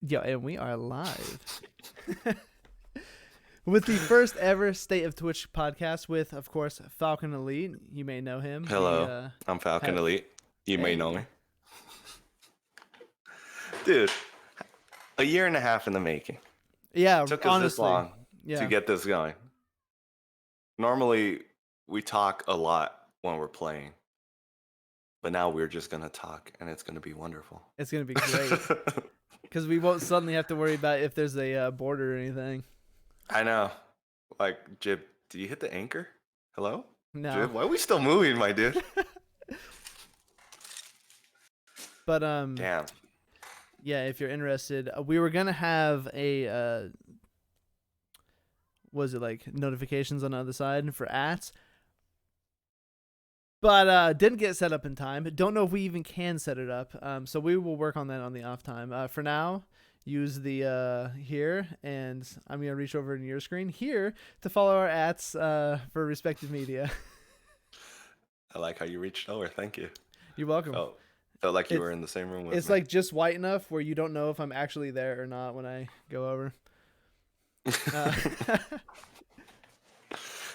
Yeah, and we are live with the first ever State of Twitch podcast with, of course, Falcon Elite. You may know him. Hello, I'm Falcon Elite. You may know me. Dude, a year and a half in the making. Yeah, It took us honestly, this long to get this going. Normally, we talk a lot when we're playing. But now we're just going to talk, and it's going to be wonderful. It's going to be great. Because we won't suddenly have to worry about if there's a border or anything. I know. Like, Jib, did you hit the anchor? Hello? No. Jib, why are we still moving, my dude? But, damn. Yeah, if you're interested, we were going to have a, was it like notifications on the other side for ats? But didn't get set up in time. Don't know if we even can set it up. So we will work on that on the off time. For now, use the here, and I'm going to reach over in your screen here to follow our ats for respective media. I like how you reached over. Thank you. You're welcome. Felt like you were in the same room with me. It's like just white enough where you don't know if I'm actually there or not when I go over.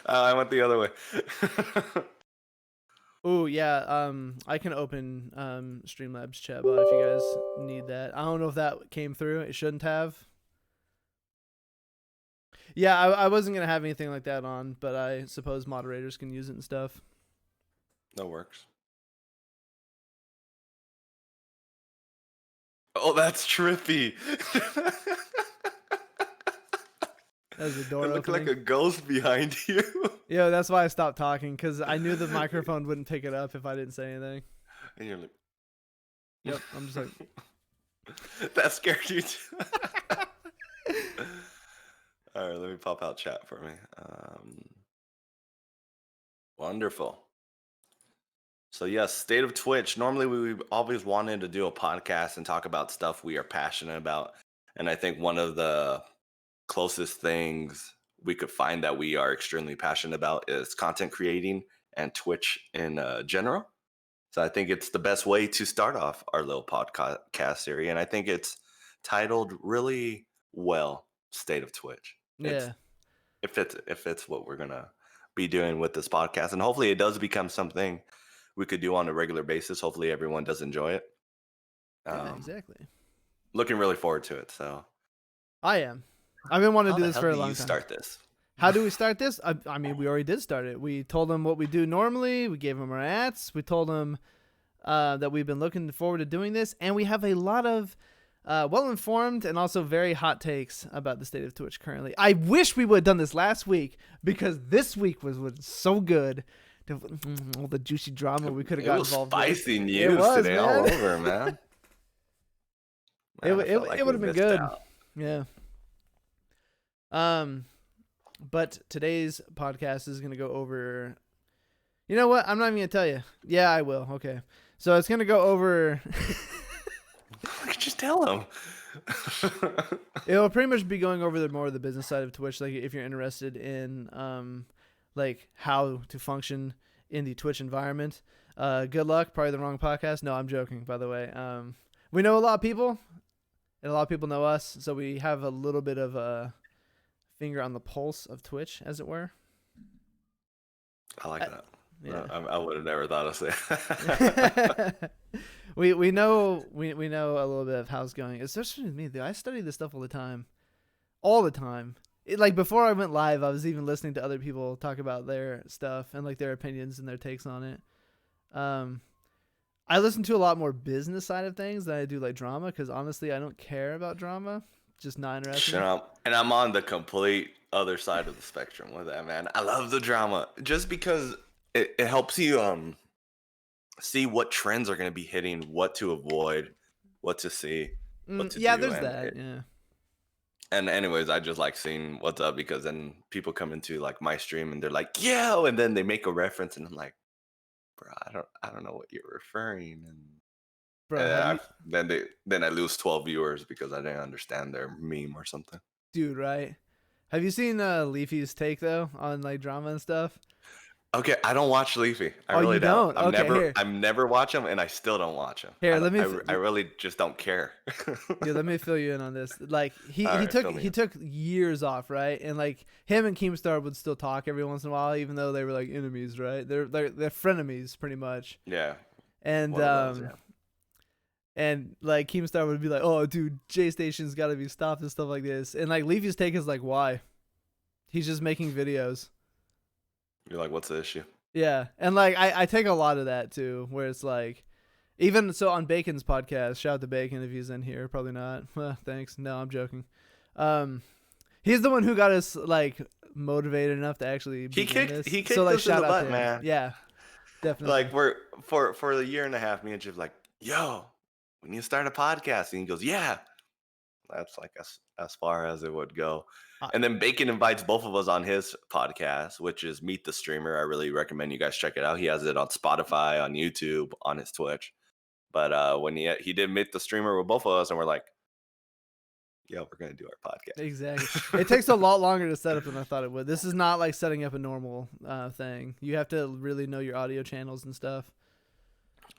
I went the other way. Oh yeah, I can open Streamlabs chat bot if you guys need that. I don't know if that came through. It shouldn't have. Yeah, I wasn't gonna have anything like that on, but I suppose moderators can use it and stuff. That works. Oh, that's trippy. There's a door It looked opening. like a ghost behind you. Yeah, that's why I stopped talking, because I knew the microphone wouldn't pick it up if I didn't say anything. And you're like... Yep, I'm just like... That scared you too. All right, let me pop out chat for me. Wonderful. So yes, State of Twitch. Normally we always wanted to do a podcast and talk about stuff we are passionate about. And I think one of the closest things we could find that we are extremely passionate about is content creating and Twitch in general. So I think it's the best way to start off our little podcast series. And I think it's titled really well, State of Twitch. Yeah. It fits what we're going to be doing with this podcast. And hopefully it does become something we could do on a regular basis. Hopefully everyone does enjoy it. Yeah, exactly. Looking really forward to it. So I am. I've been wanting to do this for a long time. How do you start this? How do we start this? I mean, we already did start it. We told them what we do normally. We gave them our ats. We told them that we've been looking forward to doing this. And we have a lot of well-informed and also very hot takes about the state of Twitch currently. I wish we would have done this last week, because this week was so good. All the juicy drama we could have got involved in. Spicy news today, man. All over, man. It would have been good. Yeah. But today's podcast is going to go over... You know what? I'm not even going to tell you. Yeah, I will. Okay. So it's going to go over... Just tell them. It'll pretty much be going over more of the business side of Twitch. Like, if you're interested in like how to function in the Twitch environment. Good luck. Probably the wrong podcast. No, I'm joking, by the way. We know a lot of people, and a lot of people know us, so we have a little bit of a finger on the pulse of Twitch, as it were. I like that. Yeah. I would have never thought of saying. we know a little bit of how it's going, especially with me. I study this stuff all the time. Like before I went live, I was even listening to other people talk about their stuff and like their opinions and their takes on it. I listen to a lot more business side of things than I do like drama, because honestly, I don't care about drama. Just not interested. And I'm on the complete other side of the spectrum with that, man. I love the drama just because it helps you see what trends are going to be hitting, what to avoid, what to see, what to do. There's that. Yeah. And anyways, I just like seeing what's up, because then people come into like my stream and they're like, "Yo," and then they make a reference, and I'm like, "Bro, I don't know what you're referring." And bro, then I lose 12 viewers because I didn't understand their meme or something. Dude, right? Have you seen Leafy's take though on like drama and stuff? Okay, I don't watch Leafy. I Oh, you really don't. don't? Okay, here. I'm never watch him, and I still don't watch him. Here, let me I really just don't care. dude, let me fill you in on this. Like he All he right, took fill me he in. took years off, right? And like him and Keemstar would still talk every once in a while, even though they were like enemies, right? They're frenemies pretty much. Yeah, And one of those. Yeah. and like Keemstar would be like, "Oh, dude, J Station's got to be stopped and stuff like this." And like Leafy's take is like, "Why? He's just making videos." You're like, what's the issue? Yeah, and like I take a lot of that too, where it's like, even so on Bacon's podcast, shout out to Bacon if he's in here. Probably not. Well, thanks. No, I'm joking. Um, he's the one who got us like motivated enough to actually begin this. He kicked So like us in shout the out to butt, him. man. Yeah, definitely. Like we're for the year and a half, me and Jib like, yo, we need to start a podcast, and he goes, yeah. That's like as far as it would go. Uh, And then Bacon invites both of us on his podcast, which is Meet the Streamer. I really recommend you guys check it out. He has it on Spotify, on YouTube, on his Twitch. But when he did Meet the Streamer with both of us, and we're like, "Yo, we're gonna do our Exactly. podcast." It takes a lot longer to set up than I thought it would. This is not like setting up a normal thing. You have to really know your audio channels and stuff.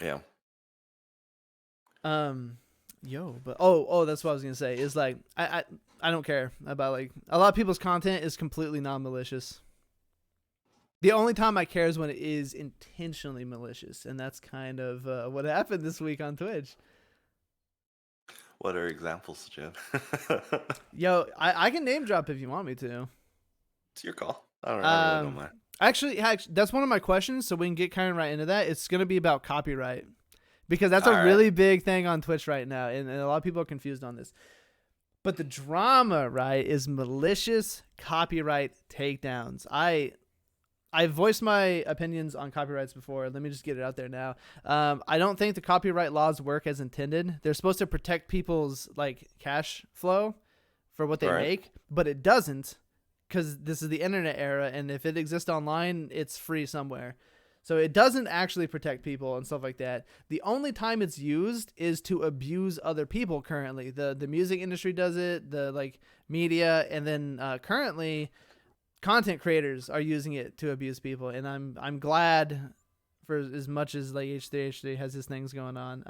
Yeah, But that's what I was gonna say. Is like I don't care about like a lot of people's content is completely non-malicious. The only time I care is when it is intentionally malicious, and that's kind of what happened this week on Twitch. what are examples, Jim? Yo, I can name drop if you want me to. It's your call. I really don't mind. Actually, that's one of my questions, so we can get kind of right into that. It's gonna be about copyright. Because that's a All really right. big thing on Twitch right now, and a lot of people are confused on this. But the drama, right, is malicious copyright takedowns. I voiced my opinions on copyrights before. Let me just get it out there now. I don't think the copyright laws work as intended. They're supposed to protect people's like cash flow for what they Right. make, but it doesn't, because this is the internet era, and if it exists online, it's free somewhere. So it doesn't actually protect people and stuff like that. The only time it's used is to abuse other people currently. The music industry does it, the like media, and then currently content creators are using it to abuse people. And I'm glad, for as much as like H3H3 has his things going on.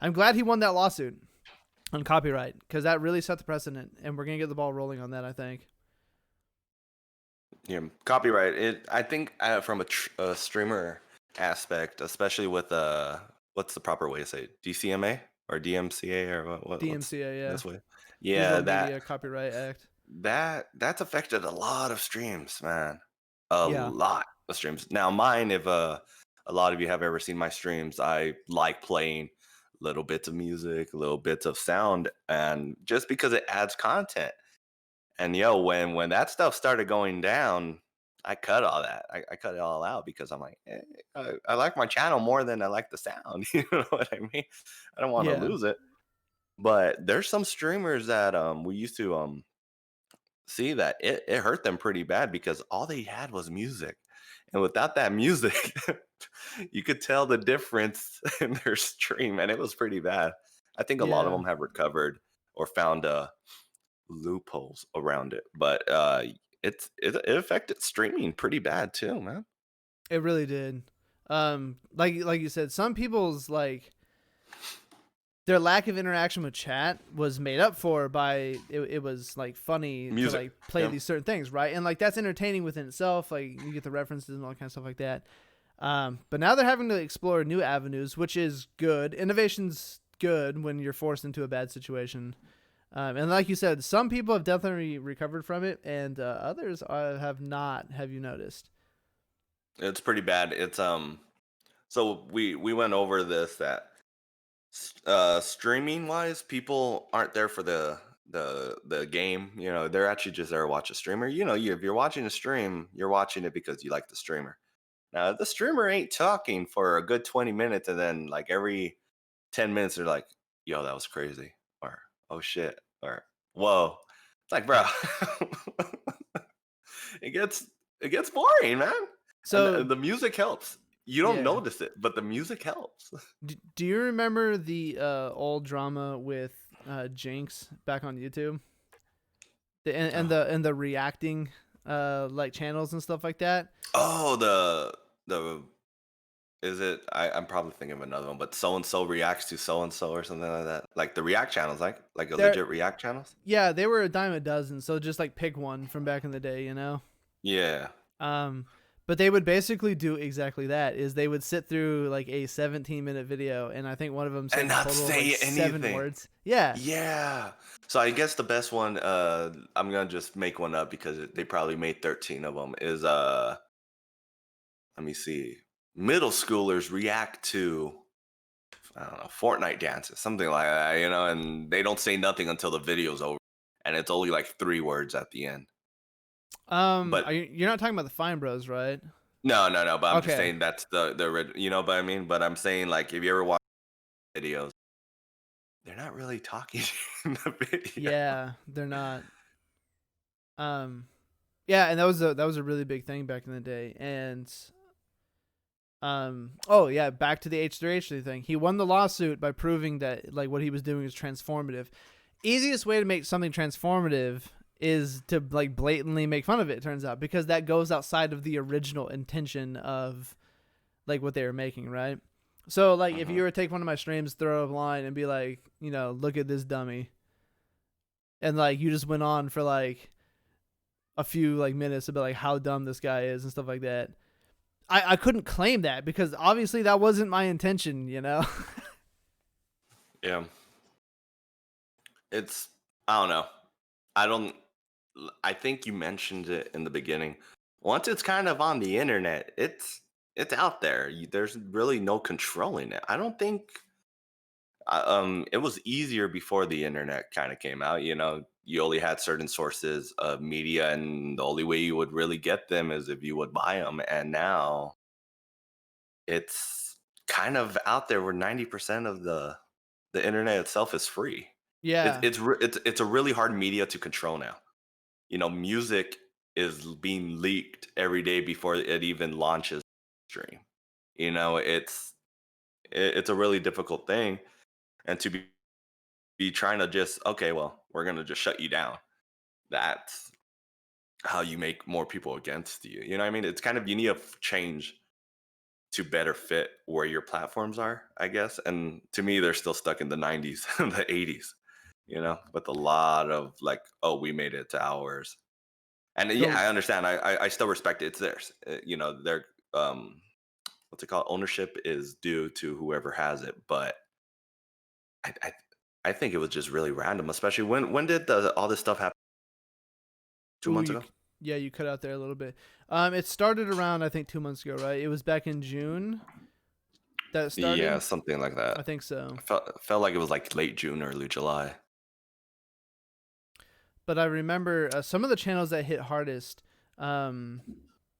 I'm glad he won that lawsuit on copyright, because that really set the precedent, and we're gonna get the ball rolling on that, I think. Yeah, copyright. I think from a streamer aspect, especially with what's the proper way to say it? DCMA or DMCA or what's DMCA, yeah. this way? Digital Yeah, Media Copyright Act. that's affected a lot of streams, man. A Yeah. lot of streams. Now, mine, if a lot of you have ever seen my streams, I like playing little bits of music, little bits of sound, and just because it adds content. And yo, when that stuff started going down, I cut all that. I cut it all out because I'm like, I like my channel more than I like the sound. You know what I mean? I don't want to Yeah. lose it. But there's some streamers that we used to see that it hurt them pretty bad because all they had was music. And without that music, you could tell the difference in their stream, and it was pretty bad. I think a lot of Yeah. them have recovered or found loopholes around it, but it affected streaming pretty bad too, man. It really did. Like you said, some people's like their lack of interaction with chat was made up for by it was like funny Music, to like play yeah. these certain things, right? And like that's entertaining within itself. Like you get the references and all that kind of stuff like that. But now they're having to explore new avenues, which is good. Innovation's good when you're forced into a bad situation. And like you said, some people have definitely recovered from it, and others have not. Have you noticed? It's pretty bad. It's so we went over this that streaming wise, people aren't there for the game. You know, they're actually just there to watch a streamer. You know, if you're watching a stream, you're watching it because you like the streamer. Now, if the streamer ain't talking for a good 20 minutes, and then like every 10 minutes they're like, yo, that was crazy, or oh shit, or whoa. It's like, bro, it gets boring, man. So And the music helps. You don't yeah. notice it, but the music helps. Do you remember the old drama with Jinx back on YouTube? And the reacting like channels and stuff like that. Oh, the is it? I'm probably thinking of another one, but so and so reacts to so and so or something like that. Like the react channels, like a They're legit react channels. Yeah, they were a dime a dozen, so just like pick one from back in the day, you know. Yeah, Um, but they would basically do exactly that. Is they would sit through like a 17-minute video, and I think one of them and said a not total of like say 7 anything. words. Yeah, Yeah. So I guess the best one, I'm gonna just make one up because they probably made 13 of them. Is let me see, middle schoolers react to, I don't know, Fortnite dances, something like that, and they don't say nothing until the video's over, and it's only like 3 words at the end. But you're not talking about the Fine Bros, right? no, no, no. But I'm just Okay. saying that's but I mean, but I'm saying like if you ever watch videos, they're not really talking in the video. Yeah, they're not. Um, yeah, and that was a really big thing back in the day. And oh yeah, back to the H3H3 thing. He won the lawsuit by proving that like what he was doing is transformative. Easiest way to make something transformative is to like blatantly make fun of it, it turns out, because that goes outside of the original intention of like what they were making, right? So like if Hmm. you were to take one of my streams, throw up a line and be like, look at this dummy, and like you just went on for like a few like minutes about like how dumb this guy is and stuff like that. I couldn't claim that because obviously that wasn't my intention. Yeah, it's, I don't know. I don't. I think you mentioned it in the beginning. Once it's kind of on the internet, it's out there. There's really no controlling it. I don't think. It was easier before the internet kind of came out. You only had certain sources of media, and the only way you would really get them is if you would buy them. And now it's kind of out there where 90% of the internet itself is free. It's Yeah, it's re- it's a really hard media to control now. Music is being leaked every day before it even launches stream. It's a really difficult thing, and to be trying to just, okay, well, we're gonna just shut you down. That's how you make more people against you. You know what I mean? It's kind of, you need to change to better fit where your platforms are, I guess. And to me, they're still stuck in the 90s and the 80s. With a lot of like, oh, we made it to ours. And yeah, the I understand. I still respect it. It's theirs. Their what's it called? Ownership is due to whoever has it. But I, I, I think it was just really random. Especially when did all this stuff happen? Two ooh months you ago. yeah, you cut out there a little bit. It started around I think 2 months ago, right? It was back in June that it Yeah, started. something like that. I think so. I felt like it was like late June, early July. But I remember some of the channels that hit hardest. Um,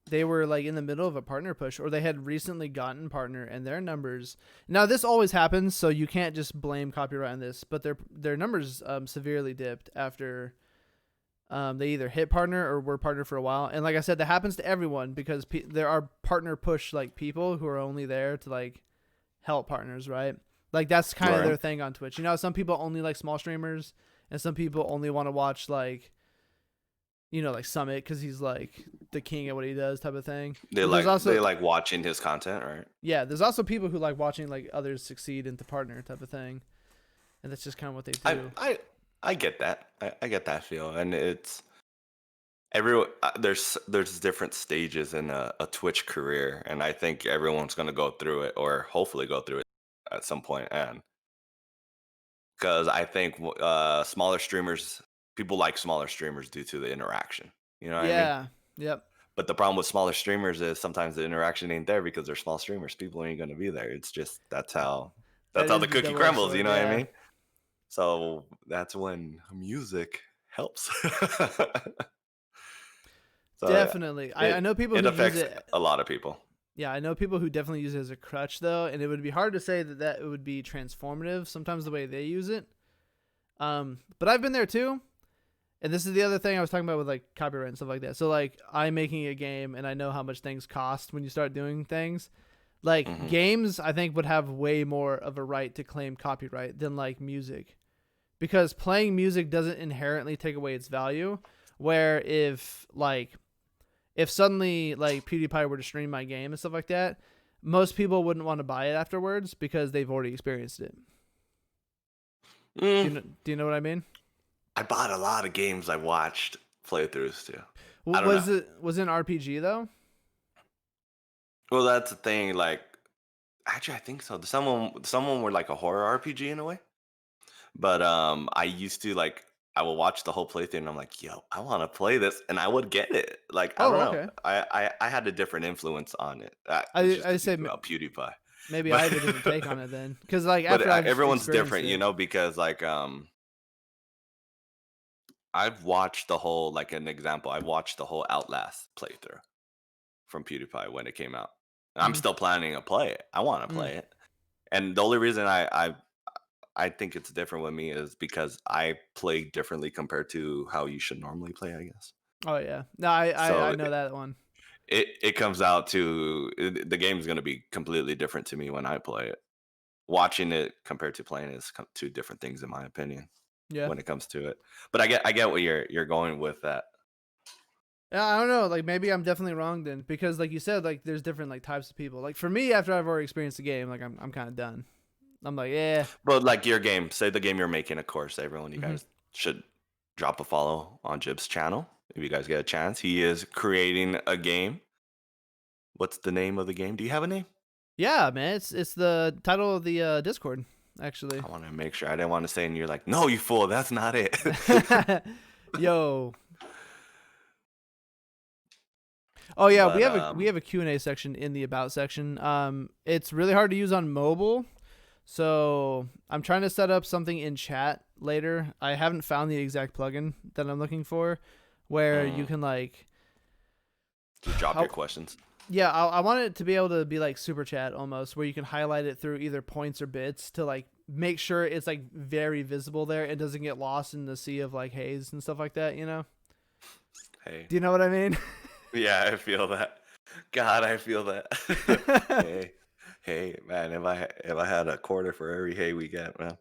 they were like in the middle of a partner push, or they had recently gotten partner, and their numbers. Now this always happens, so you can't just blame copyright on this. But their numbers severely dipped after they either hit partner or were partner for a while. And like I said, that happens to everyone because there are partner push like people who are only there to like help partners, right? Like that's kind of Right. their thing on Twitch. Some people only like small streamers, and some people only want to watch like like Summit because he's like the king at what he does type of thing. They But there's like also they like watching his content, right? yeah, there's also people who like watching like others succeed into partner type of thing, and that's just kind of what they I do. I I get that. I get that feel, and it's everyone. There's different stages in a Twitch career, and I think everyone's gonna go through it, or hopefully go through it at some point. And because I think smaller streamers, people like smaller streamers due to the interaction. You know what I mean? Yeah. Yep. But the problem with smaller streamers is sometimes the interaction ain't there because they're small streamers. People ain't gonna be there. It's just That that's how is the the cookie double edged crumbles. You sword. know what I Yeah. mean? So that's when music helps. So Definitely. I it know people it who use affects it. a lot of people. Yeah, I know people who definitely use it as a crutch though, and it would be hard to say that it would be transformative sometimes the way they use it. But I've been there too. And this is the other thing I was talking about with like copyright and stuff like that. So like I'm making a game and I know how much things cost when you start doing things. Like Hmm. games I think would have way more of a right to claim copyright than like music. Because playing music doesn't inherently take away its value. Where if suddenly like PewDiePie were to stream my game and stuff like that, most people wouldn't want to buy it afterwards because they've already experienced it. Mm, Do you know what I mean? I bought a lot of games I watched playthroughs too. I don't Was know. it an RPG though? Well, that's the thing. Like, actually, I think so. Someone were like a horror RPG in a way. But I used to like I will watch the whole playthrough and I'm like, yo, I want to play this, and I would get it. Like, I Oh, don't know. okay. I had a different influence on it. It's just I because you say threw out PewDiePie. maybe I But have a different take on it then, because like but after I've everyone's experienced different, it. because like I've watched the whole, like, an example. I watched the whole Outlast playthrough from PewDiePie when it came out. And I'm Mhm. still planning to play it. I want to Mm. play it. And the only reason I think it's different with me is because I play differently compared to how you should normally play, I guess. Oh yeah, no, I So know that one. it comes out to the game's going to be completely different to me when I play it. Watching it compared to playing is two different things in my opinion Yeah. when it comes to it. But I get what you're going with that. Yeah, I don't know. Like maybe I'm definitely wrong then, because like you said, like there's different like types of people. Like for me, after I've already experienced the game, like I'm kind of done. I'm like, yeah. But like your game, say the game you're making, of course, everyone, you Hmm. guys should drop a follow on Jib's channel if you guys get a chance. He is creating a game. What's the name of the game? Do you have a name? Yeah, man. It's the title of the Discord actually. I want to make sure. I didn't want to say, and you're like, no, you fool, that's not it. Yo. Oh yeah, But we have a Q&A section in the about section. It's really hard to use on mobile. So, I'm trying to set up something in chat later. I haven't found the exact plugin that I'm looking for where you can like just drop I'll- your questions. yeah, I want it to be able to be like super chat almost, where you can highlight it through either points or bits to like make sure it's like very visible there. It doesn't get lost in the sea of like haze and stuff like that, you know? Hey, Do you know what I mean? yeah, I feel that. God, I feel that. hey, man, if I had a quarter for every hay we get, man.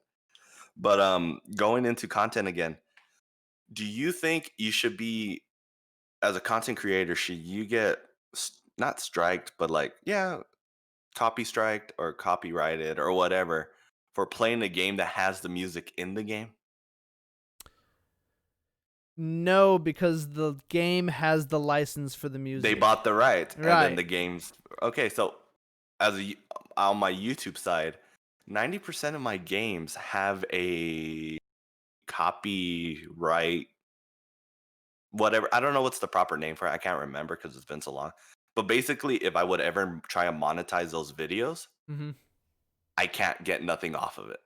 But going into content again, do you think you should be, as a content creator, should you get not striked, but like, yeah, copy striked or copyrighted or whatever for playing a game that has the music in the game? No, because the game has the license for the music. They bought the right, and then Right. the game's okay. So, on my YouTube side, 90% of my games have a copyright, whatever. I don't know what's the proper name for it. I can't remember because it's been so long. But basically, if I would ever try to monetize those videos, Mm-hmm. I can't get nothing off of it.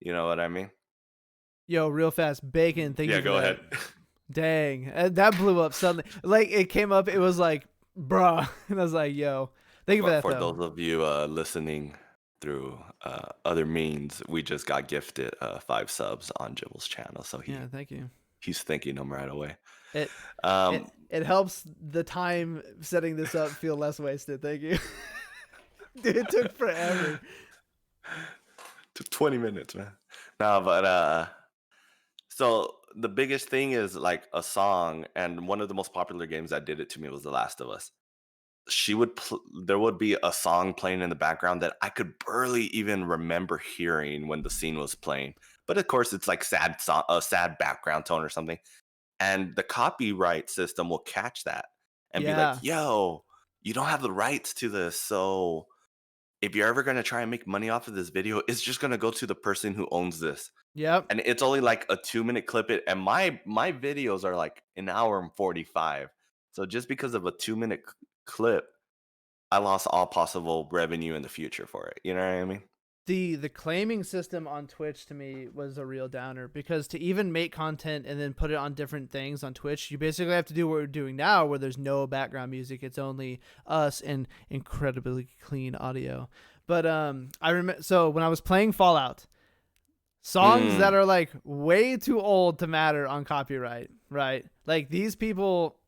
You know what I mean? Yo, real fast, Bacon. Thank you Yeah, for go that. ahead. Dang, that blew up suddenly. Like it came up, it was like, bruh, and I was like, yo, thank you for that For though. those of you listening through other means, we just got gifted 5 subs on Jibble's channel, so Yeah, thank you. he's thanking them right away. It Um, it helps the time setting this up feel less wasted. Thank you. Dude, it took forever. took 20 minutes, man. No, but so the biggest thing is like a song, and one of the most popular games that did it to me was The Last of Us. There would be a song playing in the background that I could barely even remember hearing when the scene was playing. But of course, it's like a sad background tone or something, and the copyright system will catch that and be Yeah. like, "Yo, you don't have the rights to this, so if you're ever gonna try and make money off of this video, it's just gonna go to the person who owns this." Yep. And it's only like a 2-minute clip. And my videos are like an hour and 45. So just because of a 2-minute clip, I lost all possible revenue in the future for it. You know what I mean? The claiming system on Twitch to me was a real downer, because to even make content and then put it on different things on Twitch, you basically have to do what we're doing now, where there's no background music. It's only us and incredibly clean audio. But I remember, so when I was playing Fallout, songs that are like way too old to matter on copyright, right? Like these people.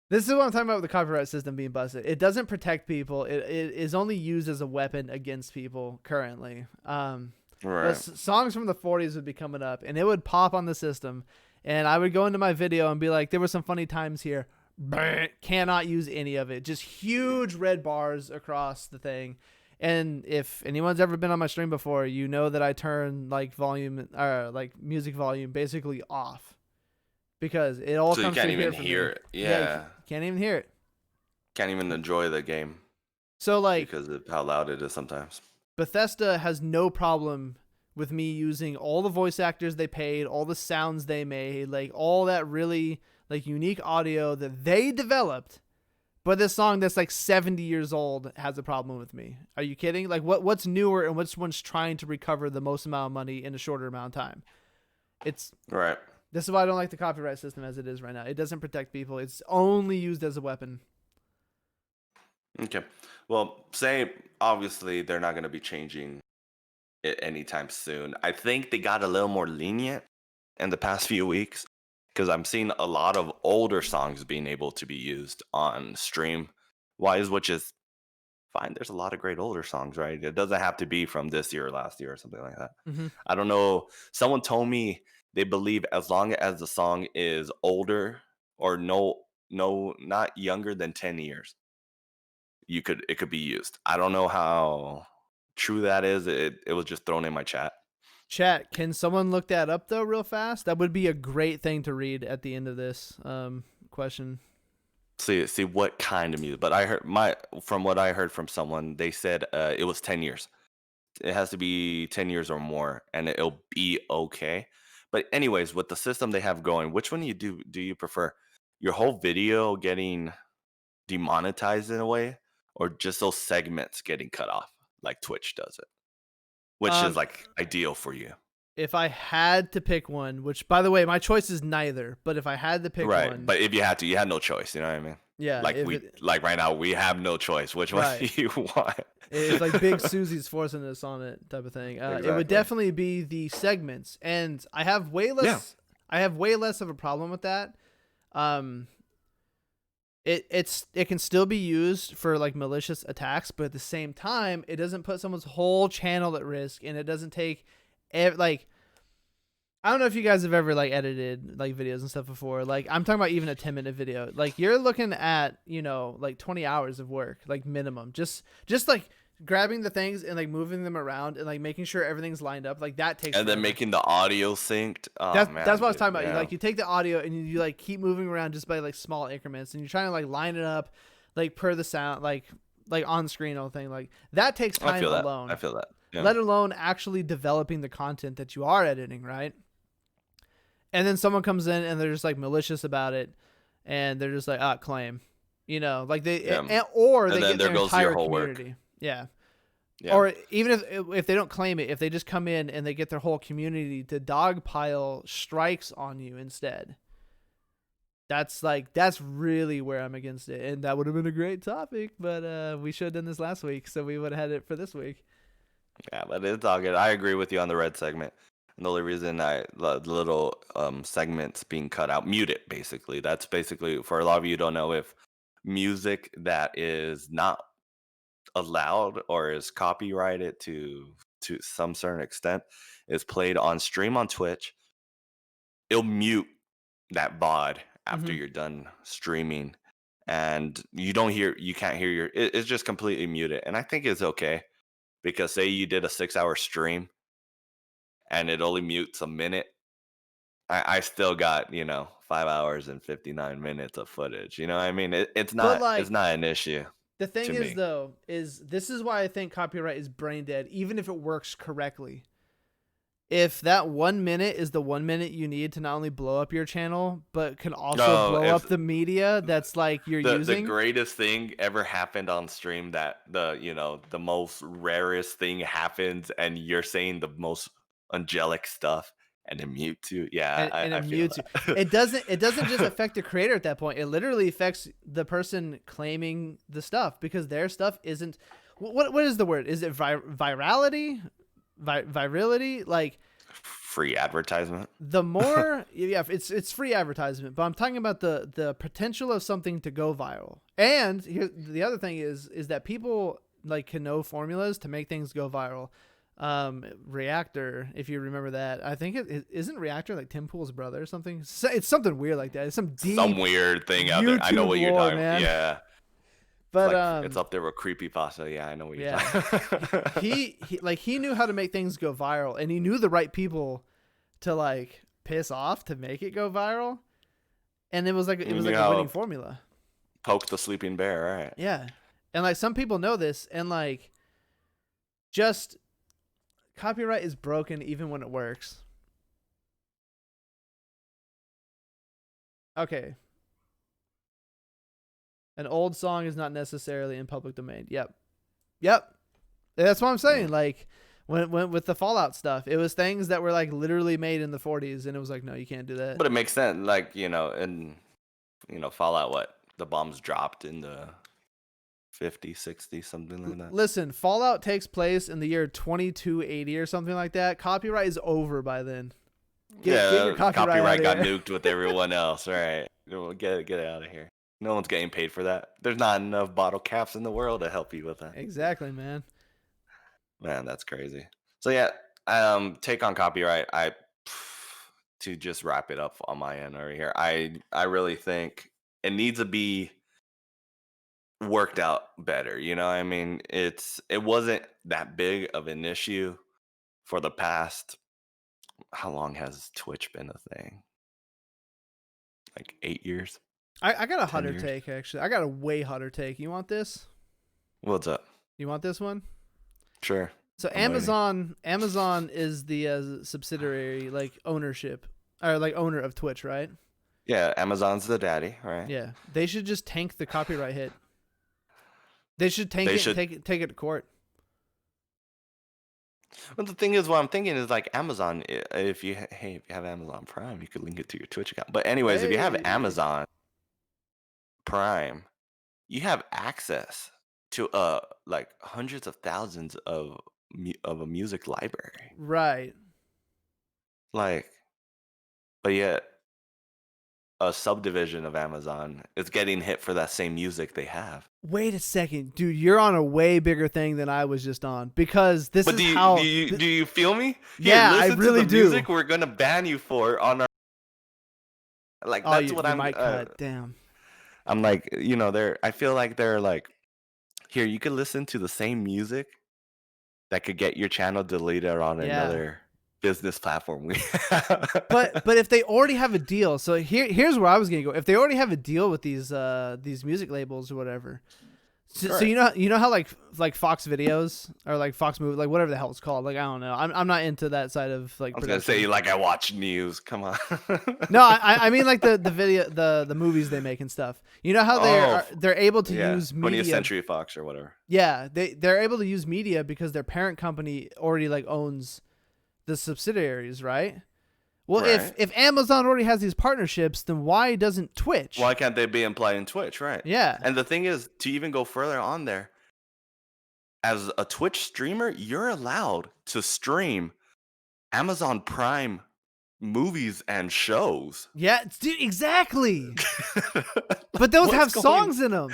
This is what I'm talking about with the copyright system being busted. It doesn't protect people. It is only used as a weapon against people currently. Right. Songs from the 40s would be coming up, and it would pop on the system, And I would go into my video and be like, there were some funny times here. Cannot use any of it. Just huge red bars across the thing. And if anyone's ever been on my stream before, you know that I turn like volume or like music volume basically off because it all So comes you can't through even here hear me. it. Yeah. You can't even hear it. Can't even enjoy the game So like because of how loud it is sometimes. Bethesda has no problem with me using all the voice actors they paid, all the sounds they made, like all that really like unique audio that they developed. But this song that's like 70 years old has a problem with me. Are you kidding? Like what's newer and which one's trying to recover the most amount of money in a shorter amount of time? It's Right. This is why I don't like the copyright system as it is right now. It doesn't protect people. It's only used as a weapon. Okay. Well, say obviously they're not going to be changing it anytime soon. I think they got a little more lenient in the past few weeks because I'm seeing a lot of older songs being able to be used on stream wise, which is fine. There's a lot of great older songs, right? It doesn't have to be from this year or last year or something like that. Mm-hmm. I don't know. Someone told me they believe as long as the song is older or not younger than 10 years, it could be used. I don't know how true that is. It was just thrown in my chat. Chat, can someone look that up though real fast? That would be a great thing to read at the end of this question. See what kind of music. But from what I heard from someone, they said it was 10 years. It has to be 10 years or more and it'll be okay. But anyways, with the system they have going, which one do you prefer? Your whole video getting demonetized in a way, or just those segments getting cut off like Twitch does it? Which is like ideal for you? If I had to pick one, which by the way, my choice is neither, but if I had to pick right. one. But if you had to, you had no choice, you know what I mean? Yeah. Like right now, we have no choice. Which one do you want? It's like Big Susie's forcing us on it type of thing. It would definitely be the segments, and I have way less. Yeah. I have way less of a problem with that. It can still be used for like malicious attacks, but at the same time, it doesn't put someone's whole channel at risk, and it doesn't take like. I don't know if you guys have ever like edited like videos and stuff before. Like I'm talking about even a 10-minute video. Like you're looking at, like 20 hours of work, like minimum. Just like grabbing the things and like moving them around and like making sure everything's lined up. Like that takes. And then making the audio synced. Oh, that's man, what I was talking about. Yeah. You take the audio and you like keep moving around just by like small increments, and you're trying to like line it up, like per the sound, like on screen whole thing. Like that takes time alone. I feel that. Yeah. Let alone actually developing the content that you are editing, right? And then someone comes in and they're just like malicious about it, and they're just like, claim, like they, or they get their entire community. Yeah. Or even if they don't claim it, if they just come in and they get their whole community to dogpile strikes on you instead. That's really where I'm against it. And that would have been a great topic, but we should have done this last week, so we would have had it for this week. Yeah, but it's all good. I agree with you on the red segment. And the only reason the little segments being cut out, mute it basically. That's basically, for a lot of you who don't know, if music that is not allowed or is copyrighted to some certain extent is played on stream on Twitch, it'll mute that VOD after you're done streaming, and you can't hear it's just completely muted. And I think it's okay, because say you did a 6-hour stream and it only mutes a minute, I still got 5 hours and 59 minutes of footage. You know what I mean? It's not an issue. The thing is, though, this is why I think copyright is brain dead, even if it works correctly. If that 1 minute is the 1 minute you need to not only blow up your channel, but can also blow up the media that's like you're using. The greatest thing ever happened on stream, that the most rarest thing happens, and you're saying the most angelic stuff, and it mutes you. Yeah, and it mutes you. It doesn't just affect the creator at that point. It literally affects the person claiming the stuff, because their stuff isn't. What is the word? Is it virality? Virility? Like free advertisement. The more, it's free advertisement. But I'm talking about the potential of something to go viral. And here, the other thing is that people like can know formulas to make things go viral. Reactor, if you remember that. I think it isn't Reactor like Tim Pool's brother or something. It's something weird like that. It's some Some deep weird thing out there. I know YouTube what you're lore, talking man. about. Yeah. But It's up there with creepypasta. Yeah, I know what you're yeah, talking about. he knew how to make things go viral, and he knew the right people to like piss off to make it go viral, and it was like You a know, winning formula. poke the sleeping bear, right? Yeah, and like some people know this, and like just copyright is broken even when it works. Okay. An old song is not necessarily in public domain. Yep. Yep. That's what I'm saying. Like when with the Fallout stuff, it was things that were like literally made in the 40s, and it was like, no, you can't do that. But it makes sense. Like, and Fallout, what? The bombs dropped in the 50, 60, something like that. Listen, Fallout takes place in the year 2280 or something like that. Copyright is over by then. Get your copyright got out of here. nuked with everyone else, right? Get it out of here. No one's getting paid for that. There's not enough bottle caps in the world to help you with that. Exactly, man. Man, that's crazy. So yeah, take on copyright. To just wrap it up on my end over here. I really think it needs to be worked out better. You know, I mean, it wasn't that big of an issue for the past. How long has Twitch been a thing? Like 8 years. I got a 10 hotter years? take, actually. I got a way hotter take. You want this? What's up? You want this one? Sure. So I'm waiting. Amazon is the subsidiary, like ownership, or like owner of Twitch, right? Yeah, Amazon's the daddy, right? Yeah, they should just tank the copyright hit. They should tank They it should- and take it to court. But the thing is, what I'm thinking is like Amazon. If you have Amazon Prime, you could link it to your Twitch account. But anyways, if you have Hey. Amazon Prime, you have access to like hundreds of thousands of a music library. Right. Like, but yet a subdivision of Amazon is getting hit for that same music they have. Wait a second, dude. You're on a way bigger thing than I was just on, because this But is do you how. do you feel me? Yeah, I listen really to the do. music we're gonna ban you for on our. Like Oh, that's you, what you I'm. might cut. Damn. I'm like, I feel like they're like, here, you can listen to the same music that could get your channel deleted on Yeah. another business platform we have. But if they already have a deal, so here's where I was gonna go. If they already have a deal with these music labels or whatever, so Right. you know how like Fox Videos or like Fox Movie, like whatever the hell it's called. Like I don't know. I'm not into that side of like. I was gonna say like I watch news. Come on. No, I mean like the video the movies they make and stuff. You know how they're able to use 20th media. Century Fox or whatever. Yeah, they're able to use media because their parent company already like owns the subsidiaries, right? Well, Right. if Amazon already has these partnerships, then why doesn't Twitch? Why can't they be implied in Twitch, right? Yeah. And the thing is, to even go further on there, as a Twitch streamer, you're allowed to stream Amazon Prime movies and shows. Yeah, dude, exactly. But those What's have going- songs in them.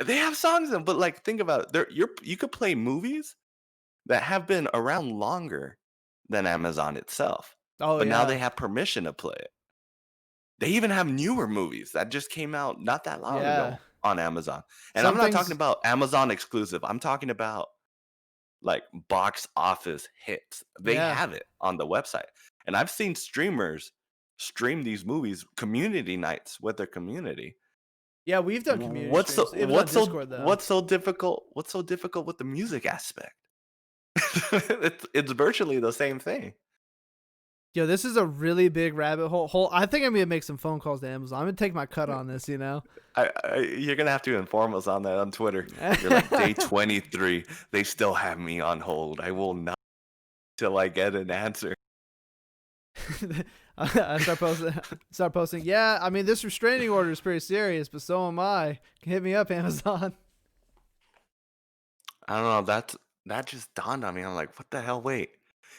They have songs in them, but like think about it. You could play movies that have been around longer than Amazon itself. Oh, But yeah. now they have permission to play it. They even have newer movies that just came out not that long Yeah. ago on Amazon. And Some I'm not things- talking about Amazon exclusive. I'm talking about like box office hits. They Yeah. have it on the website. And I've seen streamers stream these movies, community nights with their community. Yeah, we've done community What's streams. It was on Discord, though. what's so difficult? What's so difficult with the music aspect? it's virtually the same thing. Yo, this is a really big rabbit hole. I think I'm gonna make some phone calls to Amazon. I'm gonna take my cut on this, you know. You're gonna have to inform us on that on Twitter. You're like day 23. They still have me on hold. I will not till I get an answer. I start posting. Yeah, I mean this restraining order is pretty serious, but so am I. Hit me up, Amazon. I don't know. That just dawned on me. I'm like, what the hell? Wait,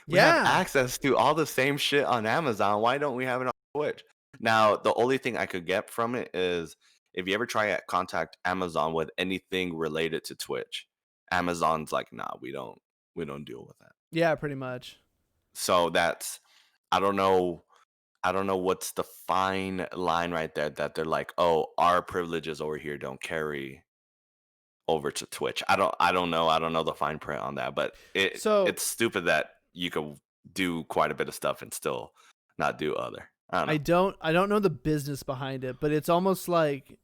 we Yeah. have access to all the same shit on Amazon. Why don't we have it on Twitch? Now, the only thing I could get from it is if you ever try to contact Amazon with anything related to Twitch, Amazon's like, nah, we don't deal with that. Yeah, pretty much. So that's I don't know. I don't know what's the fine line right there that they're like, oh, our privileges over here don't carry over to Twitch. I don't know. I don't know the fine print on that, but So it's stupid that you could do quite a bit of stuff and still not do other. I don't know. I don't know the business behind it, but it's almost like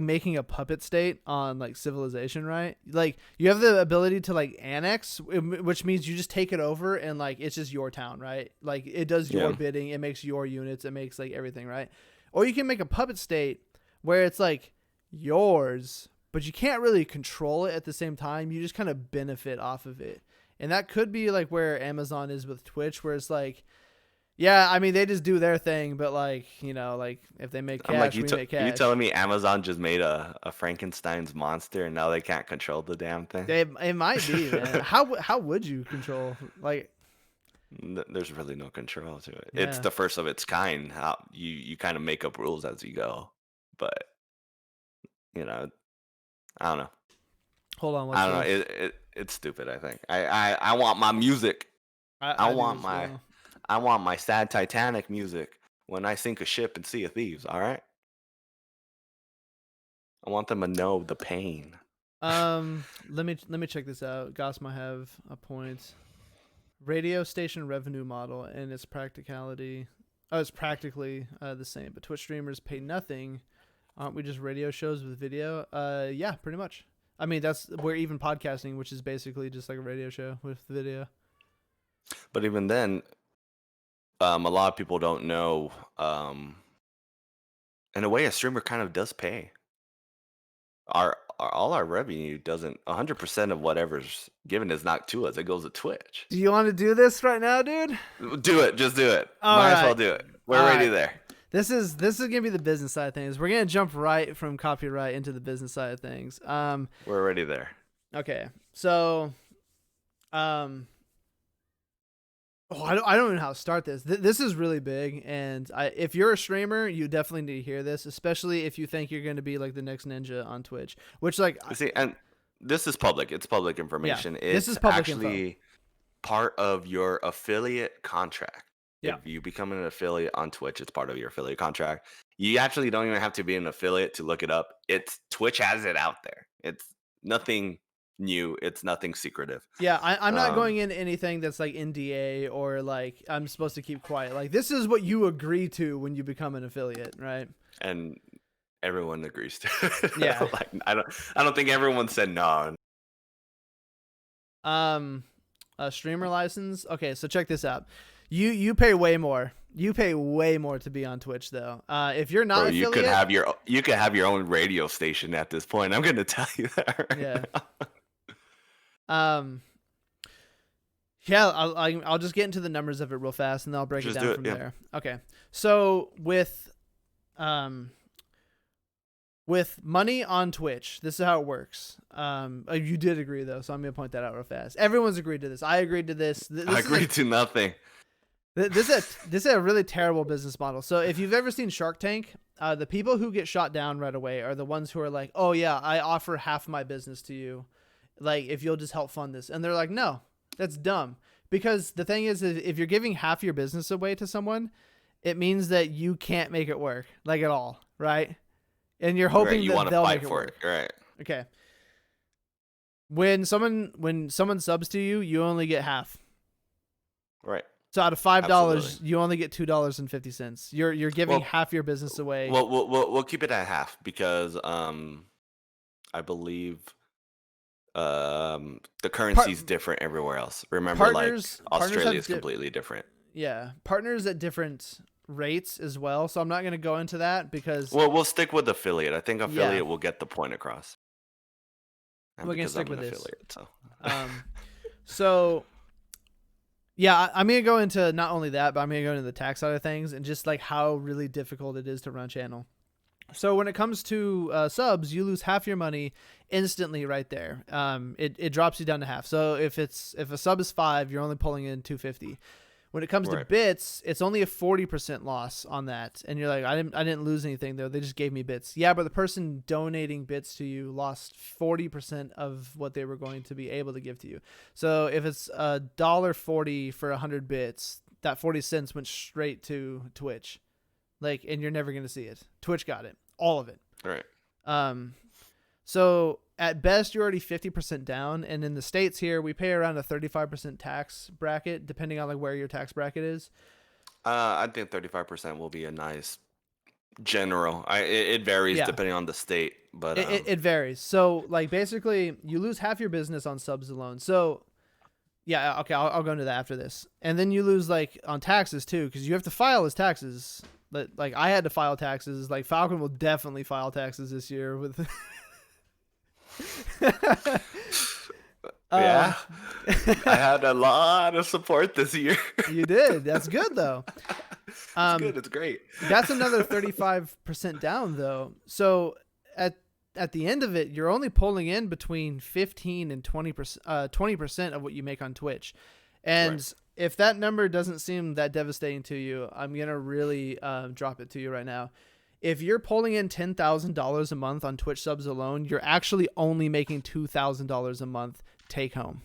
making a puppet state on like civilization, right? Like you have the ability to like annex, which means you just take it over and like it's just your town, right? Like it does your Yeah. bidding, it makes your units, it makes like everything, right? Or you can make a puppet state where it's like yours, but you can't really control it at the same time. You just kind of benefit off of it. And that could be like where Amazon is with Twitch, where it's like, yeah, I mean they just do their thing, but like like if they make I'm like, cash, we make you cash. telling me Amazon just made a Frankenstein's monster and now they can't control the damn thing? It might be, man. How would you control like There's really no control to it. It's yeah? the first of its kind. How you kind of make up rules as you go, but you know, I don't know. Hold on, what's I don't know. this? It's stupid. I think I want my music. I I do want as my well. I want my sad Titanic music when I sink a ship and Sea of Thieves. All right. I want them to know the pain. Let me check this out. Goss might have a point. Radio station revenue model and its practicality. Oh, it's practically the same, but Twitch streamers pay nothing. Aren't we just radio shows with video? Yeah, pretty much. I mean, we're even podcasting, which is basically just like a radio show with video. But even then, a lot of people don't know. In a way, a streamer kind of does pay. All our revenue doesn't 100% of whatever's given is not to us. It goes to Twitch. Do you want to do this right now, dude? Do it. Just do it. All Might as well right. do it. We're All already right. there. This is gonna be the business side of things. We're gonna jump right from copyright into the business side of things. We're already there. Okay. So, I don't know how to start this. This is really big, and if you're a streamer, you definitely need to hear this, especially if you think you're going to be like the next ninja on Twitch. Which, like, See, and this is public. It's public information. this It's is public actually part of your affiliate contract. Yeah. If you become an affiliate on Twitch, it's part of your affiliate contract. You actually don't even have to be an affiliate to look it up. It's Twitch has it out there. It's nothing new. It's nothing secretive. Yeah, I'm not Um, going into anything that's like NDA or like I'm supposed to keep quiet. Like this is what you agree to when you become an affiliate, right? And everyone agrees to it. Yeah. Like I don't think everyone said no. A streamer license. Okay, so check this out. You pay way more. You pay way more to be on Twitch though. If you're not Bro, affiliate, you could have your own radio station at this point. I'm going to tell you that. Right Yeah. now. Yeah, I'll just get into the numbers of it real fast, and then I'll break Just it do down it, from yeah. there. Okay, so with money on Twitch, this is how it works. You did agree though, so I'm gonna point that out real fast. Everyone's agreed to this. I agreed to this. I agreed to nothing. This is a really terrible business model. So if you've ever seen Shark Tank, the people who get shot down right away are the ones who are like, "Oh yeah, I offer half my business to you, like if you'll just help fund this." And they're like, "No, that's dumb." Because the thing is, if you're giving half your business away to someone, it means that you can't make it work, like at all, right? And you're hoping Right, you that want to they'll fight make it for work. it. Right. Okay. When someone subs to you, you only get half. Right. So out of $5, Absolutely. you only get $2.50. You're giving Well- half your business away. Well, we'll keep it at half because I believe the currency's different everywhere else. Remember, partners like have Australia's completely different. Yeah, partners at different rates as well. So I'm not going to go into that because Well, we'll stick with affiliate. I think affiliate will get the point across. And We're gonna because stick I'm an with this. affiliate, so. So yeah, I'm going to go into not only that, but I'm going to go into the tax side of things and just like how really difficult it is to run a channel. So when it comes to subs, you lose half your money instantly right there. It drops you down to half. So if a sub is $5, you're only pulling in $2.50. When it comes to Right. bits, it's only a 40% loss on that. And you're like, I didn't lose anything though. They just gave me bits. Yeah, but the person donating bits to you lost 40% of what they were going to be able to give to you. So if it's $1.40 for 100 bits, that 40 cents went straight to Twitch. Like, and you're never going to see it. Twitch got it. All of it. Right. So at best, you're already 50% down. And in the States here, we pay around a 35% tax bracket, depending on like where your tax bracket is. I think 35% will be a nice general. It varies Yeah. depending on the state, but It varies. So like basically you lose half your business on subs alone. So yeah, okay, I'll go into that after this. And then you lose like on taxes too, because you have to file his taxes. But like I had to file taxes. Like Falcon will definitely file taxes this year with yeah, I had a lot of support this year. You did. That's good though. It's good. It's great. That's another 35% down though. So at the end of it, you're only pulling in between 15 and 20% of what you make on Twitch. And Right. if that number doesn't seem that devastating to you, I'm going to really drop it to you right now. If you're pulling in $10,000 a month on Twitch subs alone, you're actually only making $2,000 a month take home.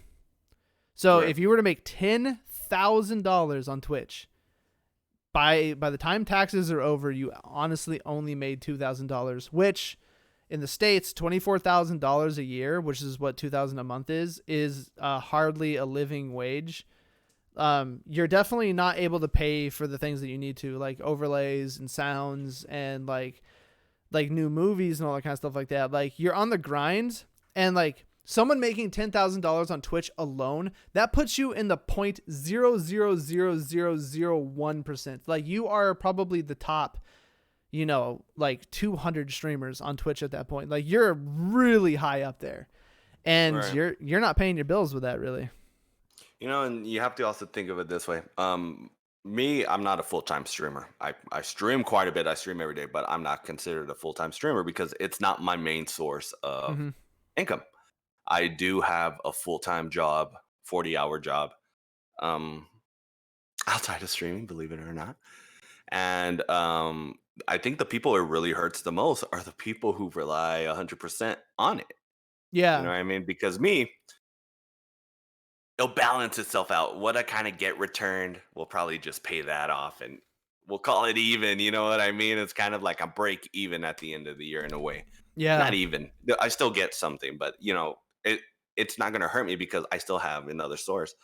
So Right. if you were to make $10,000 on Twitch, by the time taxes are over, you honestly only made $2,000, which in the States, $24,000 a year, which is what $2,000 a month is hardly a living wage. You're definitely not able to pay for the things that you need to, like overlays and sounds and like new movies and all that kind of stuff like that. Like you're on the grind, and like someone making $10,000 on Twitch alone, that puts you in the 0.000001%. Like you are probably the top, like 200 streamers on Twitch at that point. Like you're really high up there, and Right. you're not paying your bills with that really. And you have to also think of it this way. Me, I'm not a full-time streamer. I stream quite a bit. I stream every day, but I'm not considered a full-time streamer because it's not my main source of Mm-hmm. income. I do have a full-time job, 40-hour job, um, outside of streaming, believe it or not. And I think the people it really hurts the most are the people who rely 100% on it. You Yeah. know what I mean? Because me, it'll balance itself out. What I kind of get returned, we'll probably just pay that off and we'll call it even. You know what I mean? It's kind of like a break even at the end of the year in a way. Yeah. Not even. I still get something, but it's not going to hurt me because I still have another source.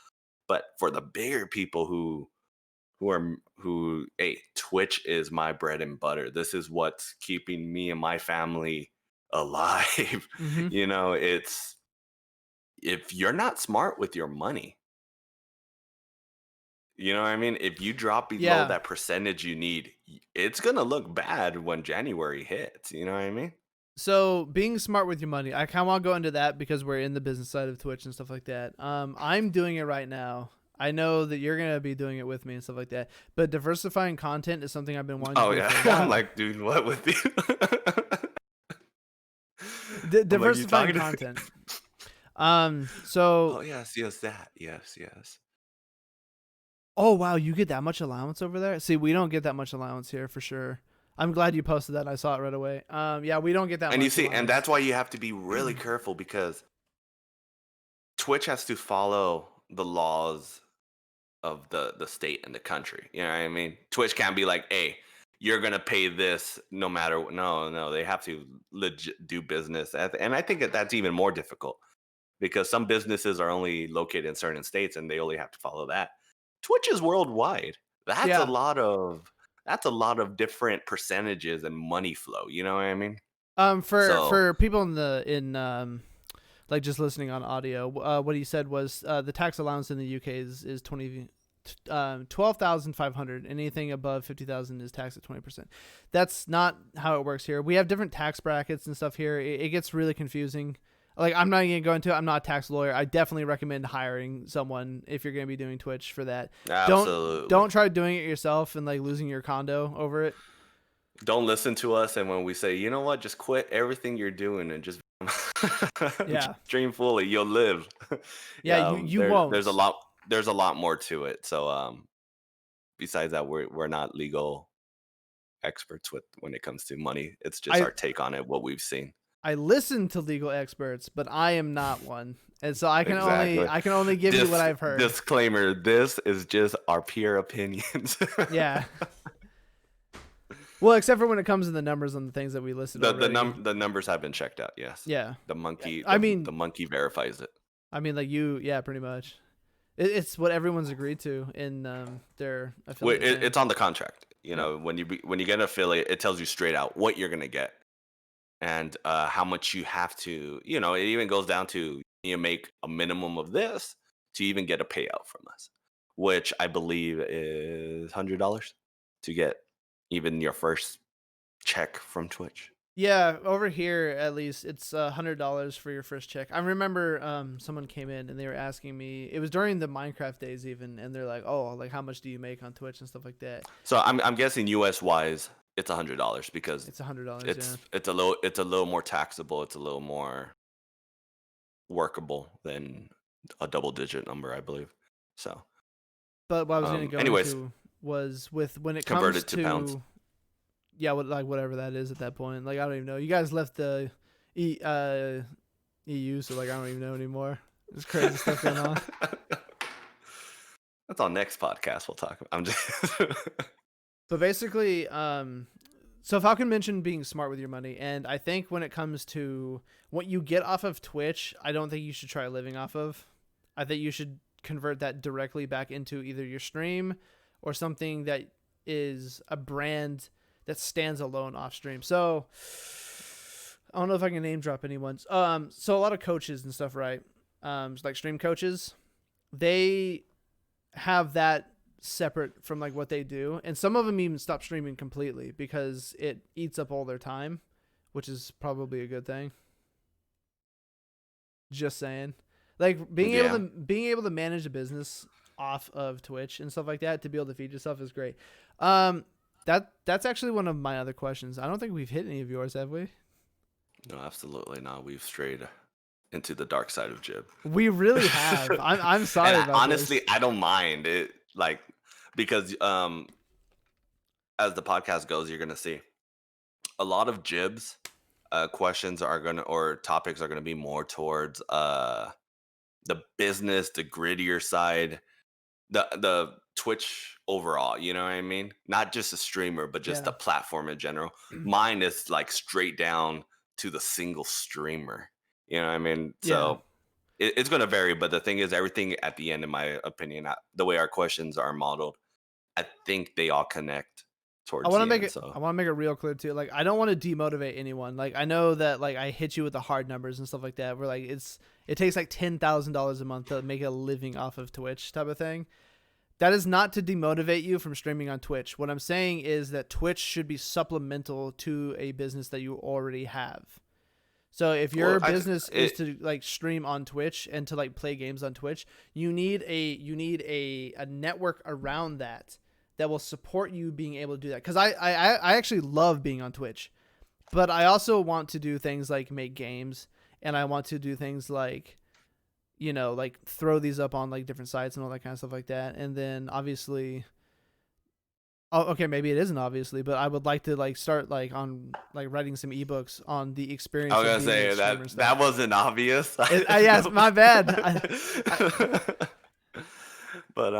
But for the bigger people hey, Twitch is my bread and butter. This is what's keeping me and my family alive. Mm-hmm. It's if you're not smart with your money, you know what I mean? If you drop below Yeah. that percentage you need, it's gonna look bad when January hits. You know what I mean? So being smart with your money, I kind of want to go into that because we're in the business side of Twitch and stuff like that. I'm doing it right now. I know that you're gonna be doing it with me and stuff like that. But diversifying content is something I've been wanting Oh to do yeah. for a while. I'm like, dude, what with you? Diversifying talking to- content. Oh So yes, that. Yes. oh wow, you get that much allowance over there? See, we don't get that much allowance here for sure. I'm glad you posted that and I saw it right away. Yeah, we don't get that And much you see, and allowance. that's why you have to be really careful because Twitch has to follow the laws of the state and the country. You know what I mean? Twitch can't be like, hey, you're gonna pay this no matter what. No, they have to legit do business, and I think that's even more difficult because some businesses are only located in certain states and they only have to follow that. Twitch is worldwide. That's Yeah. a lot of different percentages and money flow. You know what I mean? For people in like just listening on audio, what he said was the tax allowance in the UK is 12,500. Anything above 50,000 is taxed at 20%. That's not how it works here. We have different tax brackets and stuff here. It gets really confusing. Like I'm not even going to go into it. I'm not a tax lawyer. I definitely recommend hiring someone if you're going to be doing Twitch for that. Absolutely. Don't try doing it yourself and like losing your condo over it. Don't listen to us, and when we say, you know what, just quit everything you're doing and just Yeah. stream fully, you'll live. Yeah, you won't. There's a lot more to it. So besides that, we're not legal experts with when it comes to money. It's just I our take on it, what we've seen. I listen to legal experts, but I am not one, and so Exactly. I can only give you what I've heard. Disclaimer: this is just our pure opinions. Yeah. Well, except for when it comes to the numbers on the things that we listed already. The numbers have been checked out. Yes. Yeah. The monkey. I The mean, monkey verifies it. like yeah, pretty much. It's what everyone's agreed to in their affiliate. It's on the contract. You know, when you get an affiliate, it tells you straight out what you're gonna get and how much you have to. You know, it even goes down to you make a minimum of this to even get a payout from us, which I believe is $100 to get even your first check from Twitch. Yeah, over here at least it's $100 for your first check. I remember someone came in and they were asking me. It was during the Minecraft days even, and they're like, "Oh, like how much do you make on Twitch and stuff like that?" So I'm guessing US wise it's $100 because It's $100. it's a little more taxable. It's a little more workable than a double digit number, I believe. So, But what I was going to go anyways, into was with when it convert comes it to pounds. yeah, like whatever that is at that point. Like I don't even know. You guys left the EU, so like I don't even know anymore. There's crazy stuff going on. That's on next podcast. We'll talk. I'm just. But basically, so Falcon mentioned being smart with your money, and I think when it comes to what you get off of Twitch, I don't think you should try living off of. I think you should convert that directly back into either your stream or something that is a brand that stands alone off stream. So I don't know if I can name drop anyone. So a lot of coaches and stuff, right? Like stream coaches, they have that separate from like what they do, and some of them even stop streaming completely because it eats up all their time, which is probably a good thing. Just saying, like being able to manage a business off of Twitch and stuff like that to be able to feed yourself is great. That's actually one of my other questions. I don't think we've hit any of yours, have we? No, absolutely not. We've strayed into the dark side of Jib. We really have. I'm sorry about honestly, this. I don't mind it, like, because as the podcast goes, you're gonna see a lot of Jib's questions are gonna or topics are gonna be more towards the business, the grittier side, the Twitch overall. You know what I mean? Not just a streamer, but just the platform in general. Mine is like straight down to the single streamer. You know what I mean? So it's going to vary, but the thing is, everything at the end, in my opinion, the way our questions are modeled, I think they all connect towards. I want to make it real clear too. Like, I don't want to demotivate anyone. Like, I know that like I hit you with the hard numbers and stuff like that. Where like it takes like $10,000 a month to make a living off of Twitch type of thing. That is not to demotivate you from streaming on Twitch. What I'm saying is that Twitch should be supplemental to a business that you already have. So if your business is to like stream on Twitch and to like play games on Twitch, you need a network around that will support you being able to do that. Because I actually love being on Twitch, but I also want to do things like make games, and I want to do things like, you know, like throw these up on like different sites and all that kind of stuff like that. And then obviously, okay, maybe it isn't obviously, but I would like to like start like on like writing some ebooks on the experience. I was gonna say that wasn't obvious. Yes, my bad. But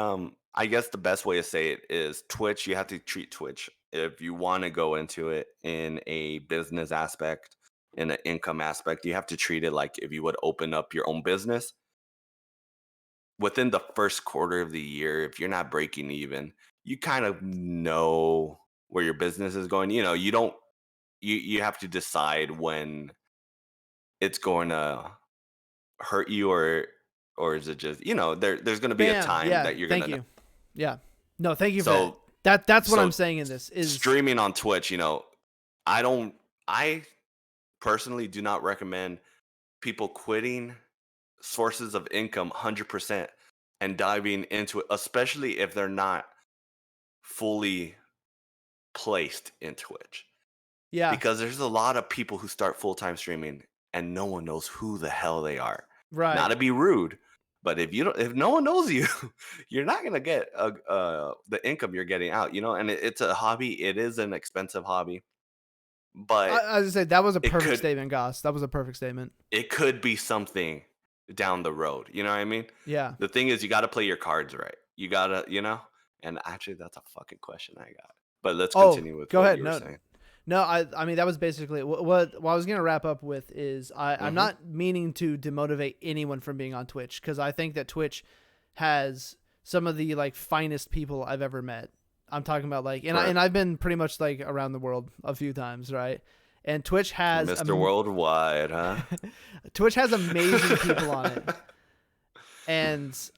I guess the best way to say it is Twitch. You have to treat Twitch, if you want to go into it in a business aspect, in an income aspect, you have to treat it like if you would open up your own business. Within the first quarter of the year, if you're not breaking even, you kind of know where your business is going. You know, you have to decide when it's going to hurt you, or is it just, you know, there's going to be a time that you're going to. Thank you. Yeah. No, thank you for that. That's what I'm saying in this is streaming on Twitch. You know, I personally do not recommend people quitting sources of income 100% and diving into it, especially if they're not fully placed in Twitch. Yeah. Because there's a lot of people who start full-time streaming and no one knows who the hell they are. Right. Not to be rude, But if no one knows you, you're not gonna get the income you're getting out, and it's a hobby. It is an expensive hobby, but I was gonna say that was a it perfect could statement, Goss. That was a perfect statement. it could be something down the road. You know what I mean? Yeah. The thing is, you got to play your cards right. You gotta, And actually, that's a fucking question I got. But let's Oh, continue with go what ahead. you were No, saying. no. I mean that was basically what I was gonna wrap up with is I'm Hmm. not meaning to demotivate anyone from being on Twitch because I think that Twitch has some of the like finest people I've ever met. I'm talking about like, Right, and I've been pretty much like around the world a few times, right? And Twitch has Mr. Worldwide, huh? Twitch has amazing people on it, and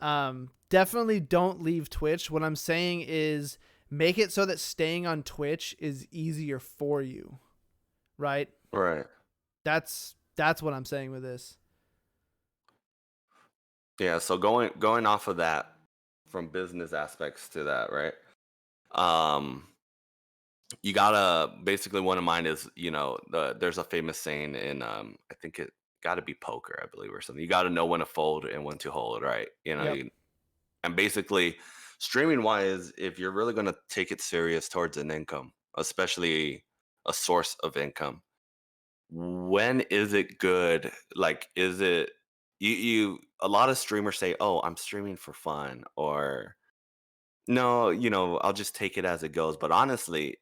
definitely don't leave Twitch. What I'm saying is make it so that staying on Twitch is easier for you, right? Right. That's what I'm saying with this. Yeah. So going off of that, from business aspects to that, right? Um, you gotta basically one of mine is there's a famous saying in I think it got to be poker, I believe, or something. You got to know when to fold and when to hold, right? Yep. And basically, streaming wise, if you're really gonna take it serious towards an income, especially a source of income, when is it good? Like, is it you? A lot of streamers say, "Oh, I'm streaming for fun," or "No, I'll just take it as it goes." But honestly,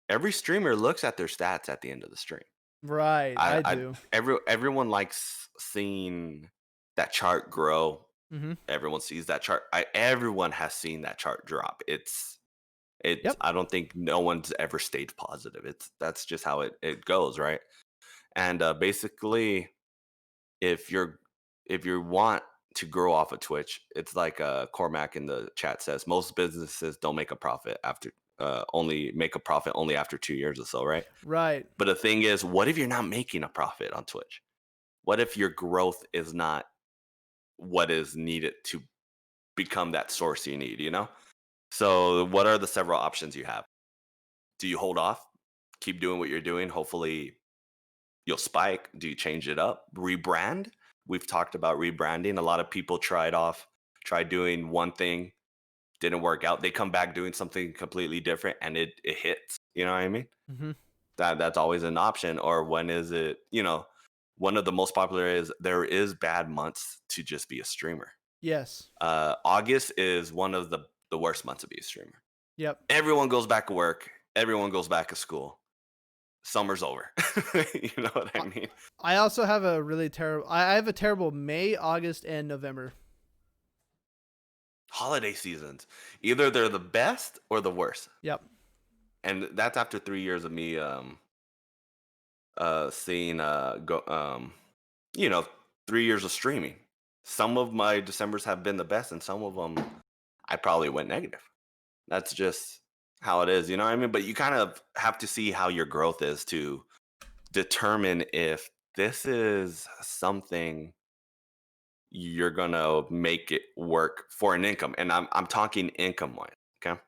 every streamer looks at their stats at the end of the stream. Right. I I do. everyone likes seeing that chart grow. Mhm. Everyone sees that chart. Everyone has seen that chart drop. It's Yep. I don't think no one's ever stayed positive. That's just how it goes, right? And basically, if you want to grow off of Twitch, it's like Cormac in the chat says, most businesses don't make a profit after only make a profit only after 2 years or so, right? Right. But the thing is, what if you're not making a profit on Twitch? What if your growth is not what is needed to become that source you need, So, what are the several options you have? Do you hold off? Keep doing what you're doing. Hopefully, you'll spike. Do you change it up? Rebrand? We've talked about rebranding. A lot of people tried doing one thing, didn't work out. They come back doing something completely different and it hits. You know what I mean? Mhm. That's always an option. Or when is it, one of the most popular is there is bad months to just be a streamer. Yes. August is one of the worst months to be a streamer. Yep. Everyone goes back to work. Everyone goes back to school. Summer's over. You know what I mean? I also have a really terrible. I have a terrible May, August, and November. Holiday seasons. Either they're the best or the worst. Yep. And that's after 3 years of me seeing go 3 years of streaming. Some of my Decembers have been the best, and some of them I probably went negative. That's just how it is, you know what I mean? But you kind of have to see how your growth is to determine if this is something you're gonna make it work for an income. And I'm talking income wise, okay?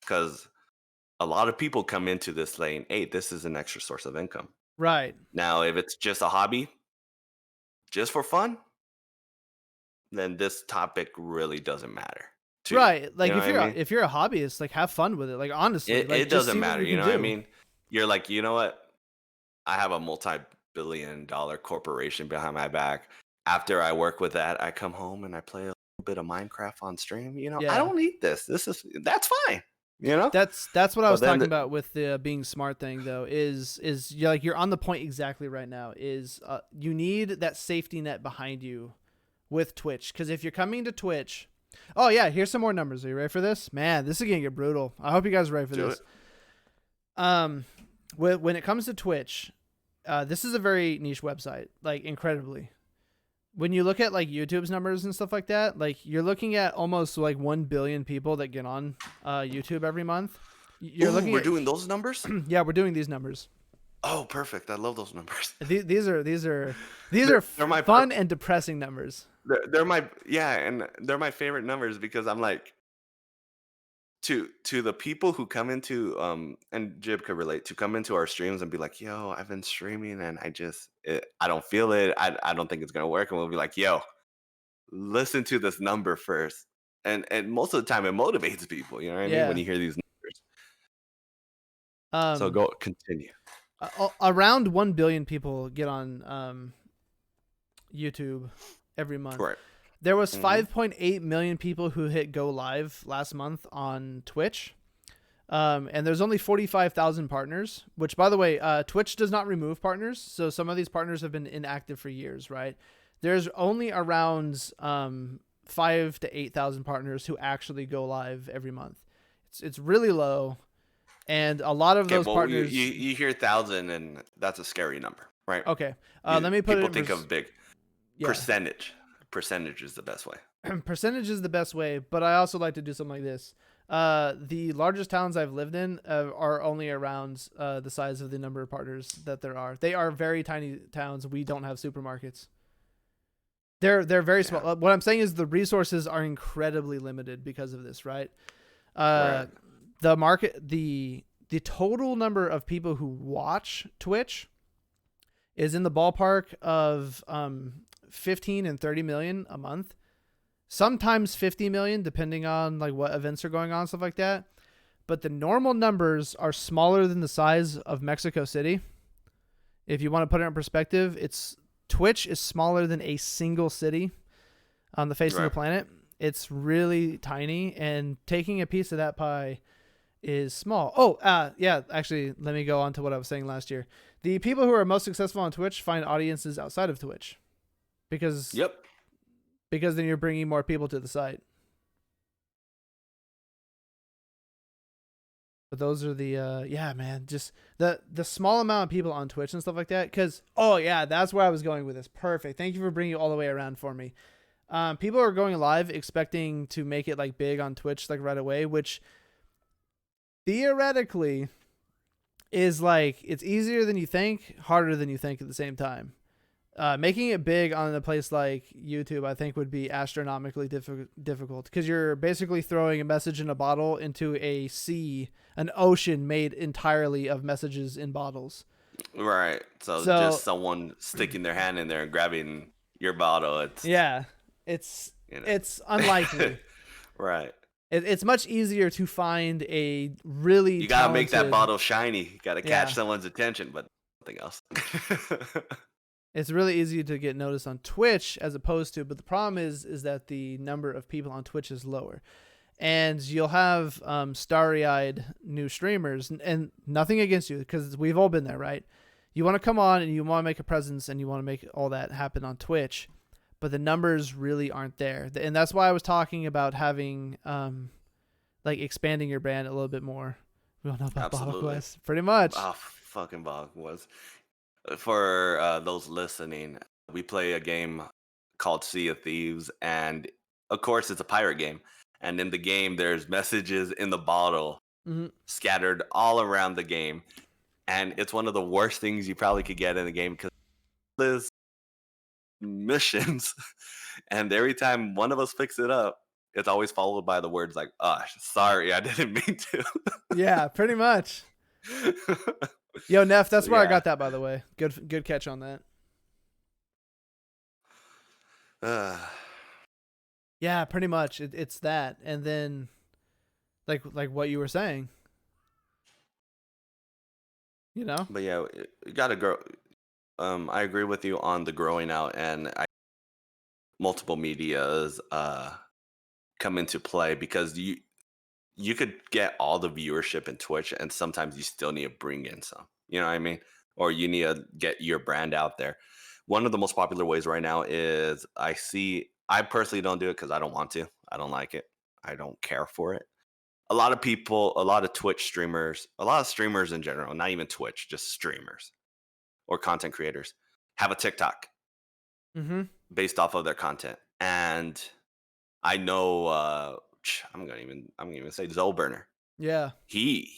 Because a lot of people come into this lane, hey, this is an extra source of income. Right. Now, if it's just a hobby, just for fun, then this topic really doesn't matter to you. Right. You Like know what I mean? if you're a hobbyist, like have fun with it. Like honestly, like It just doesn't see what matter. you You can know what I do. mean? You're like, you know what? I have a multi-billion-dollar corporation behind my back. After I work with that, I come home and I play a little bit of Minecraft on stream. I Yeah. don't need this. That's fine. You know. That's what I But was then, talking about with the being smart thing though is you're like you're on the point exactly right now is you need that safety net behind you with Twitch because if you're coming to Twitch, oh yeah, here's some more numbers. Are you ready for this? Man, this is gonna get brutal. I hope you guys are ready for do it. this. When it comes to Twitch, this is a very niche website, like incredibly. When you look at like YouTube's numbers and stuff like that, like you're looking at almost like 1 billion people that get on YouTube every month. You're Ooh, looking we're at doing those numbers. yeah, we're doing these numbers. Oh, perfect. I love these numbers. These are They're my fun and depressing numbers. they're my yeah, and they're my favorite numbers because I'm like to the people who come into and Jib could relate to come into our streams and be like, yo, I've been streaming and I don't feel it. I don't think it's gonna work. And we'll be like, yo, listen to this number first. And most of the time it motivates people, you know what I mean? When Yeah. you hear these numbers. So Um, go continue. Around 1 billion people get on YouTube every month. Right. There was Hmm. 5.8 million people who hit go live last month on Twitch. And there's only 45,000 partners, which, by the way, Twitch does not remove partners. So some of these partners have been inactive for years, right? There's only around 5 to 8,000 partners who actually go live every month. It's really low. And a lot of Okay, those well, you, partners. you you hear 1,000, and that's a scary number, right? Okay. You, Let me put it people in. think of big Yeah. percentage. Percentage is the best way. Percentage is the best way, but I also like to do something like this. The largest towns I've lived in are only around the size of the number of partners that there are. They are very tiny towns. We don't have supermarkets. They're very small. Yeah. What I'm saying is the resources are incredibly limited because of this, right? Right. The market, the total number of people who watch Twitch is in the ballpark of 15 and 30 million a month. Sometimes 50 million, depending on like what events are going on, stuff like that. But the normal numbers are smaller than the size of Mexico City. If you want to put it in perspective, Twitch is smaller than a single city on the face of the Right. planet. It's really tiny, and taking a piece of that pie is small. Oh, yeah, actually, let me go on to what I was saying last year. The people who are most successful on Twitch find audiences outside of Twitch because Yep. then you're bringing more people to the site. But those are the yeah, man, just the small amount of people on Twitch and stuff like that. Because oh yeah, that's where I was going with this. Perfect. Thank you for bringing it all the way around for me. People are going live expecting to make it like big on Twitch like right away, which theoretically is like it's easier than you think, harder than you think at the same time. Making it big on a place like YouTube, I think, would be astronomically difficult because you're basically throwing a message in a bottle into a sea, an ocean made entirely of messages in bottles. Right. So So just someone sticking their hand in there and grabbing your bottle. It's yeah, it's you know. it's unlikely. Right. It's much easier to find a really You gotta make that talented. bottle shiny. You gotta Yeah, catch someone's attention, but nothing else. it's really easy to get noticed on Twitch as opposed to, but the problem is that the number of people on Twitch is lower. And you'll have starry-eyed new streamers, and nothing against you because we've all been there, right? You want to come on and you want to make a presence and you want to make all that happen on Twitch, but the numbers really aren't there. And that's why I was talking about having like expanding your brand a little bit more. We all know about Bottle Absolutely. Quest, pretty much. Oh, fucking Bog was. For those listening, we play a game called Sea of Thieves, and of course, it's a pirate game. And in the game, there's messages in the bottle Mm-hmm. scattered all around the game, and it's one of the worst things you probably could get in the game because there's missions, and every time one of us picks it up, it's always followed by the words like, "Oh, sorry, I didn't mean to." Yeah, pretty much. Yo, Neff, that's So where I yeah. got that, by the way. Good catch on that. Uh, Yeah, pretty much. It's that, and then like what you were saying, you know. but yeah, you gotta grow. I agree with you on the growing out, and multiple medias come into play because you could get all the viewership in Twitch, and sometimes you still need to bring in some. You know what I mean? Or you need to get your brand out there. One of the most popular ways right now is I personally don't do it because I don't want to. I don't like it. I don't care for it. A lot of people, a lot of Twitch streamers, a lot of streamers in general, not even Twitch, just streamers or content creators, have a TikTok Mm-hmm. based off of their content. And I know I'm gonna even say Zolburner. Yeah, He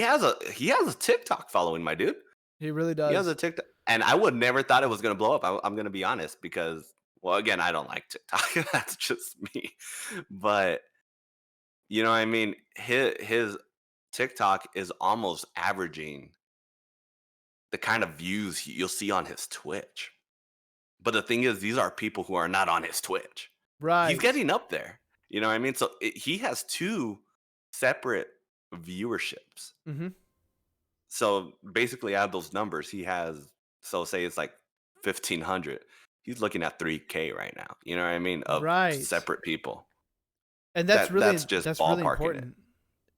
has a TikTok following, my dude. he really He has does. a TikTok, and I would never thought it was gonna blow up. I'm gonna be honest because, well, again, I don't like TikTok. That's just me. But you know what I mean? His TikTok is almost averaging the kind of views you'll see on his Twitch. But the thing is, these are people who are not on his Twitch. He's Right. getting up there. You know what I mean? So he has two separate viewerships. Mm-hmm. So basically, out of those numbers, he has, so say it's like 1,500. He's looking at 3K right now. You know what I mean? Of Right. separate people. And That's just that's really ballparking it. important.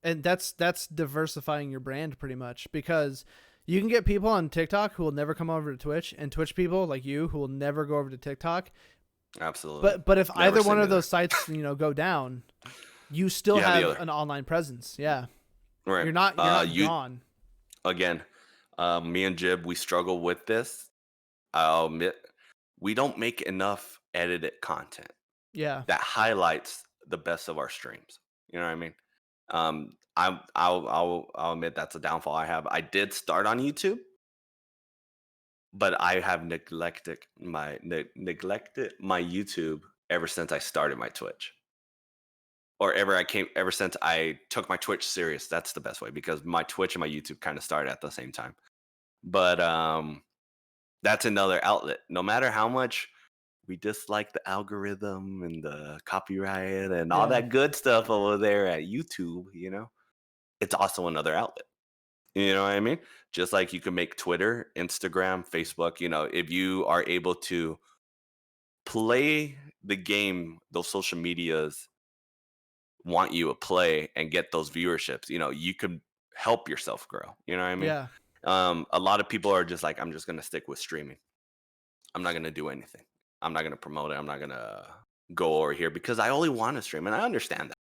And that's diversifying your brand pretty much, because you can get people on TikTok who will never come over to Twitch, and Twitch people like you who will never go over to TikTok. Absolutely. But if Never either seen one me of there. those sites, go down, you still You have the have other. an online presence. Yeah. Right. You're not You gone. again, me and Jib, we struggle with this. I'll admit, we don't make enough edited content Yeah. that highlights the best of our streams. You know what I mean? I'll admit that's a downfall I have. I did start on YouTube, but I have neglected my YouTube ever since I started my Twitch. Or ever since I took my Twitch serious. That's the best way, because my Twitch and my YouTube kind of started at the same time. But that's another outlet. No matter how much we dislike the algorithm and the copyright and all Yeah. that good stuff over there at YouTube, it's also another outlet. You know what I mean? Just like you can make Twitter, Instagram, Facebook, if you are able to play the game those social medias want you to play and get those viewerships, you can help yourself grow. You know what I mean? Yeah. A lot of people are just like, I'm just going to stick with streaming. I'm not going to do anything. I'm not going to promote it. I'm not going to go over here because I only want to stream. And I understand that.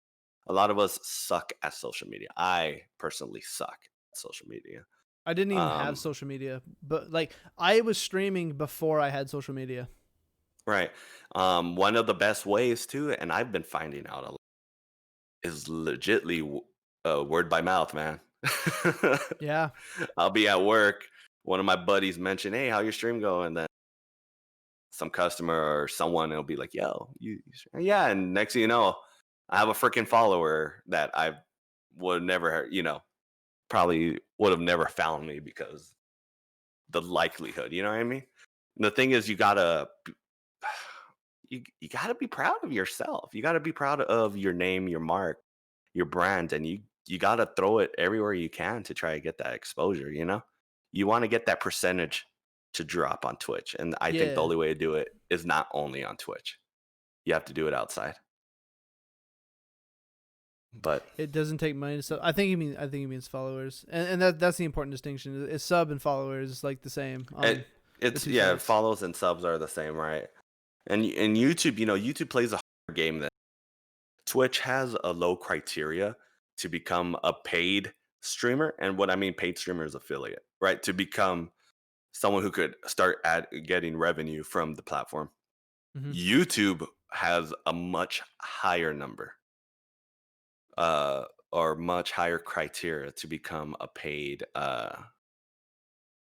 A lot of us suck at social media. I personally suck at social media. I didn't even have Um, social media, but like I was streaming before I had social media. right. One of the best ways too, and I've been finding out a lot, is legitly word by mouth, man. Yeah. I'll be at work. One of my buddies mentioned, "Hey, how your stream going?" Then some customer or someone will be like, "Yo, yeah." And next thing you know, I have a freaking follower that I would never, probably would have never found me because the likelihood. You know what I mean? The thing is, you gotta be proud of yourself. You gotta be proud of your name, your mark, your brand, and you gotta throw it everywhere you can to try to get that exposure. You want to get that percentage to drop on Twitch, and I think the Yeah. only way to do it is not only on Twitch. You have to do it outside. But It doesn't take money to sub. I think he means followers, and that's the important distinction. Is sub and followers is like the same on the it's two yeah, sites. follows and subs are the same, right? And YouTube, YouTube plays a harder game than Twitch has a low criteria to become a paid streamer. And what I mean paid streamer is affiliate, right? To become someone who could start getting revenue from the platform. Hmm. YouTube has a much higher number, uh, or much higher criteria to become a paid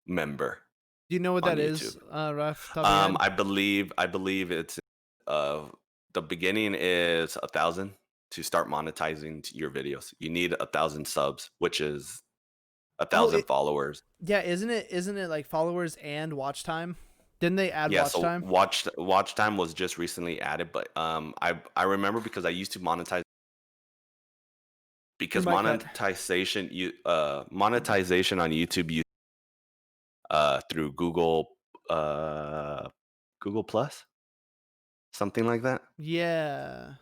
member Do you know what on that YouTube. is, right off the top of your head? I believe it's uh the beginning is 1,000 to start monetizing your videos. You need 1,000 subs, which is a Oh, thousand followers. yeah, isn't it like followers and watch time? Didn't they add Yeah, watch so time watch time was just recently added, but I remember because I used to monetize your because mic cut? monetization on YouTube through Google Plus, something like that. Yeah.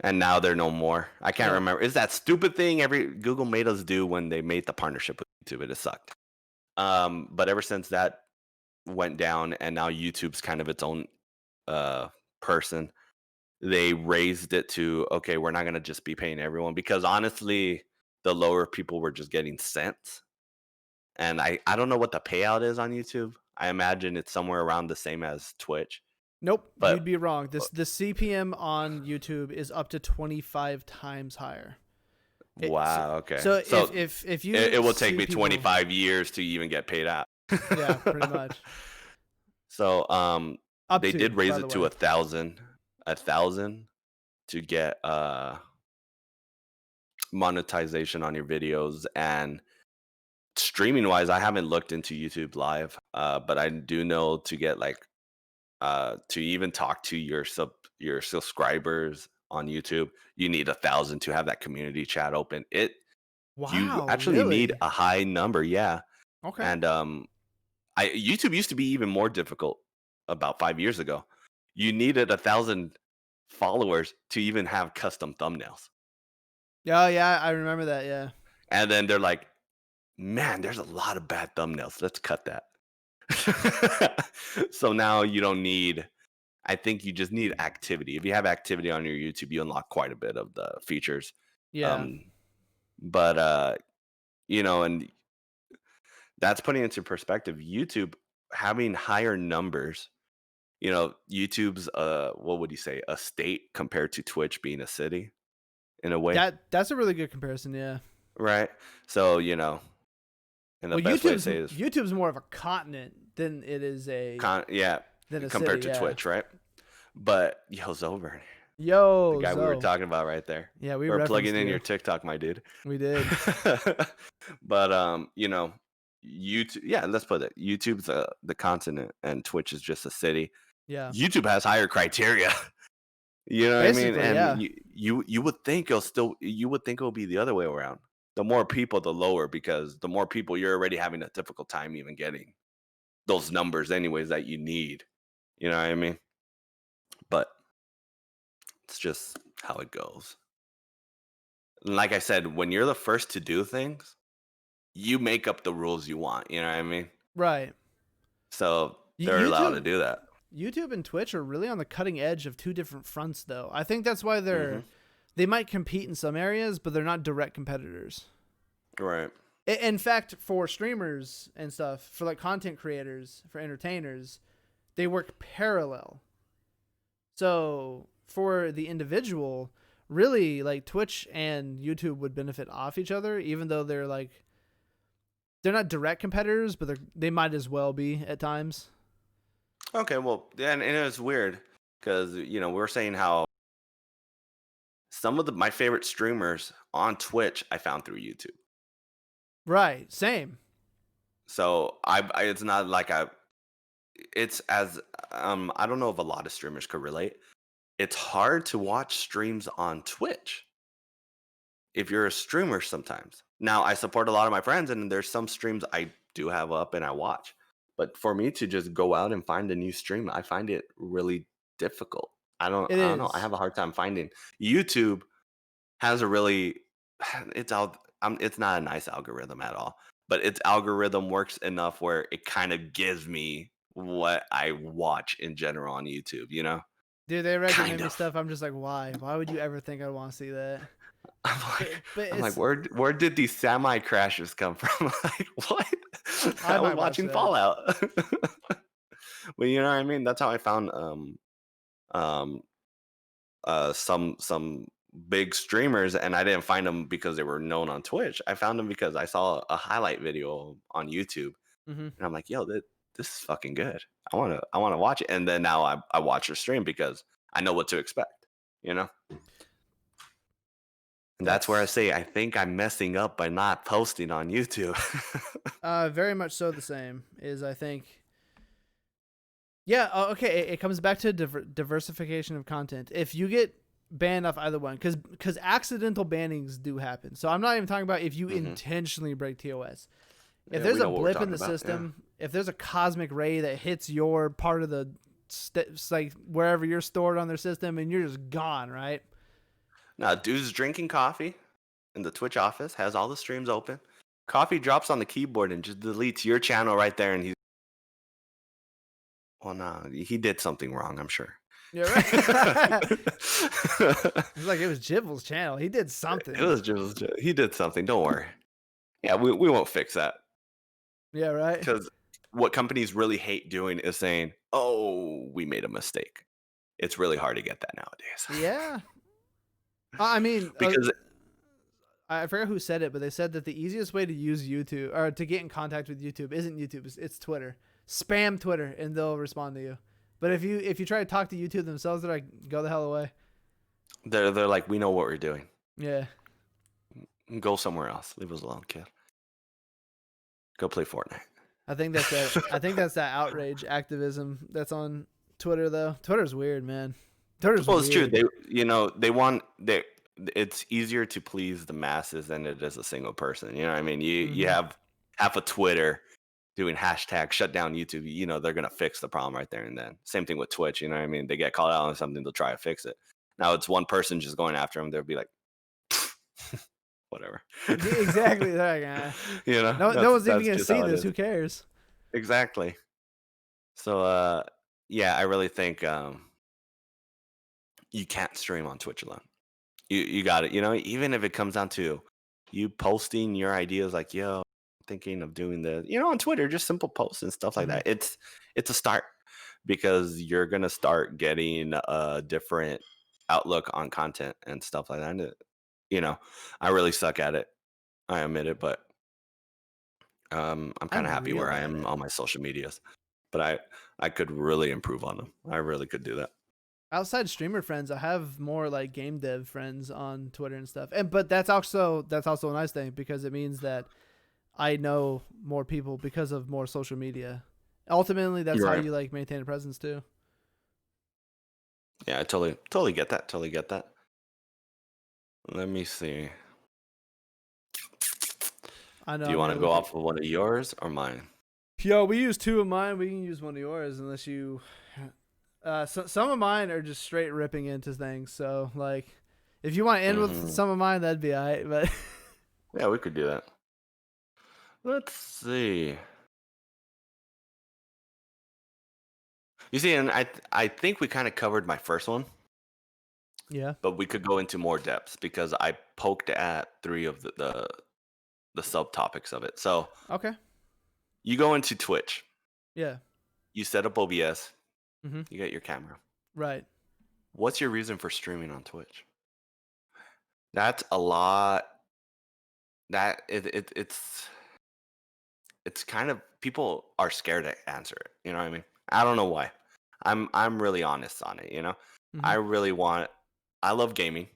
And now they're no more. I can't Yep. remember. It's that stupid thing every Google made us do when they made the partnership with YouTube. It sucked. But ever since that went down, and now YouTube's kind of its own uh person, they raised it to, okay, we're not gonna just be paying everyone, because honestly, the lower people were just getting cents. And I don't know what the payout is on YouTube. I imagine it's somewhere around the same as Twitch. Nope, But you'd be wrong. The CPM on YouTube is up to 25 times higher. So, wow, okay. so So if you it will take see me people, 25 years to even get paid out. yeah, pretty much. So Up they to, did raise by the it to way. 1,000 to get monetization on your videos. And streaming wise, I haven't looked into YouTube Live, but I do know to get like to even talk to your subscribers on YouTube, you need 1,000 to have that community chat open. You Wow, actually need really? a high number, yeah. Okay. And I YouTube used to be even more difficult about 5 years ago. You needed 1,000 followers to even have custom thumbnails. Oh yeah, I remember that. Yeah. And then they're like, man, there's a lot of bad thumbnails. Let's cut that. So now you don't need, I think you just need activity. If you have activity on your YouTube, you unlock quite a bit of the features. Yeah. Um, but and that's putting into perspective. YouTube having higher numbers, YouTube's what would you say, a state compared to Twitch being a city in a way, That's a really good comparison. Yeah. right? So, and the Well, best way to say it is YouTube's more of a continent than it is yeah, than a city. compared to Yeah. Twitch, right? But yo, Zover, the Yo, guy we were Zo. talking about right there. Yeah, we We're plugging referenced in your you. TikTok, my dude. We did. But YouTube, yeah, let's put it. YouTube's the continent and Twitch is just a city. Yeah. YouTube has higher criteria. You know what I mean? Basically, And yeah. you would think you would think it'll be the other way around. The more people, the lower, because the more people, you're already having a difficult time even getting those numbers anyways that you need. You know what I mean? But it's just how it goes. And like I said, when you're the first to do things, you make up the rules you want. You know what I mean? Right. So they're allowed to YouTube do that. YouTube and Twitch are really on the cutting edge of two different fronts though. I think that's why Hmm. they might compete in some areas, but they're not direct competitors. Right. In fact, for streamers and stuff, for like content creators, for entertainers, they work parallel. So for the individual, really like Twitch and YouTube would benefit off each other, even though they're not direct competitors, but they might as well be at times. Okay. Well, and it's weird because we're saying how some of my favorite streamers on Twitch I found through YouTube. Right. Same. So it's not like it's as I don't know if a lot of streamers could relate. It's hard to watch streams on Twitch if you're a streamer sometimes. Now, I support a lot of my friends and there's some streams I do have up and I watch. But for me to just go out and find a new stream, I find it really difficult. It I don't know. I is. have a hard time finding. YouTube has a really it's not a nice algorithm at all. But its algorithm works enough where it kind of gives me what I watch in general on YouTube, Dude, they recommend Kind me of. stuff. I'm just like, why? Why would you ever think I'd want to see that? I'm But like, but I'm like, it's where did these semi crashes come from? Like, what? I I was might watch watching that. Fallout. Well, you know what I mean? That's how I found um some big streamers, and I didn't find them because they were known on Twitch. I found them because I saw a highlight video on YouTube, Hmm. and I'm like, yo, this is fucking good. I wanna watch it, and then now I watch her stream because I know what to expect. You know. And that's where I That's say I think I'm messing up by not posting on YouTube. very much so the same. Is I think yeah. Okay, it comes back to diversification of content. If you get banned off either one, because accidental bannings do happen. So I'm not even talking about if you Hmm. intentionally break TOS. If Yeah, there's we a know what we're blip in talking the about. Yeah. system, if there's a cosmic ray that hits your part of the like wherever you're stored on their system, and you're just gone, right? Now, dude's drinking coffee in the Twitch office, has all the streams open. Coffee drops on the keyboard and just deletes your channel right there. And well, no, he did something wrong, I'm sure. Yeah, right. It's like it was Jibble's channel. He did It something. was just, he did something. Don't worry. Yeah, we won't fix that. Yeah, right. Because what companies really hate doing is saying, oh, we made a mistake. It's really hard to get that nowadays. Yeah. I mean, Because I forget who said it, but they said that the easiest way to use YouTube or to get in contact with YouTube isn't YouTube, it's Twitter. Spam Twitter and they'll respond to you. But if you try to talk to YouTube themselves, they're like, go the hell away. they're like, we know what we're doing. Yeah. Go somewhere else. Leave us alone, kid. Go play Fortnite. I think that's that outrage activism that's on Twitter though. Twitter's weird, man. Twitter's Well, it's true. weird. It's easier to please the masses than it is a single person. You know what I mean? You Mhm. have half a Twitter doing hashtag shut down YouTube. They're gonna fix the problem right there and then. Same thing with Twitch. You know what I mean? They get called out on something, they'll try to fix it. Now it's one person just going after them. They'll be like, whatever. Exactly. They're like, "Ah." No That's one's even gonna just how see it this. is. Who cares? Exactly. So yeah, I really think you can't stream on Twitch alone. You got it. Even if it comes down to you posting your ideas, like, yo, I'm thinking of doing this. On Twitter, just simple posts and stuff like Mhm. that. It's a start because you're gonna start getting a different outlook on content and stuff like that. And I really suck at it. I admit it, but I'm kind of I'm happy where real I at am it. on my social medias. But I could really improve on them. I really could do that. Outside streamer friends, I have more like game dev friends on Twitter and stuff. But that's also a nice thing because it means that I know more people because of more social media. Ultimately, that's You're how right. you like maintain a presence too. Yeah, I totally get that. Totally get that. Let me see. I know Do you I'm want gonna to go look at. off of one of yours or mine? Yo, we use two of mine. We can use one of yours unless you. Some of mine are just straight ripping into things. So like, if you want to end with Hmm. some of mine, that'd be alright. But Yeah, we could do that. Let's see. You see, and I think we kind of covered my first one, yeah, but we could go into more depths because I poked at three of the subtopics of it. So okay, you go into Twitch, yeah, you set up OBS, mm-hmm. you get your camera. Right, What's your reason for streaming on Twitch? That's a lot. It's kind of people are scared to answer it. You know what I mean? I don't know why. I'm really honest on it. mm-hmm. I really want. I love gaming.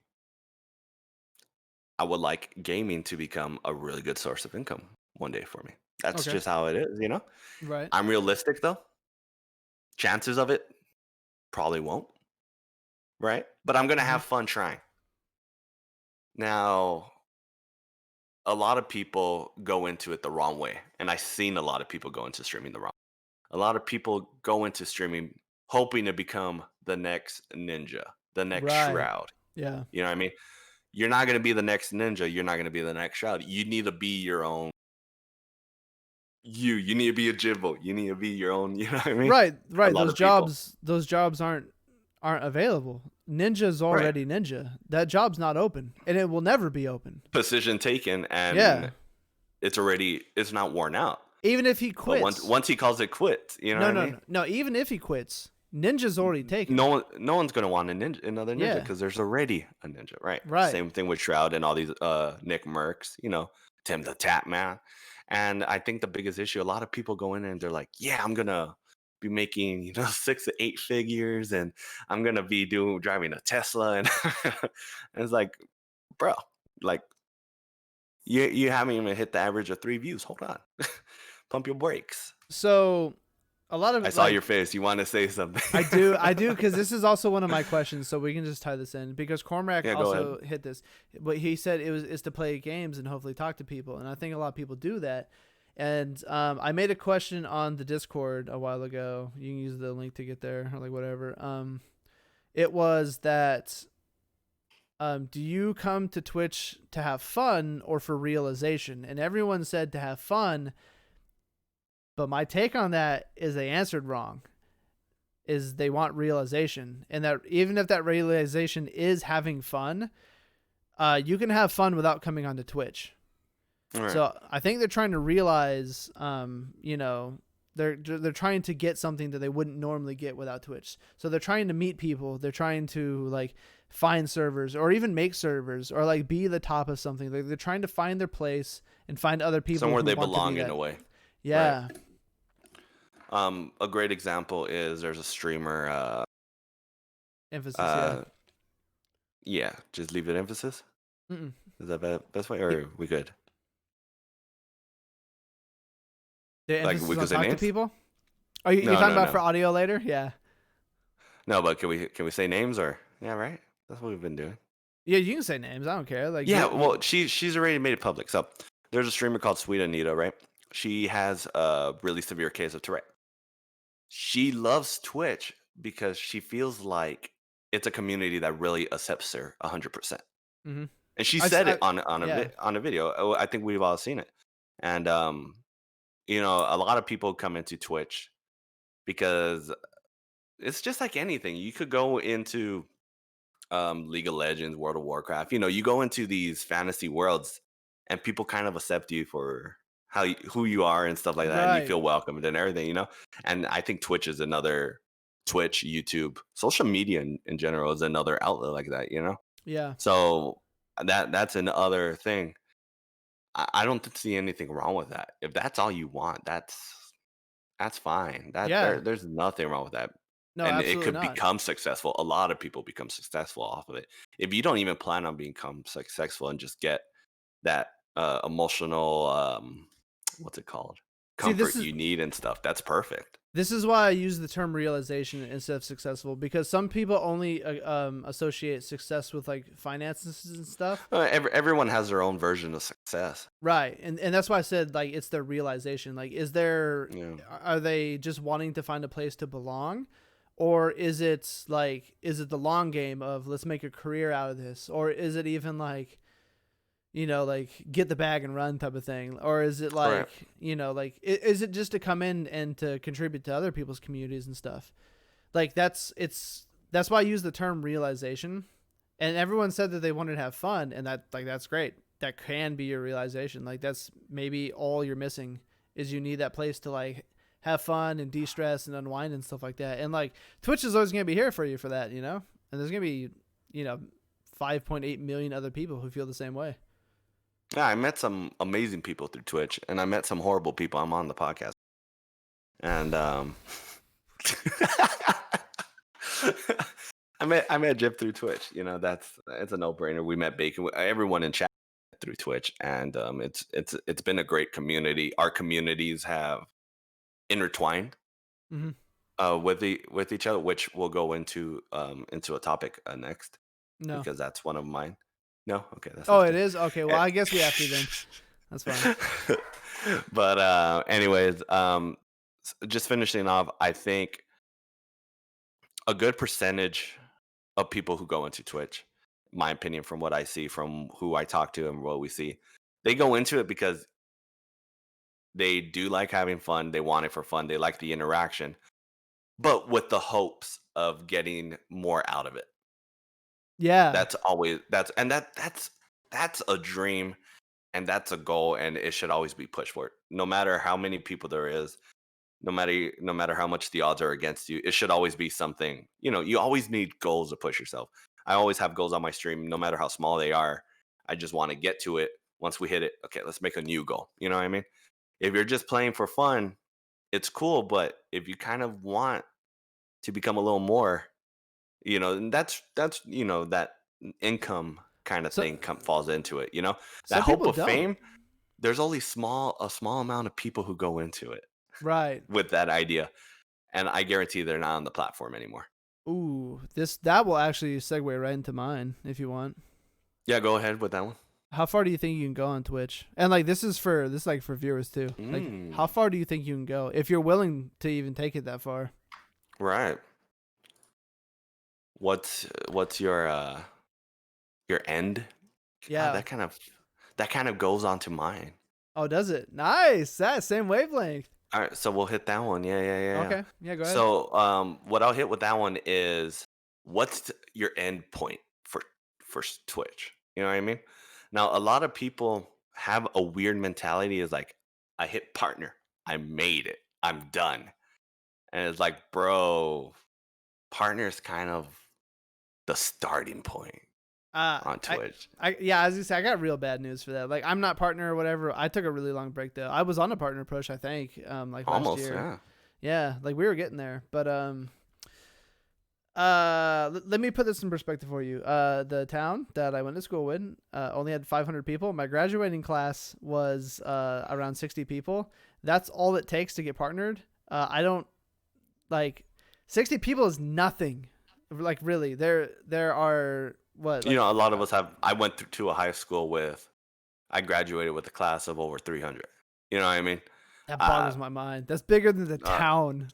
I would like gaming to become a really good source of income one day for me. That's Okay, just how it is. right, I'm realistic though. Chances of it probably won't, right? But I'm gonna mm-hmm. have fun trying. Now, a lot of people go into it the wrong way, and I've seen a lot of people go into streaming the wrong. A lot of people go into streaming hoping to become the next ninja, the next Right, shroud. yeah, You know what I mean? You're not going to be the next ninja. You're not going to be the next shroud. You need to be your own you need to be a Jibble. You need to be your own, you know what I mean? right, A right. lot Those of people. jobs, those jobs aren't available. Ninja's Right. already ninja. That job's not open, and it will never be open. Position taken Yeah, and it's not worn out. even if he But once quits. once he calls it quits, you know No, what I no, mean? no, no. Even if he quits, Ninja's already taken. No one's gonna want another ninja Yeah, because there's already a ninja, right? right. Same thing with Shroud and all these Nick Mercs, Tim the Tap Man. And I think the biggest issue, a lot of people go in and they're like, yeah, I'm gonna be making 6 to 8 figures and I'm gonna be driving a Tesla and, and it's like, bro, like you haven't even hit the average of 3 views. Hold on. Pump your brakes. So a lot I of saw like your face. You want to say something? I do, because this is also one of my questions. So we can just tie this in because Cormac Yeah, go ahead. also hit this, but he said is to play games and hopefully talk to people, and I think a lot of people do that. And I made a question on the Discord a while ago. You can use the link to get there or like whatever. It was that do you come to Twitch to have fun or for realization? And everyone said to have fun, but my take on that is they answered wrong. Is they want realization, and that even if that realization is having fun, you can have fun without coming onto Twitch. All right. So I think they're trying to realize, they're trying to get something that they wouldn't normally get without Twitch. So they're trying to meet people. They're trying to like find servers or even make servers or like be the top of something. They're trying to find their place and find other people Somewhere who they want to belong be in that. a way. Yeah. A great example is there's a streamer. Emphasis. Yeah. Yeah, just leave it emphasis. Mm-mm. Is that best way, or we good? The Like emphasis we on could say talk to names. people. Are you No, talking no, about no. for audio later? Yeah. No, but can we say names or yeah, right? That's what we've been doing. Yeah, you can say names. I don't care. Like, Yeah, well, she's already made it public. So there's a streamer called Sweet Anita, right? She has a really severe case of Tourette. She loves Twitch because she feels like it's a community that really accepts her 100%. hmm And she I, s- said it I- on yeah, on a video. Oh, I think we've all seen it. And a lot of people come into Twitch because it's just like anything. You could go into League of Legends, World of Warcraft. You go into these fantasy worlds, and people kind of accept you for who you are and stuff like that, and you right. feel welcomed and everything. And I think Twitch is another Twitch, YouTube, social media in general is another outlet like that. Yeah, So that's another thing. I don't see anything wrong with that. If that's all you want, that's fine. yeah. There's nothing wrong with that. No, And it absolutely could not. become successful. A lot of people become successful off of it. If you don't even plan on become successful and just get that emotional what's it called? See, this Comfort is you need and stuff, that's perfect. This is why I use the term realization instead of successful, because some people only associate success with like finances and stuff. Everyone has their own version of success. Right. And that's why I said like it's their realization. Like Yeah. are they just wanting to find a place to belong? Or is it the long game of let's make a career out of this? Or is it even like like get the bag and run type of thing? Or is it Right. like, is it just to come in and to contribute to other people's communities and stuff? Like that's why I use the term realization. And everyone said that they wanted to have fun, and that's great. That can be your realization. Like that's maybe all you're missing is you need that place to like have fun and de-stress and unwind and stuff like that. And like Twitch is always going to be here for you for that, And there's going to be, 5.8 million other people who feel the same way. Yeah, I met some amazing people through Twitch, and I met some horrible people. I'm on the podcast, and I met Jip through Twitch. It's a no brainer. We met Bacon. Everyone in chat through Twitch, and it's been a great community. Our communities have intertwined Mm-hmm. with each other, which we'll go into a topic next No. because that's one of mine. No, okay, that's Oh, not it good. is? Okay, well, I guess we have to then. That's fine. But anyways, just finishing off, I think a good percentage of people who go into Twitch, my opinion from what I see, from who I talk to and what we see, they go into it because they do like having fun, they want it for fun, they like the interaction, but with the hopes of getting more out of it. Yeah. That's always that's a dream, and that's a goal, and it should always be pushed for it. No matter how many people there is, no matter how much the odds are against you, it should always be something. You always need goals to push yourself. I always have goals on my stream, no matter how small they are. I just want to get to it. Once we hit it, okay, let's make a new goal. You know what I mean? If you're just playing for fun, it's cool, but if you kind of want to become a little more, and that's that income kind of So thing falls into it. That some hope people of don't. fame. There's only a small amount of people who go into it Right. with that idea, and I guarantee they're not on the platform anymore. Ooh, that will actually segue right into mine if you want. Yeah, go ahead with that one. How far do you think you can go on Twitch? And like this is like for viewers too. Like how far do you think you can go if you're willing to even take it that far? Right. What's your end? God, Yeah. that kind of goes on to mine. Oh, does it? Nice. That same wavelength. All right, so we'll hit that one. Yeah. Okay. Yeah, go ahead. So, what I'll hit with that one is what's your end point for Twitch? You know what I mean? Now, a lot of people have a weird mentality. Is like, I hit partner, I made it, I'm done, and it's like, bro, partner is kind of the starting point on Twitch. Yeah, as you say, I got real bad news for that. Like, I'm not partner or whatever. I took a really long break though. I was on a partner push, I think, like Almost, last year. yeah. Yeah, like we were getting there, but let me put this in perspective for you. The town that I went to school with only had 500 people. My graduating class was around 60 people. That's all it takes to get partnered. I don't like 60 people is nothing. Like really, there are what? You Like, know, a lot of us have. I went through to a high school with. I graduated with a class of over 300. You know what I mean? that Uh, boggles my mind. That's bigger than the uh town,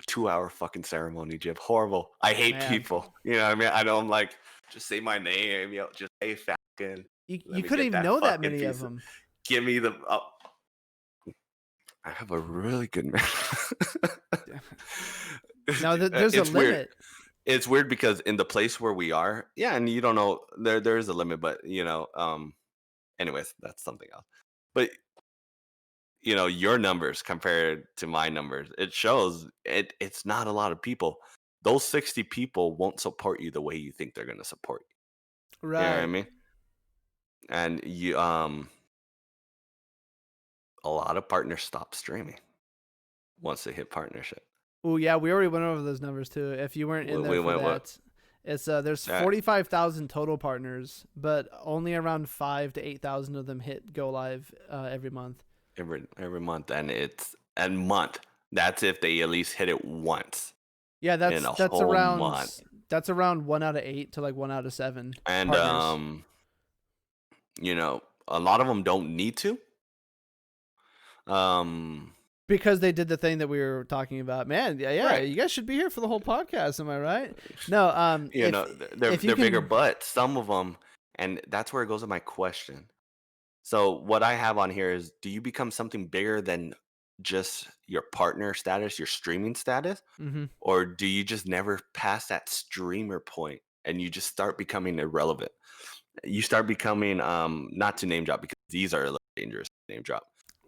2 hour fucking ceremony, Jib. Horrible. I hate man. people. You know what I mean? I don't like just say my name. You know, just say fucking. You Let me couldn't get even that know that fucking many of piece. them. Give me the. Oh, I have a really good man. No, there's a It's weird. limit. It's weird because in the place where we are, yeah, and you don't know there is a limit, but you know, anyways, that's something else. But you know, your numbers compared to my numbers, it shows it's not a lot of people. Those 60 people won't support you the way you think they're gonna support you. You know what I Right. mean? And you a lot of partners stop streaming once they hit partnership. Oh yeah, we already went over those numbers too. If you weren't in there We for went what that, it's there's uh, 45,000 total partners, but only around 5 to 8,000 of them hit go live every month. every month, and it's and month. That's if they at least hit it once Yeah, in a whole month. that's around 1 out of 8 to like 1 out of 7 And partners. you know, a lot of them don't need to. Um, Because they did the thing that we were talking about. Man, yeah, right. you guys should be here for the whole podcast. Am I right? No, You know, they're if you bigger, can, but some of them, and that's where it goes to my question. So what I have on here is: do you become something bigger than just your partner status, your streaming status, mm-hmm. or do you just never pass that streamer point and you just start becoming irrelevant? You start becoming not to name drop because these are a little dangerous to name drop,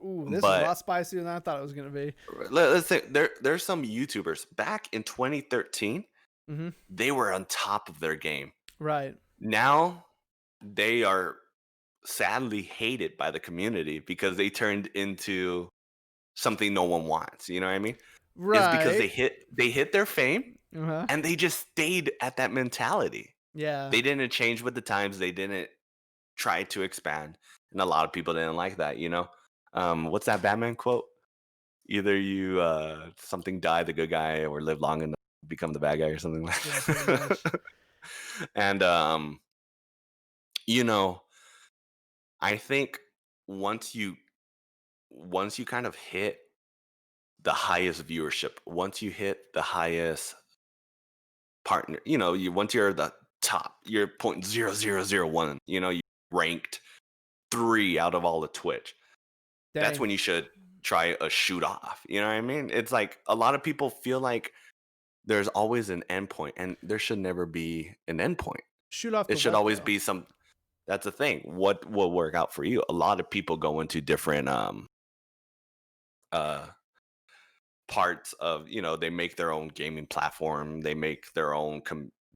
Ooh, this is a but lot spicier than I thought it was gonna be. let's say there's some YouTubers back in 2013. Mm-hmm. They were on top of their game. Right. Now they are sadly hated by the community because they turned into something no one wants. You know what I mean? Is because Right. they hit their fame Uh-huh. and they just stayed at that mentality. Yeah. They didn't change with the times. They didn't try to expand, and a lot of people didn't like that. You know, what's that Batman quote? Either you something die the good guy or live long enough to become the bad guy or something like Yeah, pretty much. that. And you know, I think once you kind of hit the highest viewership, once you hit the highest partner, you know, you once you're the top, you're 0.0001, you know, you ranked 3 out of all the Twitch. That's Dang. when you should try a shoot off. You know what I mean? It's like a lot of people feel like there's always an endpoint, and there should never be an endpoint. Shoot off It the should what always though? be some. That's the thing. What will work out for you? A lot of people go into different uh parts of, you know, they make their own gaming platform, they make their own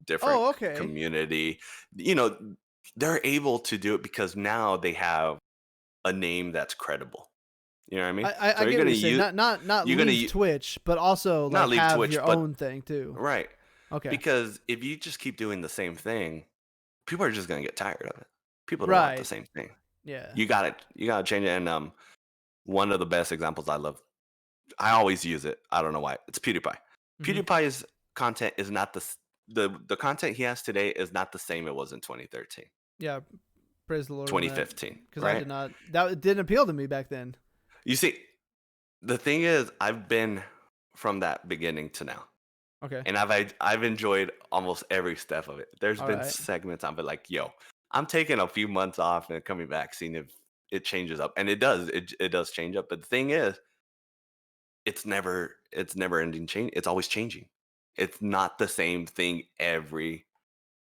different Oh, okay. community. You know, they're able to do it because now they have a name that's credible. You know what I mean? I So you're get what gonna you're saying. use Not you're gonna leave Twitch, but also not like leave have Twitch, your but own thing too. right. Okay. Because if you just keep doing the same thing, people are just gonna get tired of it. People don't want the Right. same thing. Yeah. You gotta change it. And one of the best examples I love, I always use it. I don't know why. It's PewDiePie. Mm-hmm. PewDiePie's content is not the content he has today is not the same it was in 2013, Yeah. Praise the Lord on that, 2015, because I right? did not. That didn't appeal to me back then. You see, the thing is, I've been from that beginning to now, Okay. and I've enjoyed almost every step of it. There's All been right. segments I've been like, yo, I'm taking a few months off and coming back, seeing if it changes up, and it does. It does change up. But the thing is, it's never ending change. It's always changing. It's not the same thing every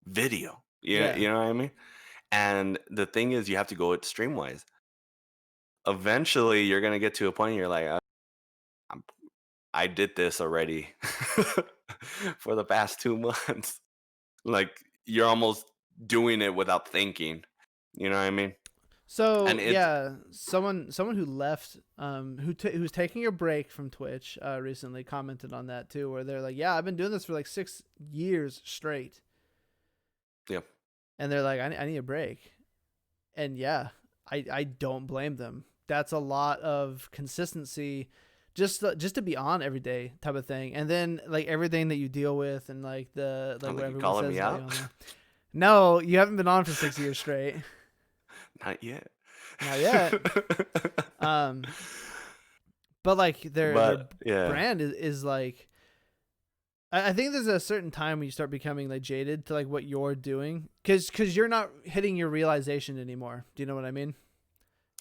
video. Yeah. You know what I mean? And the thing is, you have to go it streamwise. Eventually, you're gonna get to a point you're like, I'm, I did this already for the past 2 months. Like you're almost doing it without thinking. You know what I mean? So And it's yeah, someone who left, who's taking a break from Twitch, recently commented on that too, where they're like, yeah, I've been doing this for like 6 years straight, yeah, and they're like, I need a break, and yeah, I don't blame them. That's a lot of consistency, just to be on every day type of thing. And then like everything that you deal with and like the like I'm what like, you everyone calling says me about out? you on there. No, you haven't been on for 6 years straight. Not yet. Not yet. Um, but like their But yeah, brand is like I think there's a certain time when you start becoming like jaded to like what you're doing because you're not hitting your realization anymore. Do you know what I mean?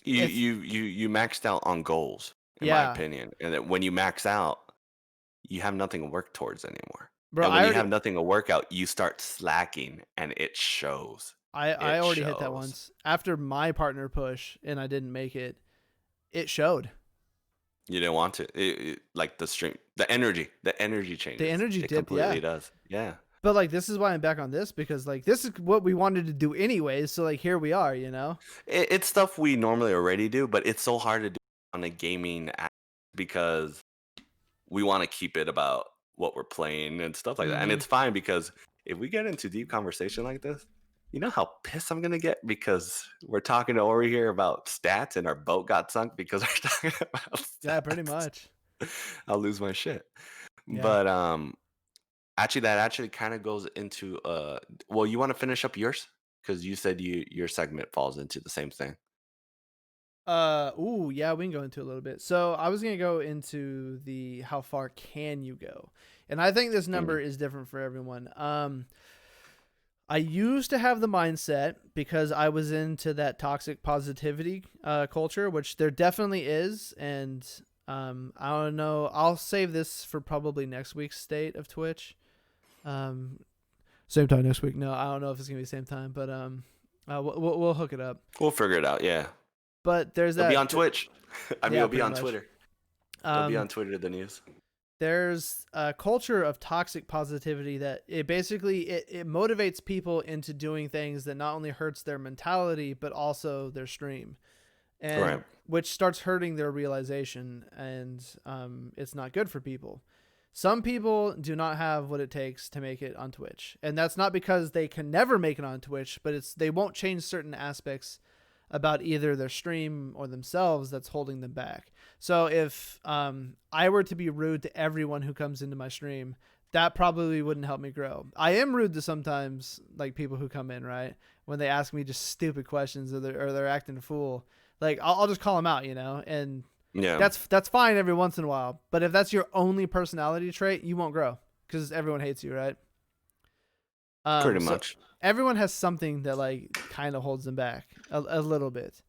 you It's you you you maxed out on goals, in my yeah, opinion, and that when you max out, you have nothing to work towards anymore. bro. And when you have nothing to work out, you start slacking, and it shows. I It already hit that shows. once after my partner push and I didn't make it. It showed. You didn't want to. Like the energy The changes. energy It dipped, yeah. completely does. Yeah. But like this is why I'm back on this because like this is what we wanted to do anyways. So like here we are, you know. It's stuff we normally already do, but it's so hard to do on a gaming app because we want to keep it about what we're playing and stuff like that. And Mm-hmm. it's fine because if we get into deep conversation like this, you know how pissed I'm gonna get because we're talking over here about stats and our boat got sunk because we're talking about Yeah, pretty stats. much. I'll lose my shit. Yeah. But actually that actually kind of goes into well, you want to finish up yours? Because you said your segment falls into the same thing. Ooh, yeah, we can go into a little bit. So I was gonna go into the how far can you go, and I think this number Mm, is different for everyone. I used to have the mindset because I was into that toxic positivity culture, which there definitely is, and I don't know. I'll save this for probably next week's state of Twitch. Um, Same time next week. No, I don't know if it's gonna be the same time, but we'll hook it up. we'll figure it out. Yeah. But there's It'll be that. on Twitch. I mean, Yeah, it'll be pretty on much. Twitter. It'll be Um, on Twitter, the news. there's a culture of toxic positivity that it basically it motivates people into doing things that not only hurts their mentality but also their stream, Right. and which starts hurting their realization, and it's not good for people. Some people do not have what it takes to make it on Twitch, and that's not because they can never make it on Twitch, but it's they won't change certain aspects about either their stream or themselves that's holding them back. So if I were to be rude to everyone who comes into my stream, that probably wouldn't help me grow. I am rude to sometimes like people who come in, right? When they ask me just stupid questions or they're acting a fool, like I'll just call them out, you know, and Yeah. that's fine every once in a while. But if that's your only personality trait, you won't grow because everyone hates you, right? Pretty So much. everyone has something that like kind of holds them back a little bit.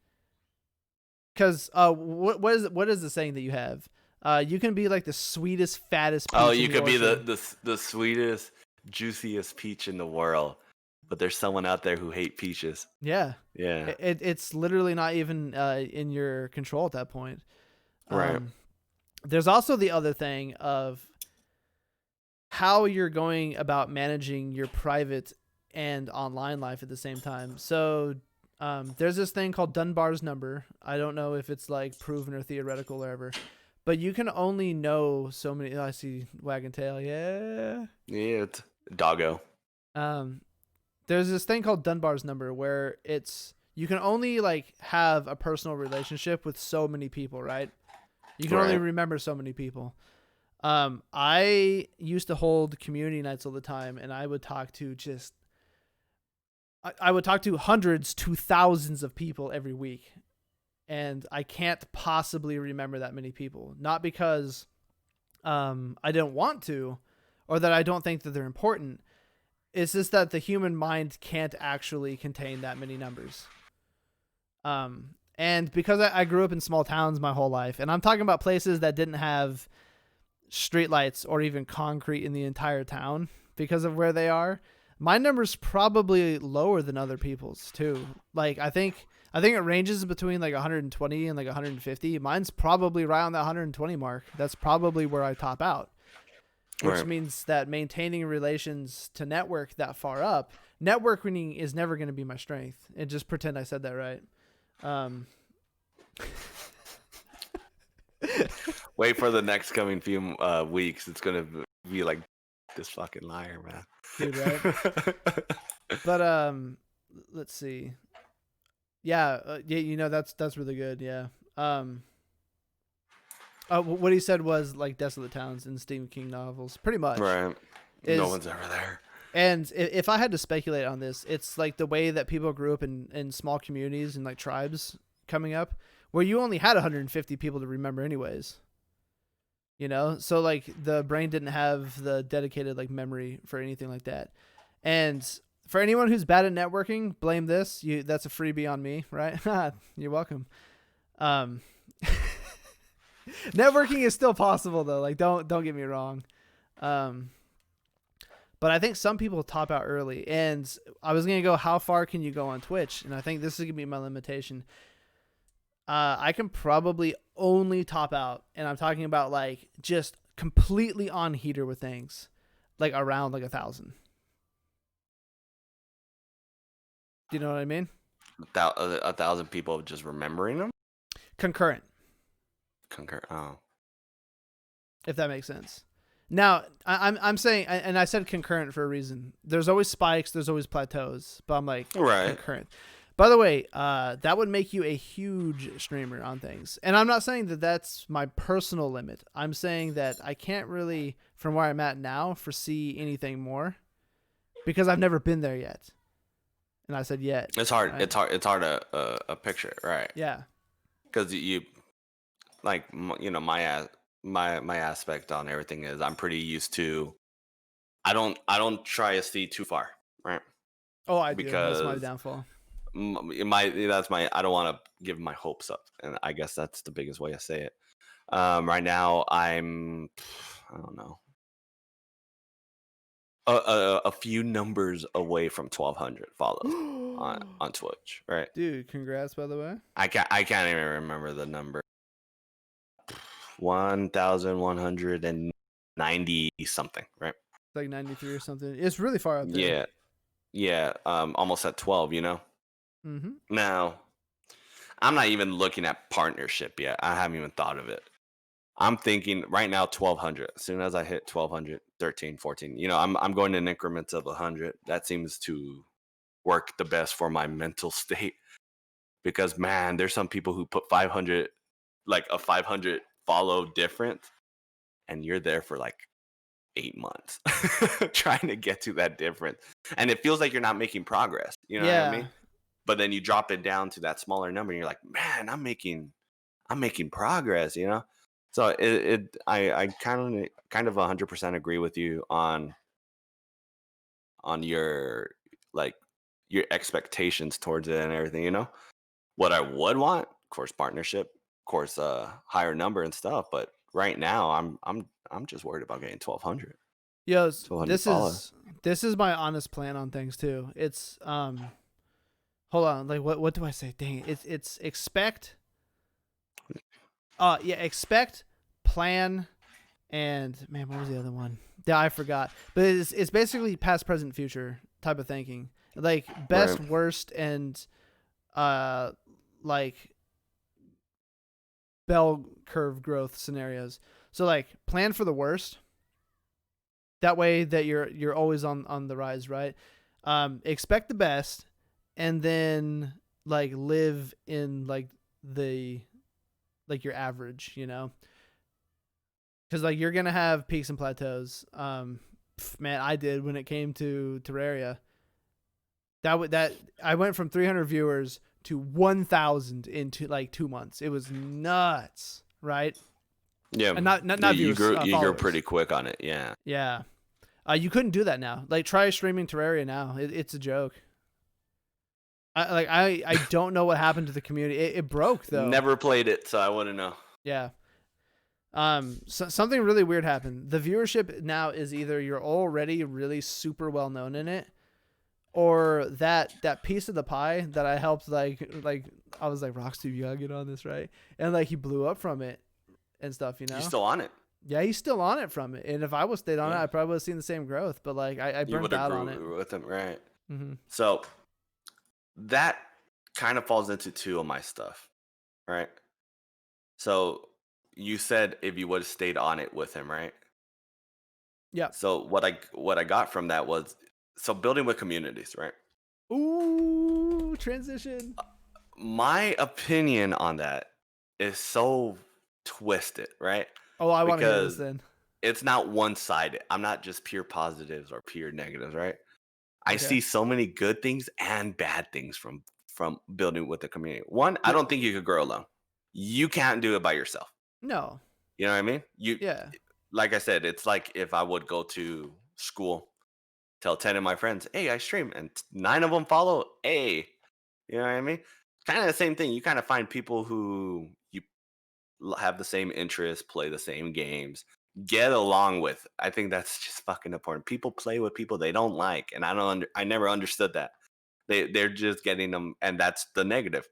Because what is the saying that you have? You can be like the sweetest, fattest peach Oh, in you the could be orchard. the sweetest, juiciest peach in the world, but there's someone out there who hate peaches. Yeah, Yeah. it's literally not even in your control at that point. Right. There's also the other thing of how you're going about managing your private and online life at the same time. So there's this thing called Dunbar's number. I don't know if it's like proven or theoretical or ever, but you can only know so many. Oh, I see wagon tail. Yeah. Yeah. It's doggo. Um, there's this thing called Dunbar's number where it's you can only like have a personal relationship with so many people, right? You can only Right. remember so many people. I used to hold community nights all the time, and I would talk to I would talk to hundreds to thousands of people every week, and I can't possibly remember that many people. Not because I don't want to, or that I don't think that they're important. It's just that the human mind can't actually contain that many numbers. And because I grew up in small towns my whole life, and I'm talking about places that didn't have streetlights or even concrete in the entire town because of where they are, my number's probably lower than other people's too. Like I think it ranges between like 120 and like 150. Mine's probably right on that 120 mark. That's probably where I top out, which Right. means that maintaining relations to network that far up, networking is never going to be my strength. And just pretend I said that right. Wait for the next coming few weeks. It's gonna be like this fucking liar, man. Dude, right? But let's see. Yeah, yeah, you know that's really good. Yeah. What he said was like Desolate Towns and Stephen King novels, pretty much. Right. Is, no one's ever there. And if I had to speculate on this, it's like the way that people grew up in small communities and like tribes coming up, where you only had 150 people to remember anyways. You know, so like the brain didn't have the dedicated like memory for anything like that. And for anyone who's bad at networking, blame this. That's a freebie on me, right? You're welcome. Networking is still possible though. Like don't get me wrong. But I think some people top out early. And I was gonna go, how far can you go on Twitch? And I think this is gonna be my limitation. I can probably only top out, and I'm talking about like just completely on heater with things, like around like 1,000. Do you know what I mean? 1,000 people just remembering them. Concurrent. Oh, If that makes sense. Now I'm saying, and I said concurrent for a reason. There's always spikes. There's always plateaus. But I'm like concurrent. By the way, that would make you a huge streamer on things. And I'm not saying that that's my personal limit. I'm saying that I can't really, from where I'm at now, foresee anything more because I've never been there yet. And I said yet. It's hard. Right? It's hard to picture it, right? Yeah. Because you, like, you know, my aspect on everything is I'm pretty used to. I don't try to see too far, right? Oh, I do. Because that's my downfall. I don't want to give my hopes up, and I guess that's the biggest way I say it. Right now I don't know, a few numbers away from 1,200 follows on Twitch, right? Dude, congrats, by the way. I can't even remember the number. 1,190 something, right? Like 93 or something. It's really far out there. Yeah. Almost at 12, you know. Mm-hmm. Now, I'm not even looking at partnership yet. I haven't even thought of it. I'm thinking right now 1,200. As soon as I hit 1,200, 13, 14, you know, I'm going in increments of 100. That seems to work the best for my mental state. Because man, there's some people who put 500, like a 500 follow difference, and you're there for like 8 months trying to get to that difference, and it feels like you're not making progress. You know what I mean? But then you drop it down to that smaller number, and you're like, man, I'm making progress. You know? So I kind of 100% agree with you on your like your expectations towards it and everything. You know, what I would want, of course, partnership, of course, higher number and stuff. But right now, I'm just worried about getting 1,200. Yo, this is my honest plan on things too. It's hold on, like what do I say? Dang it. It's expect expect, plan, and man, what was the other one? Yeah, I forgot. But it's basically past, present, future type of thinking. Like best, Right. worst, and like bell curve growth scenarios. So like plan for the worst. That way that you're always on the rise, right? Expect the best, and then like live in like your average, you know? Because like you're gonna have peaks and plateaus. Man, I did when it came to Terraria. That I went from 300 viewers to 1,000 in like 2 months. It was nuts, right? Yeah, and not you viewers, grew followers. pretty quick on it. Yeah. You couldn't do that now. Like try streaming Terraria now. It's a joke. I don't know what happened to the community. It broke though. Never played it, so I wouldn't know. Yeah. So something really weird happened. The viewership now is either you're already really super well known in it, or that piece of the pie that I helped like I was like, Rockstube, you gotta get on this, right? And like he blew up from it and stuff, you know. You're still on it. Yeah, he's still on it from it. And if I was stayed on it, I probably would have seen the same growth. But like I burned out on it with him, right? Mm-hmm. So that kind of falls into two of my stuff, right? So you said if you would have stayed on it with him, right? Yeah. So what I got from that was building with communities, right? Ooh, transition. My opinion on that is so twist it, right? Oh, I want to hear this Because then. it's not one-sided. I'm not just pure positives or pure negatives, right? I Okay. see so many good things and bad things from building with the community. One, I Yeah. don't think you could grow alone. You can't do it by yourself. No. You know what I mean? You Yeah. like I said, it's like if I would go to school, tell 10 of my friends, "Hey, I stream," and 9 of them follow. Hey, you know what I mean? Kind of the same thing. You kind of find people who you have the same interests, play the same games, get along with. I think that's just fucking important. People play with people they don't like, and I never understood that. They're just getting them, and that's the negative.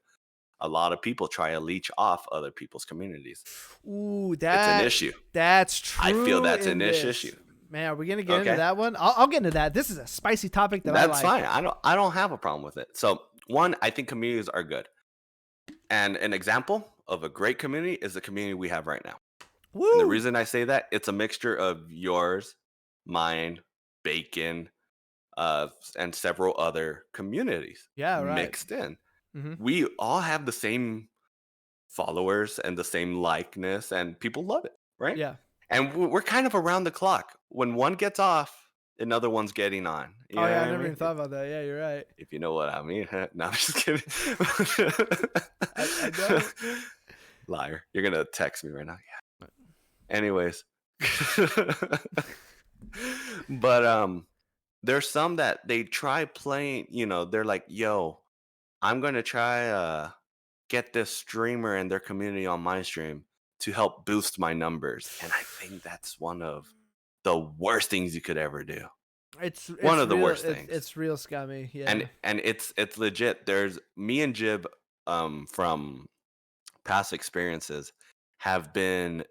A lot of people try to leech off other people's communities. Ooh, It's an issue. that's I feel true that's in an this. issue. Man, are we gonna get into Okay, that one? I'll get into that. This is a spicy topic that I that's like. fine. I don't have a problem with it. So one, I think communities are good, and an example of a great community is the community we have right now. And the Woo! reason I say that, it's a mixture of yours, mine, Bacon, and several other communities Yeah, right. mixed in. Mm-hmm. We all have the same followers and the same likeness, and people love it, right? Yeah. And we're kind of around the clock. When one gets off, another one's getting on. You Oh know yeah, what I I never mean? even thought about that. Yeah, you're right. If you know what I mean. No, I'm just kidding. I don't. Liar. You're gonna text me right now. Anyways, but there's some that they try playing, they're like, "Yo, I'm going to try get this streamer and their community on my stream to help boost my numbers." And I think that's one of the worst things you could ever do. One It's of the real. worst things. It's real scummy. And Yeah. and it's legit. There's me and Jib from past experiences have been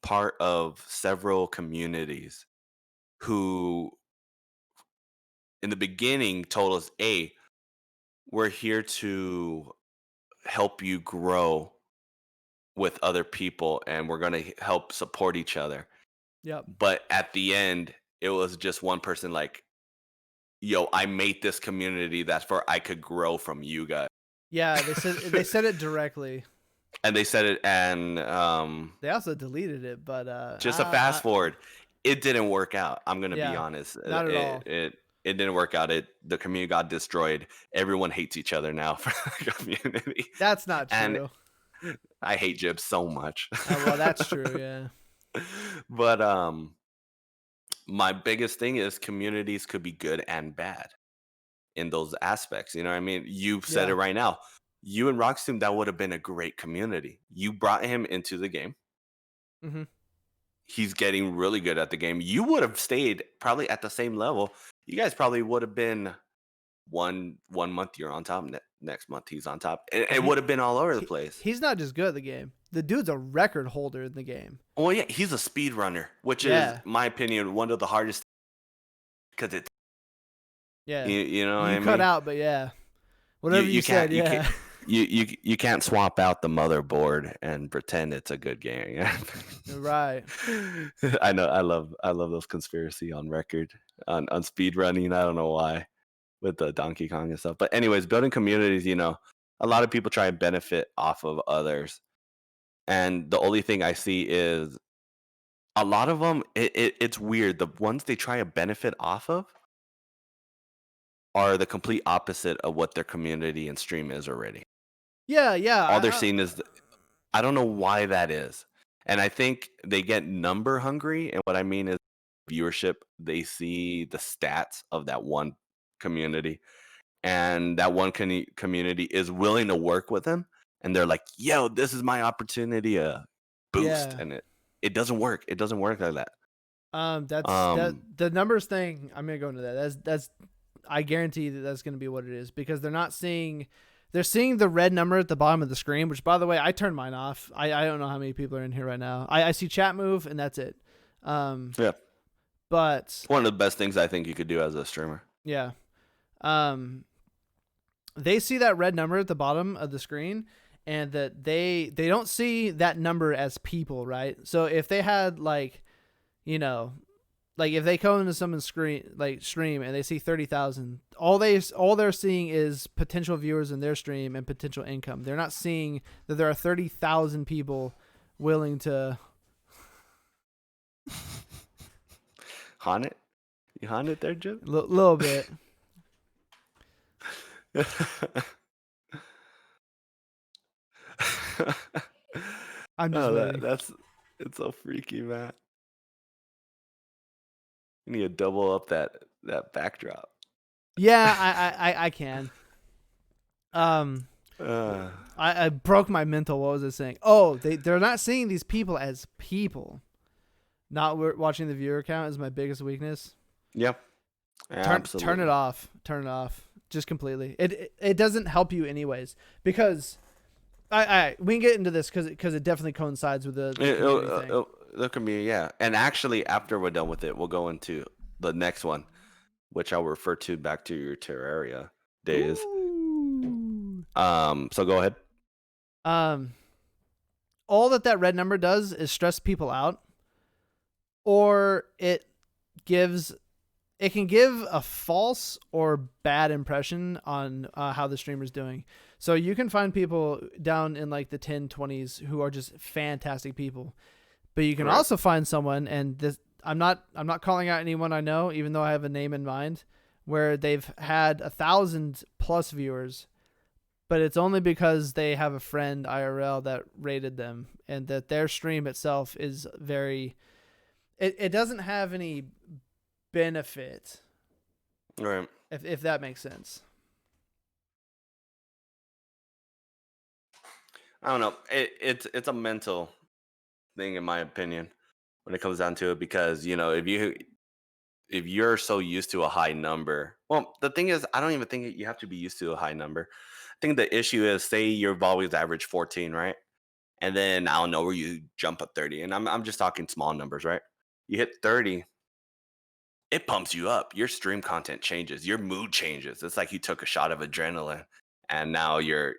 part of several communities who in the beginning told us, "Hey, we're here to help you grow with other people and we're going to help support each other." Yep. But at the end, it was just one person like, "Yo, I made this community that's for I could grow from you guys." Yeah. They said it directly. And they said it, and They also deleted it, but just a fast forward, it didn't work out. I'm gonna be yeah, honest. not at It all. it it didn't work out. The community got destroyed. Everyone hates each other now for the community, That's not and true. I hate Jib so much. Well, that's true. Yeah. But my biggest thing is communities could be good and bad in those aspects. You know what I mean? You said it Yeah. right now. You and Rockstoom, that would have been a great community. You brought him into the game. Mm-hmm. He's getting really good at the game. You would have stayed probably at the same level. You guys probably would have been one month you're on top, next month he's on top. It would have been all over the place. He's not just good at the game. The dude's a record holder in the game. Well, yeah, he's a speed runner, which is, Yeah. my opinion, one of the hardest because it's Yeah. you know what You I cut mean. out, but yeah. Whatever you said, You yeah. can't you can't swap out the motherboard and pretend it's a good game. Yeah. Right. I know. I love those conspiracy on record on speed running. I don't know why with the Donkey Kong and stuff. But anyways, building communities. A lot of people try and benefit off of others, and the only thing I see is a lot of them. It's weird. The ones they try to benefit off of are the complete opposite of what their community and stream is already. Yeah, yeah. All they're seeing is I don't know why that is. And I think they get number hungry. And what I mean is viewership. They see the stats of that one community, and that one community is willing to work with them. And they're like, "Yo, this is my opportunity to boost." Yeah. And it doesn't work. It doesn't work like that. That the numbers thing. I'm gonna go into that. That's I guarantee that's gonna be what it is because they're not seeing. They're seeing the red number at the bottom of the screen, which, by the way, I turned mine off. I don't know how many people are in here right now. I see chat move, and that's it. Yeah. But One of the best things I think you could do as a streamer. yeah, they see that red number at the bottom of the screen, and that they don't see that number as people, right? So if they had if they come into someone's stream and they see 30,000, all they're seeing is potential viewers in their stream and potential income. They're not seeing that there are 30,000 people willing to. Haunt it? You haunt it there, Jim? Little bit. I'm just waiting. It's so freaky, man. You need to double up that backdrop. Yeah, I can. I broke my mental. What was I saying? Oh, they're not seeing these people as people. Not watching the viewer count is my biggest weakness. Yep. Absolutely. Turn it off. Turn it off. Just completely. It doesn't help you anyways, because we can get into this because it definitely coincides with the community thing. That can be, yeah. And actually, after we're done with it, we'll go into the next one, which I'll refer to back to your Terraria days. Ooh. So go ahead. All that red number does is stress people out, or it can give a false or bad impression on how the streamer's doing. So you can find people down in like the 10, 20s who are just fantastic people. But you can also find someone, and this I'm not calling out anyone I know, even though I have a name in mind, where they've had 1,000+ viewers, but it's only because they have a friend IRL that rated them, and that their stream itself is very it doesn't have any benefit, Right. if that makes sense. I don't know. It's a mental thing, in my opinion, when it comes down to it, because if you're so used to a high number, well, the thing is, I don't even think you have to be used to a high number. I think the issue is, say you've always averaged 14, right? And then I don't know where you jump up 30, and I'm just talking small numbers, right? You hit 30, it pumps you up. Your stream content changes. Your mood changes. It's like you took a shot of adrenaline, and now you're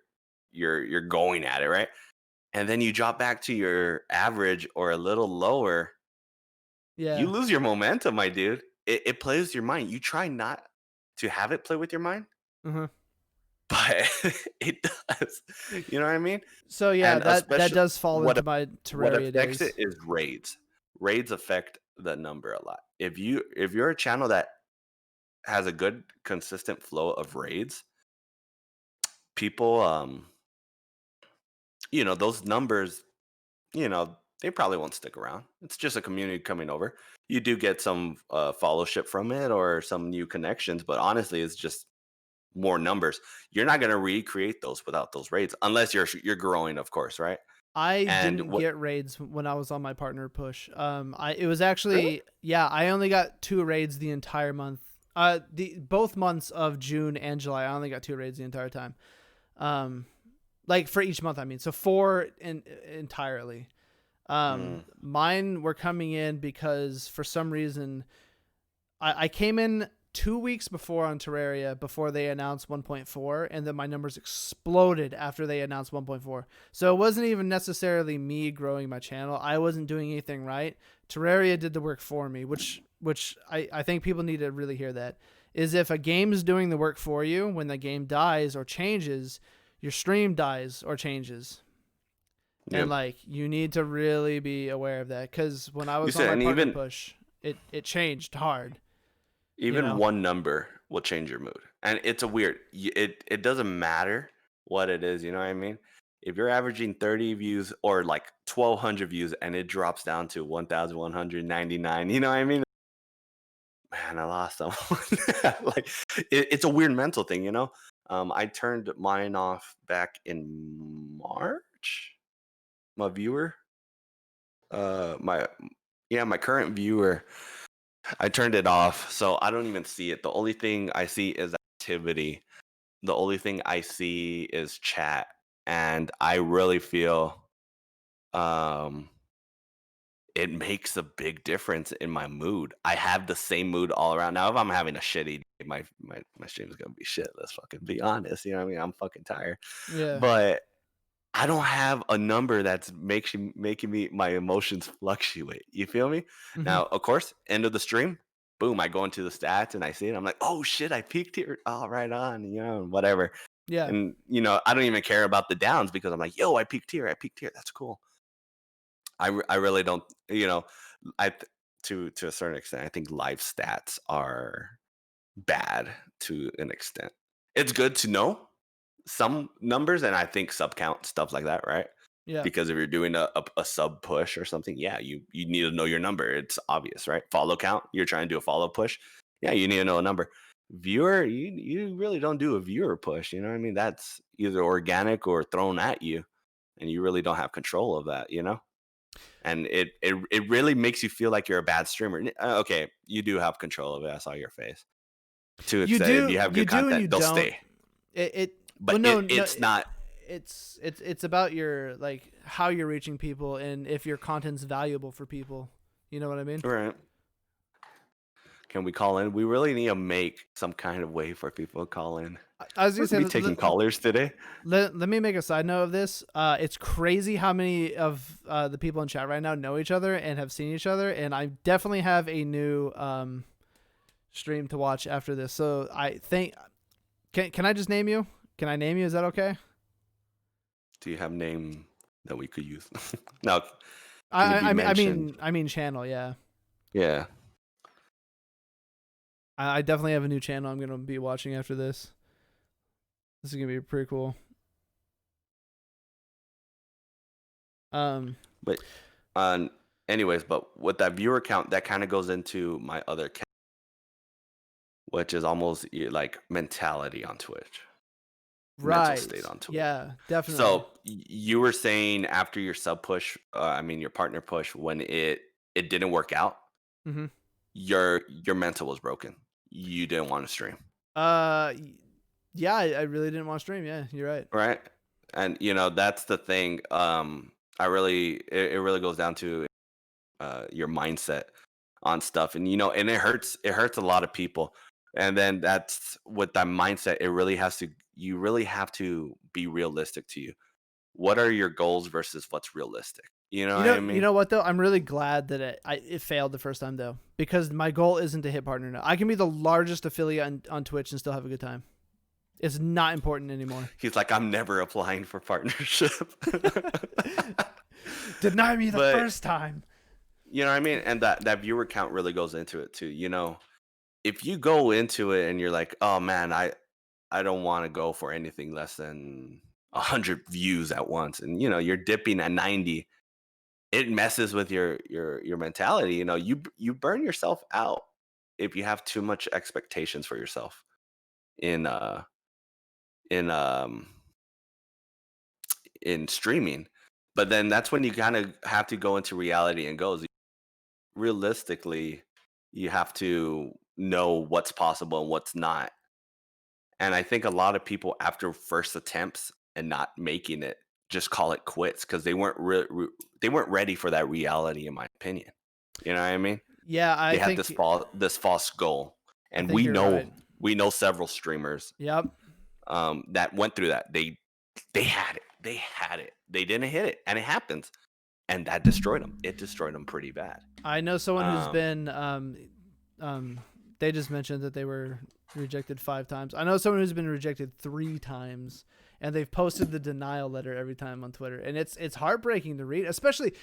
going at it, right? And then you drop back to your average or a little lower. Yeah. You lose your momentum, my dude. It plays with your mind. You try not to have it play with your mind, but it does. You know what I mean? So yeah, And that does fall into my Terraria what affects days. it is raids. Raids affect the number a lot. If you're a channel that has a good consistent flow of raids, people those numbers, they probably won't stick around. It's just a community coming over. You do get some fellowship from it or some new connections, but honestly, it's just more numbers. You're not going to recreate those without those raids, unless you're growing, of course, right? I didn't get raids when I was on my partner push. It was actually Really? I only got 2 raids the entire month. Both months of June and July, I only got 2 raids the entire time. Like for each month, I mean, so 4 entirely. Mine were coming in because for some reason I came in 2 weeks before on Terraria, before they announced 1.4, and then my numbers exploded after they announced 1.4. So it wasn't even necessarily me growing my channel. I wasn't doing anything right. Terraria did the work for me, which I think people need to really hear that. Is if a game is doing the work for you, when the game dies or changes, your stream dies or changes. Yep. And like, you need to really be aware of that, because when I was on my partner push, it changed hard. Even one number will change your mood, and it's a weird. It doesn't matter what it is. You know what I mean? If you're averaging 30 views or like 1,200 views, and it drops down to 1,199, you know what I mean? Man, I lost someone. Like, it's a weird mental thing, you know. I turned mine off back in March. My viewer, my current viewer, I turned it off, so I don't even see it. The only thing I see is activity. The only thing I see is chat, and I really feel it makes a big difference in my mood. I have the same mood all around. Now, if I'm having a shitty day, my stream is gonna be shit. Let's fucking be honest. You know what I mean? I'm fucking tired. Yeah. But I don't have a number that's making me my emotions fluctuate. You feel me? Now, of course, end of the stream, boom, I go into the stats and I see it. I'm like, oh shit, I peaked here. Oh, right on, whatever. Yeah. And I don't even care about the downs, because I'm like, yo, I peaked here. That's cool. I really don't, I th- to a certain extent, I think live stats are bad to an extent. It's good to know some numbers, and I think sub count stuff like that, right? Yeah. Because if you're doing a sub push or something, yeah, you need to know your number. It's obvious, right? Follow count. You're trying to do a follow push. Yeah, you need to know a number. Viewer, you really don't do a viewer push. You know what I mean? That's either organic or thrown at you, and you really don't have control of that. And it really makes you feel like you're a bad streamer. Okay, you do have control of it. I saw your face. To extent, if you have You good do, and you content, they'll don't. stay. Well, But no, it's not it's about your like how you're reaching people and if your content's valuable for people. You know what I mean? right. Can we call in? We really need to make some kind of way for people to call in. I was We're gonna say, gonna be taking callers today. let me make a side note of this. It's crazy how many of the people in chat right now know each other and have seen each other, and I definitely have a new stream to watch after this. So I think, can I just name you? Can I name you? Is that okay? Do you have name that we could use? No. I mean channel. Yeah, Yeah. I definitely have a new channel I'm gonna be watching after this. This is gonna be pretty cool. But anyways, but with that viewer count, that kind of goes into my other which is almost like mentality on Twitch. Right. Mental state on Twitch. Yeah, definitely. So you were saying after your sub push, your partner push, when it didn't work out, Mm-hmm. your mental was broken. You didn't want to stream, Yeah, I really didn't want to stream. Yeah, you're right. right? And that's the thing. It really goes down to your mindset on stuff, and and it hurts a lot of people. And then that's with that mindset, you really have to be realistic to you. What are your goals versus what's realistic? You know what I mean? You know what though? I'm really glad that it failed the first time though, because my goal isn't to hit partner now. I can be the largest affiliate on Twitch and still have a good time. It's not important anymore. He's like, I'm never applying for partnership. Deny me the first time. You know what I mean? And that viewer count really goes into it too. If you go into it and you're like, oh man, I don't want to go for anything less than 100 views at once, and you're dipping at 90, it messes with your mentality. You burn yourself out if you have too much expectations for yourself in in in streaming. But then that's when you kind of have to go into reality and goes, realistically, you have to know what's possible and what's not. And I think a lot of people, after first attempts and not making it, just call it quits because they weren't they weren't ready for that reality, in my opinion. You know what I mean? Yeah, They had this false goal, and we know several streamers. Yep. That went through that. They had it. They had it. They didn't hit it, and it happens, and that destroyed them. It destroyed them pretty bad. I know someone who's been they just mentioned that they were rejected 5 times. I know someone who's been rejected 3 times, and they've posted the denial letter every time on Twitter, and it's heartbreaking to read. Especially,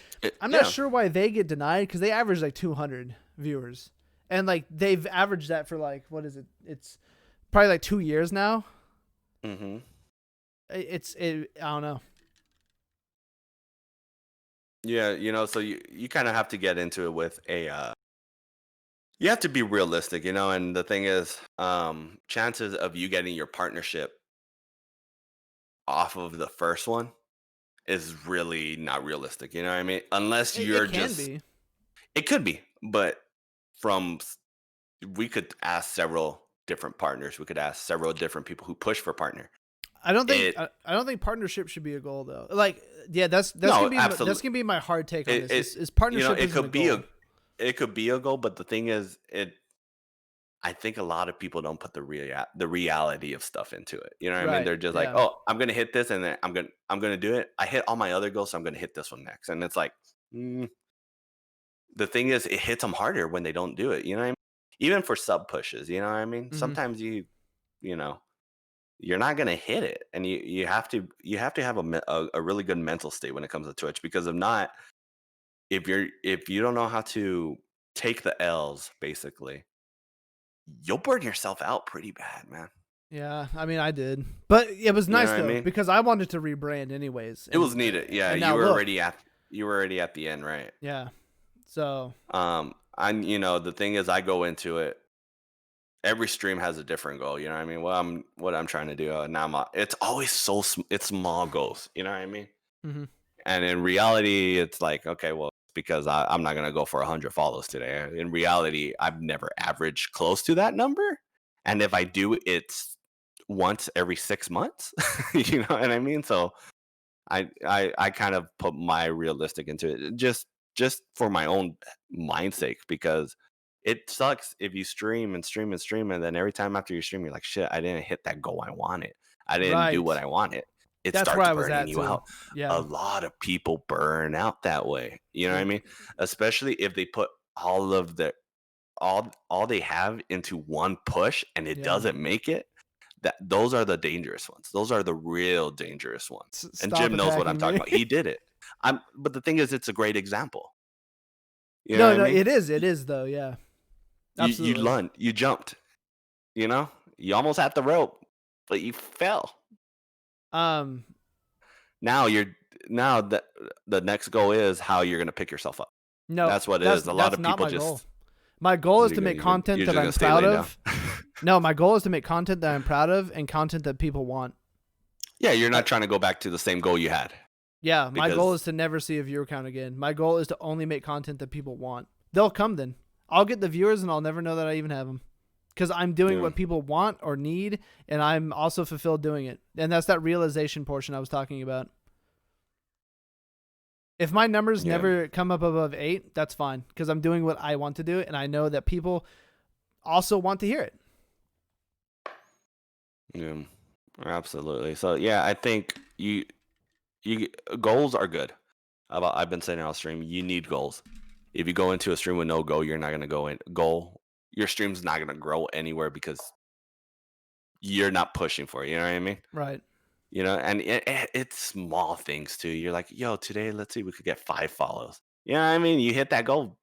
I'm not sure why they get denied because they average like 200 viewers, and like they've averaged that for like what is it? It's probably like 2 years now. Mm-hmm. I don't know. Yeah, so you kind of have to get into it with you have to be realistic, and the thing is, chances of you getting your partnership off of the first one is really not realistic. You know what I mean? Unless you're it could be, but we could ask several different partners. We could ask several different people who push for partner. I don't think partnership should be a goal though. Like, yeah, that's gonna be my hard take on this. Is partnership? It could be a goal, but the thing is, I think a lot of people don't put the reality of stuff into it. You know what I mean? They're just like, oh, I'm gonna hit this, and then I'm gonna do it. I hit all my other goals, so I'm gonna hit this one next. And it's like, the thing is, it hits them harder when they don't do it. You know what I mean? Even for sub pushes, you know what I mean? Mm-hmm. Sometimes you're not gonna hit it, and you have to have a really good mental state when it comes to Twitch, because if not, if you don't know how to take the L's, basically, you'll burn yourself out pretty bad, man. Yeah, I mean, I did, but it was You know nice what I though mean? because I wanted to rebrand anyways. It was needed. Yeah, and you now were look, already at the end, right? yeah. So I'm the thing is, I go into it. Every stream has a different goal. You know what I mean? What I'm trying to do now. It's always it's small goals. You know what I mean? mhm. And in reality, it's like, okay, well, it's because I'm not gonna go for 100 follows today. In reality, I've never averaged close to that number, and if I do, it's once every 6 months. You know what I mean? So I kind of put my realistic into it just for my own mind's sake, because it sucks if you stream and stream and stream, and then every time after you stream, you're like, shit, I didn't hit that goal I wanted. I didn't do what Right. I wanted. It That's where starts I was burning at you too. out. A Yeah. lot of people burn out that way. You know what I mean? Especially if they put all of the all they have into one push and it Yeah. doesn't make it. Those are the dangerous ones. Those are the real dangerous ones. And Stop Jim knows what I'm attacking talking me. about. He did it. But the thing is, it's a great example. You know No, what no, I mean? it is. It is though. Yeah. Absolutely. You jumped. You know, you almost had the rope, but you fell. Um. Now the next goal is how you're gonna pick yourself up. No, That's what it is. A lot of not people my just. goal. My goal is You're to gonna- make content you're that just I'm gonna stay proud laying of. down. No, my goal is to make content that I'm proud of and content that people want. Yeah, you're not trying to go back to the same goal you had. Yeah, my goal Because- is to never see a viewer count again. My goal is to only make content that people want. They'll come then. I'll get the viewers and I'll never know that I even have them. Because I'm doing Yeah. what people want or need, and I'm also fulfilled doing it. And that's that realization portion I was talking about. If my numbers Yeah. never come up above 8, that's fine. Because I'm doing what I want to do, and I know that people also want to hear it. Yeah, absolutely. So yeah, I think you goals are good. I've been saying it on stream. You need goals. If you go into a stream with no goal, you're not gonna go in goal. Your stream's not gonna grow anywhere because you're not pushing for it. You know what I mean? Right. You know, and it's small things too. You're like, yo, today let's see, we could get 5 follows. You know what I mean? You hit that goal,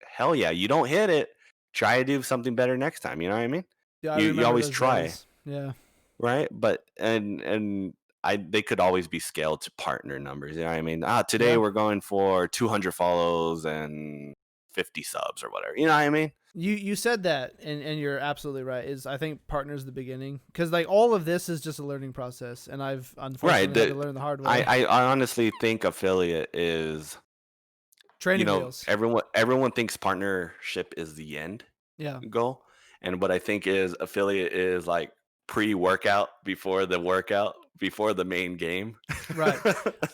hell yeah. You don't hit it, try to do something better next time. You know what I mean? Yeah, I You remember always those try. days. Yeah. Right, but they could always be scaled to partner numbers. You know what I mean? Today Yeah. we're going for 200 follows and 50 subs or whatever. You know what I mean? You said that, and you're absolutely right. Is I think partners the beginning, because like all of this is just a learning process, and I've unfortunately had to learn the hard way. I honestly think affiliate is Training wheels. everyone thinks partnership is the end Yeah. goal, and what I think is affiliate is like pre-workout before the main game. Right.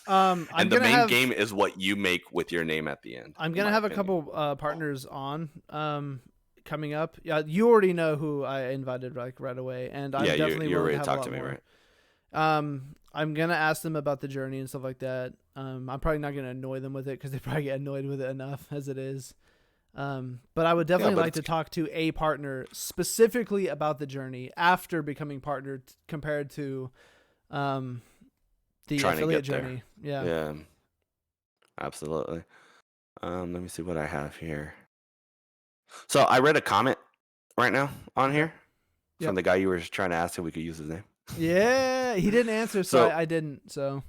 I'm And the gonna main have, game is what you make with your name at the end. I'm in gonna my have a opinion. couple partners on coming up. Yeah, you already know who I invited like right away, and I'm Yeah, definitely you willing already to have a talked lot to me, more. right? I'm gonna ask them about the journey and stuff like that. I'm probably not gonna annoy them with it because they probably get annoyed with it enough as it is. But I would definitely but like to talk to a partner specifically about the journey after becoming partnered compared to the Trying to affiliate get there. journey. Yeah. Yeah, absolutely. Let me see what I have here. So I read a comment right now on here Yep. from the guy you were trying to ask if we could use his name. Yeah, he didn't answer, so So- I didn't. So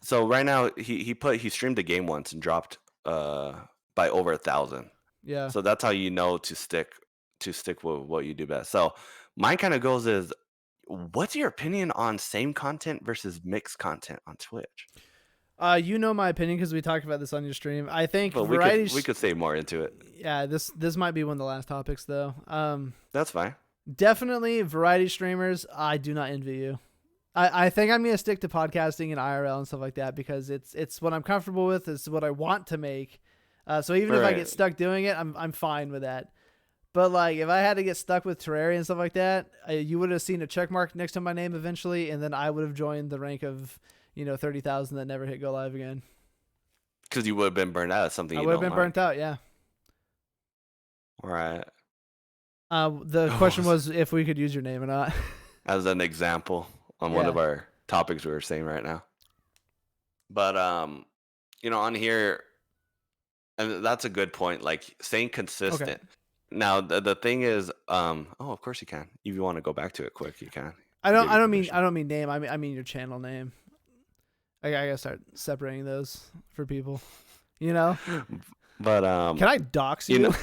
So right now he streamed a game once and dropped by over 1,000. yeah, So that's how you know to stick with what you do best. So mine kind of goes is, what's your opinion on same content versus mixed content on Twitch? you know my opinion because we talked about this on your stream. I think But variety. we could say more into it. Yeah, this might be one of the last topics though. That's fine. Definitely variety streamers. I do not envy you. I think I'm gonna stick to podcasting and IRL and stuff like that because it's what I'm comfortable with. It's what I want to make. So even if I Right. get stuck doing it, I'm fine with that. But like if I had to get stuck with Terraria and stuff like that, you would have seen a check mark next to my name eventually, and then I would have joined the rank of 30,000 that never hit go live again. Because you would have been burned out at something I you would have don't been like. burnt out. Yeah. Right. The question was if we could use your name or not. As an example on one of Yeah. our topics we were saying right now. But on here, And that's a good point. Like staying Okay. consistent. Now the thing is, oh, of course you can. If you want to go back to it quick, you can. I I don't give you I permission. don't mean name. I mean your channel name. I gotta start separating those for people. You know? But Can I dox you you? know,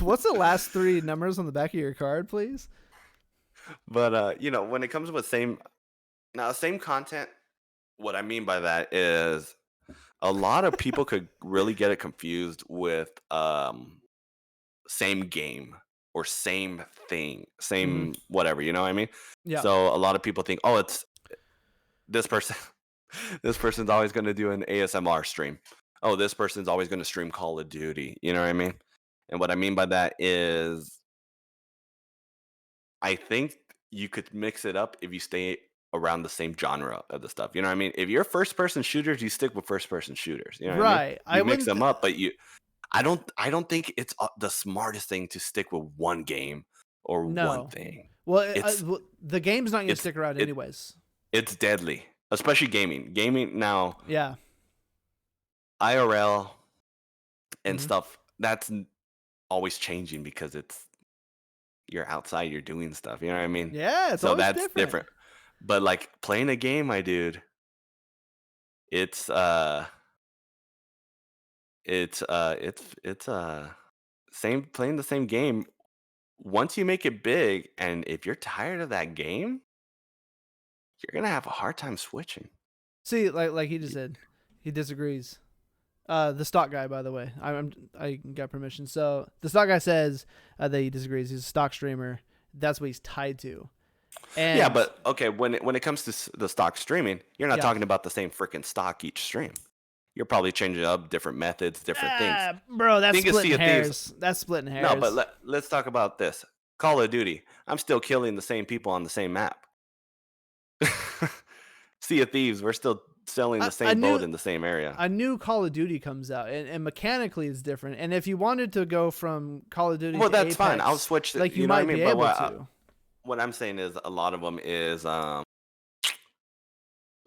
What's the last 3 numbers on the back of your card, please? but you know, when it comes with same content, what I mean by that is a lot of people could really get it confused with same game or same thing, same whatever, you know what I mean? Yeah. So a lot of people think, oh, it's this person. This person's always going to do an ASMR stream. Oh, this person's always going to stream Call of Duty. You know what I mean? And what I mean by that is, I think you could mix it up if you stay around the same genre of the stuff. You know what I mean? If you're first person shooters, you stick with first person shooters. You know what I mean? Right. You mix them up, but I don't think it's the smartest thing to stick with one game or one No. thing. Well, It's the game's not going to it's stick around anyways. it's deadly, especially gaming. Gaming now, Yeah. IRL and Mhm. stuff, that's always changing because you're outside, you're doing stuff. You know what I mean? Yeah, it's So always that's different. But like playing a game, my dude, it's same playing the same game. Once you make it big, and if you're tired of that game, you're gonna have a hard time switching. See, like he just said, he disagrees. The stock guy, by the way, I got permission. So the stock guy says that he disagrees. He's a stock streamer. That's what he's tied to. And Yeah, but okay, when it comes to the stock streaming, you're not Yeah. talking about the same freaking stock each stream. You're probably changing up different methods, different things. bro, that's Think of Sea splitting of Thieves. hairs. That's splitting hairs. No, but let's talk about this. Call of Duty. I'm still killing the same people on the same map. Sea of Thieves. We're still selling the same boat in the same area. a new Call of Duty comes out, and mechanically it's different. And if you wanted to go from Call of Duty, Well, to that's Apex, fine. I'll switch. Like you know might what I mean? be able to. What I'm saying is a lot of them is,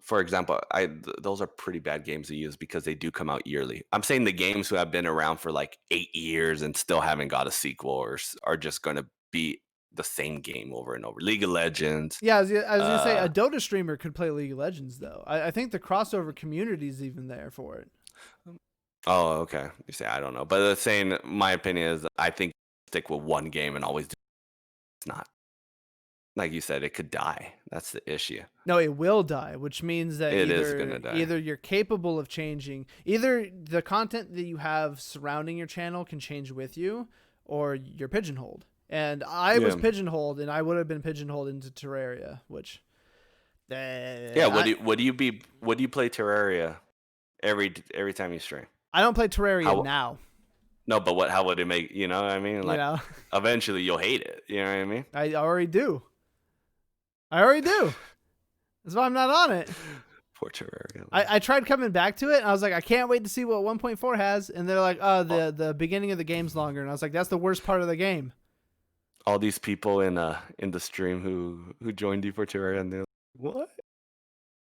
for example, those are pretty bad games to use because they do come out yearly. I'm saying the games who have been around for like 8 years and still haven't got a sequel or are just going to be the same game over and over. League of Legends. Yeah, I was gonna say a Dota streamer could play League of Legends though. I think the crossover community is even there for it. Oh, okay. You say I don't know, but the saying, my opinion is, I think stick with one game and always do. It's not. Like you said, it could die. That's the issue. No, it will die, which means that It is gonna die. either you're capable of changing, either the content that you have surrounding your channel can change with you, or you're pigeonholed. And I was Yeah. pigeonholed, and I would have been pigeonholed into Terraria, which Yeah. Would you play Terraria every time you stream? I don't play Terraria How- now. No, but how would it make? You know what I mean? Like, You know, eventually you'll hate it. You know what I mean? I already do. That's why I'm not on it. Poor Terraria. I tried coming back to it, and I was like, I can't wait to see what 1.4 has. And they're like, oh, the beginning of the game's longer. And I was like, that's the worst part of the game. All these people in the stream who joined you for Terraria, and they're like, what?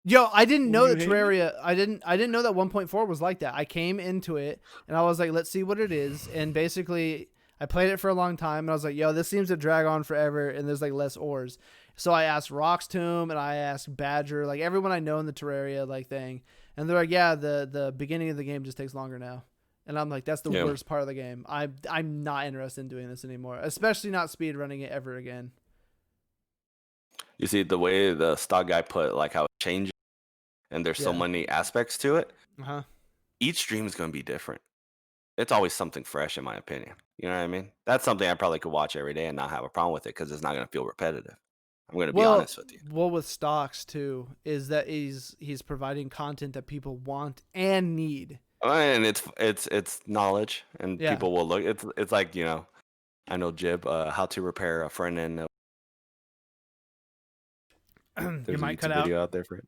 Yo, I didn't know You that hate Terraria. I didn't know that 1.4 was like that. I came into it and I was like, let's see what it is. And basically, I played it for a long time, and I was like, yo, this seems to drag on forever, and there's like less ores. So I asked Roxtomb and I asked Badger, like everyone I know in the Terraria like thing, and they're like, yeah, the beginning of the game just takes longer now. And I'm like, that's the Yeah. worst part of the game. I'm not interested in doing this anymore, especially not speed running it ever again. You see the way the stock guy put like how it changes, and there's so Yeah. many aspects to it. Uh-huh. Each stream is going to be different. It's always something fresh, in my opinion. You know what I mean? That's something I probably could watch every day and not have a problem with it because it's not going to feel repetitive. I'm going to be honest with you. Well, with stocks too, is that he's providing content that people want and need. And it's knowledge, and Yeah. people will look. It's like, you know, I know Jib, how to repair a front end. You There's a might cut YouTube out. video out there for it.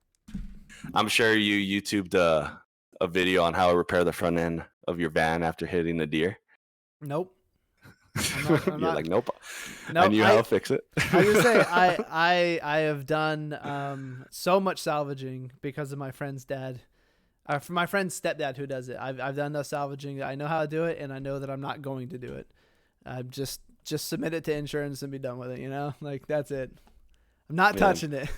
I'm sure you YouTubed a video on how to repair the front end of your van after hitting the deer. Nope. You're not. like, nope. No, I knew how to fix it. I was gonna say I have done so much salvaging because of my friend's dad. For my friend's stepdad who does it. I've done enough salvaging. I know how to do it, and I know that I'm not going to do it. Just submit it to insurance and be done with it. You know, like that's it. I'm not touching it.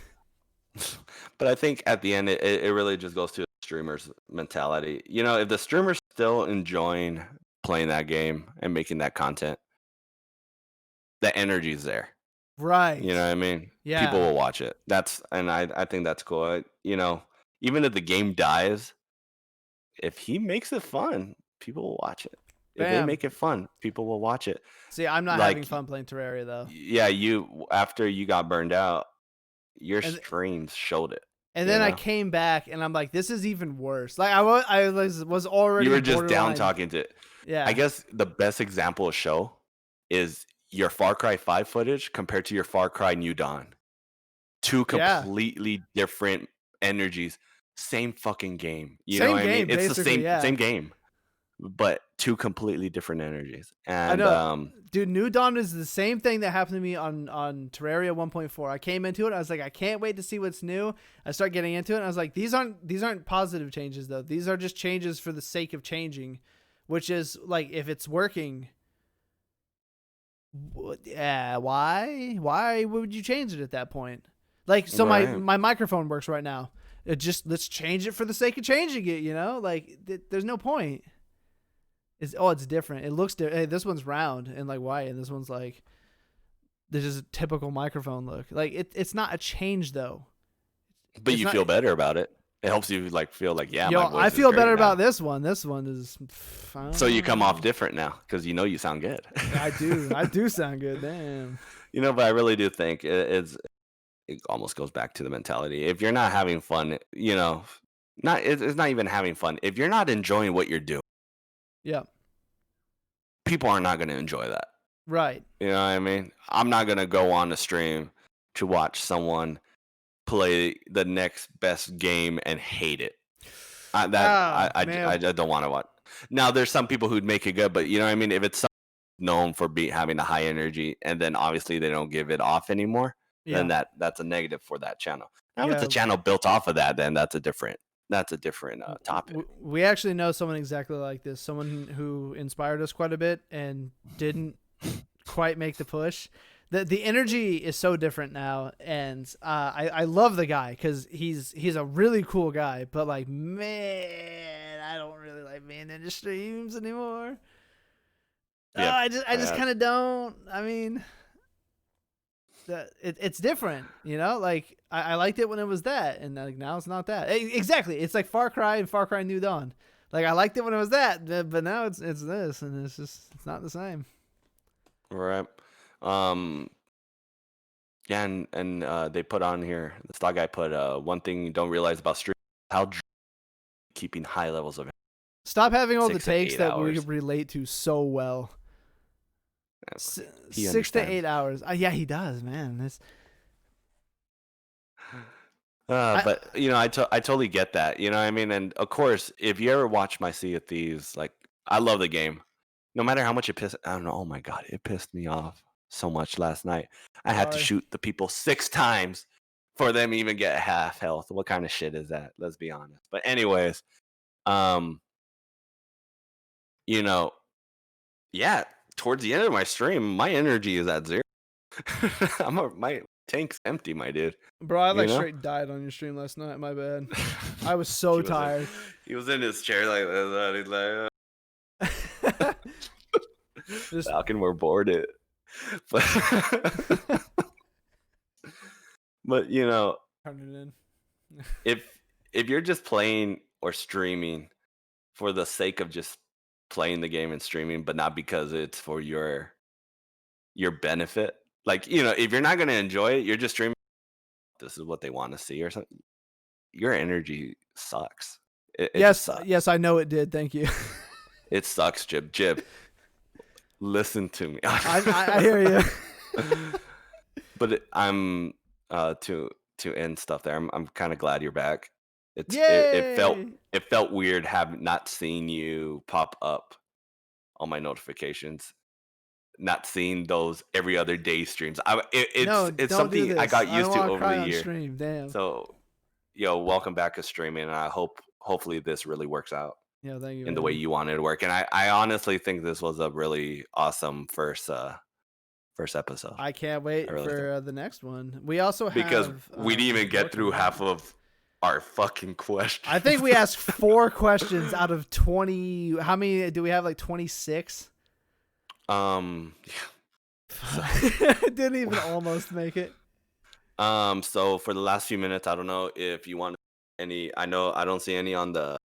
But I think at the end, it really just goes to the streamer's mentality. You know, if the streamer's still enjoying playing that game and making that content, the energy's there. Right. You know what I mean? Yeah. People will watch it. I think that's cool. You know, even if the game dies, if he makes it fun, people will watch it. If they Bam. make it fun, people will watch it. See, I'm not having fun playing Terraria though. Yeah, after you got burned out, your streams showed it. And then I came back and I'm like, this is even worse. Like I was already. You were just down talking to it. Yeah. I guess the best example of show is your Far Cry 5 footage compared to your Far Cry New Dawn. Two completely different energies. Same fucking game. You know what I mean? It's the same game, but two completely different energies. And I know. Dude, New Dawn is the same thing that happened to me on Terraria 1.4. I came into it, I was like, I can't wait to see what's new. I start getting into it, and I was like, these aren't positive changes though. These are just changes for the sake of changing, which is like, if it's working, why would you change it at that point? Like, so my microphone works right now. Let's change it for the sake of changing it, you know? Like, there's no point. It's different. It looks different. Hey, this one's round and like white, and this one's like, this is a typical microphone look. Like, it's not a change though. But you feel better about it. It helps you like feel like, yeah, my voice I feel better now. About this one. This one is. So you come off different now because you know you sound good. I do. I do sound good. Damn. You know, but I really do think it almost goes back to the mentality. If you're not having fun, you know, it's not even having fun. If you're not enjoying what you're doing, yeah, people are not going to enjoy that. Right. You know what I mean? I'm not going to go on a stream to watch someone play the next best game and hate it. I don't want to watch. Now, there's some people who'd make it good, but you know what I mean? If it's known for having a high energy and then obviously they don't give it off anymore, then that's a negative for that channel. Now, if it's a channel built off of that, then that's a different topic. We actually know someone exactly like this. Someone who inspired us quite a bit and didn't quite make the push. The energy is so different now, and I love the guy because he's a really cool guy. But like, man, I don't really like being in the streams anymore. Yeah, I just kind of don't. I mean, it's different, you know. Like I liked it when it was that, and like now it's not that. Exactly, it's like Far Cry and Far Cry New Dawn. Like I liked it when it was that, but now it's this, and it's not the same. Right. Yeah, and they put on here, the stock guy put one thing you don't realize about stream, how keeping high levels of. Stop having all the takes that we relate to so well. 6 to 8 hours. Yeah, he does, man. But you know, I totally get that. You know what I mean? And of course, if you ever watch my Sea of Thieves, like I love the game. No matter how much it pissed, I don't know. Oh my god, it pissed me off so much last night. I had to shoot the people 6 times for them even get half health. What kind of shit is that? Let's be honest. But anyways, you know, yeah. Towards the end of my stream, my energy is at 0. My tank's empty, my dude. Bro, I like straight died on your stream last night. My bad. I was so tired. He was in his chair like that. He's like, Falcon, we're boarded. But you know, if you're just playing or streaming for the sake of just playing the game and streaming, but not because it's for your benefit, like, you know, if you're not going to enjoy it, you're just streaming, this is what they want to see or something, your energy sucks. Yes, I know it did. Thank you. It sucks, Jib. Listen to me. I hear you. But I'm to end stuff there. I'm kind of glad you're back. It felt weird not seeing you pop up on my notifications. not seeing those every other day streams. It's No, it's don't do something I this. got I used don't to want to over cry the on year. stream. Damn. So, welcome back to streaming, and I hopefully this really works out Yeah, thank you, in the way man. you wanted it to work. And I honestly think this was a really awesome first episode. I can't wait really for the next one. We also Because have we didn't even get work through on half that. of our fucking questions. I think we asked 4 questions out of 20. How many do we have? Like 26. Didn't even almost make it. So for the last few minutes, I don't know if you want any. I know I don't see any on the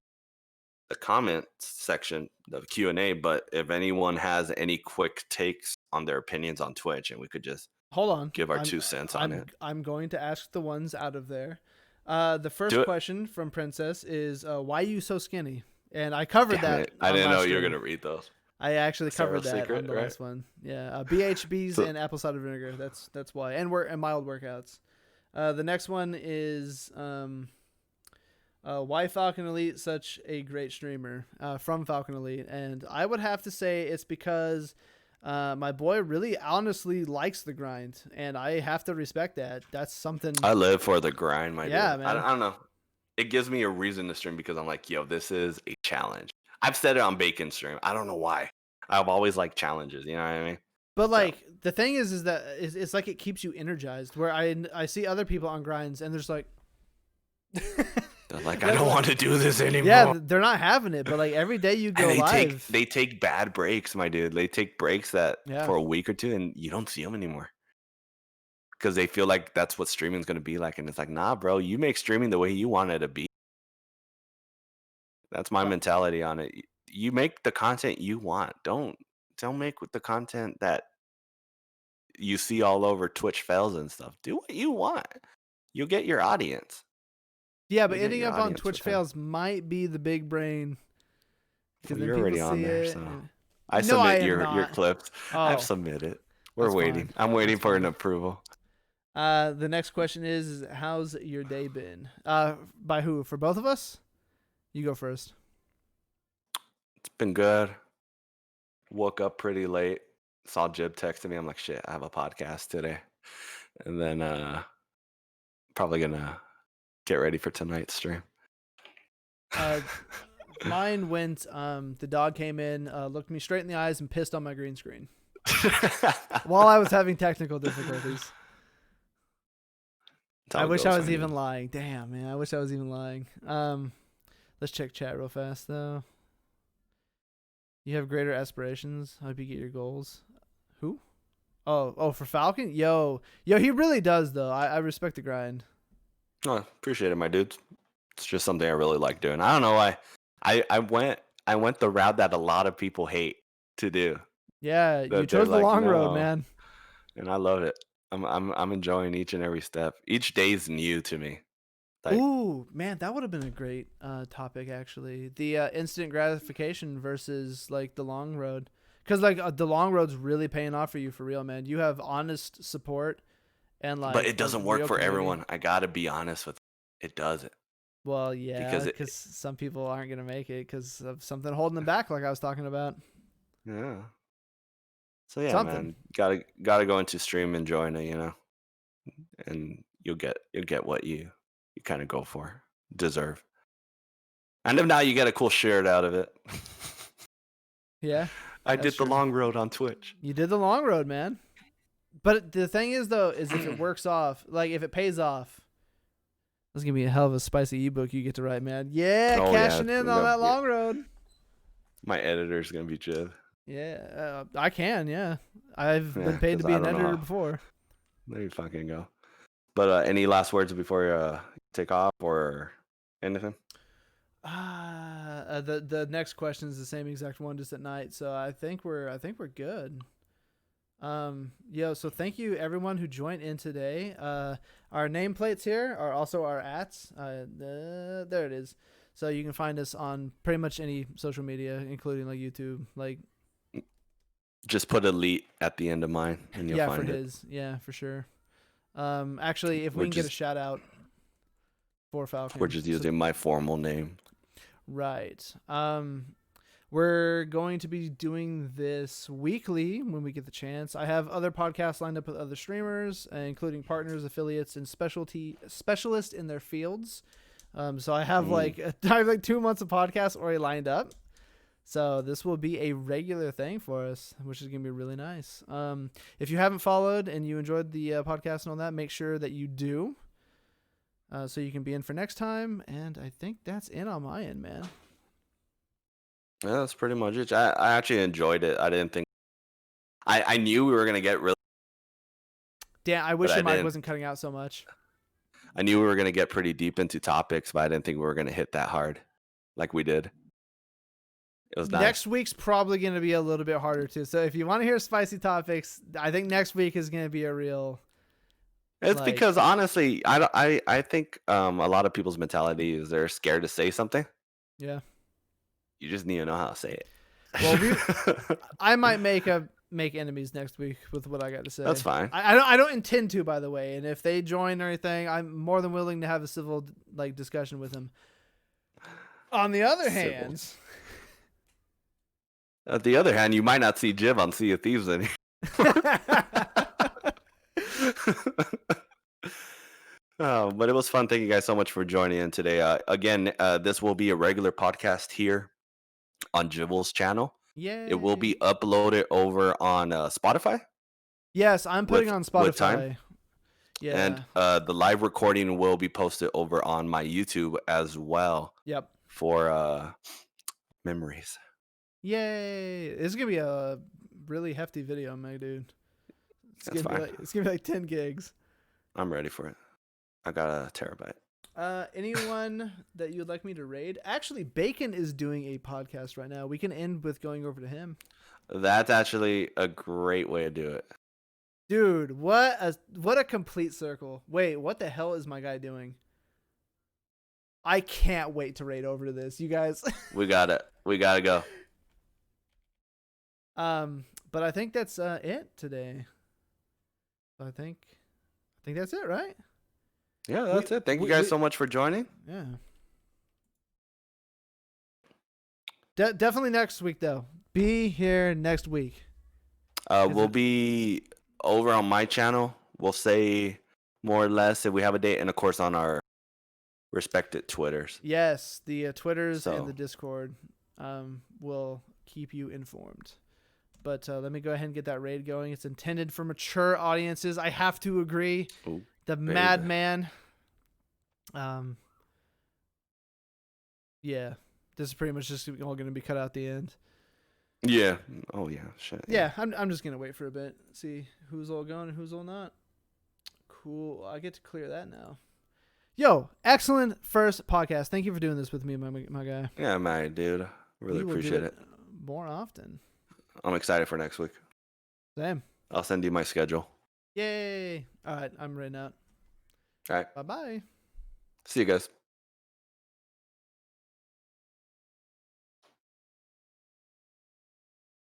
comments section, the Q&A, but if anyone has any quick takes on their opinions on Twitch, and we could just Hold on. give our 2 cents on it. I'm going to ask the ones out of there. The first Do it. question from Princess is, why are you so skinny? And I covered Damn that. it. I on didn't last know you were stream. gonna read those. I actually covered Sarah's that secret, on the right? last one. Yeah, BHBs So- and apple cider vinegar. That's why, and mild workouts. The next one is why Falcon Elite such a great streamer? From Falcon Elite, and I would have to say it's because my boy really honestly likes the grind, and I have to respect that. That's something. I live for the grind, my Yeah, dude. man. I don't know. It gives me a reason to stream because I'm like, yo, this is a challenge. I've said it on Bacon stream. I don't know why. I've always liked challenges. You know what I mean? But like the thing is that it's like it keeps you energized. Where I see other people on grinds and there's like, They're like, I don't want to do this anymore. yeah, they're not having it. But like every day you go And live, they take bad breaks, my dude. They take breaks that Yeah. for a week or two, and you don't see them anymore because they feel like that's what streaming's gonna be like. And it's like, nah, bro, you make streaming the way you want it to be. That's my mentality on it. You make the content you want. Don't make with the content that you see all over Twitch fails and stuff. Do what you want. You'll get your audience. yeah. But you get ending your up on audience Twitch with that. fails might be the big brain. Well, then you're already people on see there, it so and- I No, I submit am your not. clips. Oh, I've submitted. We're that's waiting. fine. I'm waiting That's for an fine. approval. The next question is how's your day been? By who? For both of us? You go first. It's been good. Woke up pretty late. Saw Jib texting me. I'm like, shit, I have a podcast today. And then probably gonna get ready for tonight's stream. Mine went. The dog came in, looked me straight in the eyes, and pissed on my green screen while I was having technical difficulties. I wish I was even lying. Damn, man. I wish I was even lying. Let's check chat real fast though. You have greater aspirations. I hope you get your goals. Who? Oh, for Falcon? Yo, he really does though. I respect the grind. Oh, appreciate it, my dude. It's just something I really like doing. I don't know why. I went the route that a lot of people hate to do, Yeah, They're you chose the like, long road, "No." man. and I love it. I'm enjoying each and every step. Each day's new to me. Like, Ooh, man, that would have been a great topic actually. The instant gratification versus like the long road, because like the long road's really paying off for you for real, man. You have honest support, and like. but a it doesn't work real for community. everyone. I gotta be honest with you. It doesn't. Well, yeah, Because because it- some people aren't gonna make it because of something holding them back, like I was talking about. Yeah. So yeah, Something. man, gotta go into stream enjoying it, you know, and you'll get what you kind of go for, deserve. And if not, you get a cool shirt out of it. Yeah, I That's did the true. long road on Twitch. you did the long road, man. But the thing is, though, is if it works off, like if it pays off, this is gonna be a hell of a spicy ebook you get to write, man. Yeah, Oh, yeah, cashing it's in gonna on that be- long road. My editor's gonna be Jib. Yeah, I can. Yeah, I've Yeah, been paid to 'cause be I an don't know editor how- before. There you fucking go. But any last words before you take off or anything? The next question is the same exact one, just at night. So I think we're good. So thank you everyone who joined in today. Our nameplates here are also our @. There it is. So you can find us on pretty much any social media, including like YouTube. Like Just put elite at the end of mine, and you'll yeah, for find it. his. Yeah, for sure. Actually, if we We're can get a just- shout out for Falcon, We're just so- using my formal name. Right. We're going to be doing this weekly when we get the chance. I have other podcasts lined up with other streamers, including partners, affiliates, and specialists in their fields. So I have like 2 months of podcasts already lined up. So this will be a regular thing for us, which is going to be really nice. If you haven't followed and you enjoyed the podcast and all that, make sure that you do, so you can be in for next time. And I think that's it on my end, man. Yeah, that's pretty much it. I actually enjoyed it. I didn't think I knew we were gonna get really. Damn, I wish But I your mic didn't. wasn't cutting out so much. I knew we were gonna get pretty deep into topics, but I didn't think we were gonna hit that hard, like we did. It was nice. Next week's probably going to be a little bit harder too. So if you want to hear spicy topics, I think next week is going to be a real. It's like- because honestly, I think a lot of people's mentality is they're scared to say something. Yeah. You just need to know how to say it. Well, I might make enemies next week with what I got to say. That's fine. I don't intend to, by the way. And if they join or anything, I'm more than willing to have a civil discussion with them. On the other hand, At the other hand, you might not see Jiv on Sea of Thieves anymore. Oh, but it was fun. Thank you guys so much for joining in today. Again, this will be a regular podcast here on Jivel's channel. yeah, It will be uploaded over on Spotify. Yes, I'm putting with- on Spotify. with time. Yeah. And the live recording will be posted over on my YouTube as well Yep. for memories. Yay! It's gonna be a really hefty video, my dude. That's fine. It's gonna be like 10 gigs. I'm ready for it. I got a terabyte. Anyone that you'd like me to raid? Actually, Bacon is doing a podcast right now. We can end with going over to him. That's actually a great way to do it. Dude, what a complete circle. Wait, what the hell is my guy doing? I can't wait to raid over to this, you guys. We got it. We got to go. But I think that's it today. I think that's it, right? Yeah, that's it. Thank you guys so much for joining. Yeah. Definitely next week, though. Be here next week. We'll be over on my channel. We'll say more or less if we have a date, and of course on our respected Twitters. Yes, the Twitters So- and the Discord will keep you informed. But let me go ahead and get that raid going. It's intended for mature audiences. I have to agree. Ooh, The very Madman. Yeah. This is pretty much just all going to be cut out the end. Yeah. Oh yeah. Shit. Yeah, I'm just going to wait for a bit. See who's all going and who's all not. Cool. I get to clear that now. Yo, excellent first podcast. Thank you for doing this with me, my guy. Yeah, man, dude. Really We will do appreciate it. more often. I'm excited for next week. Same. I'll send you my schedule. Yay. All right, I'm written out. All right. Bye-bye. See you guys.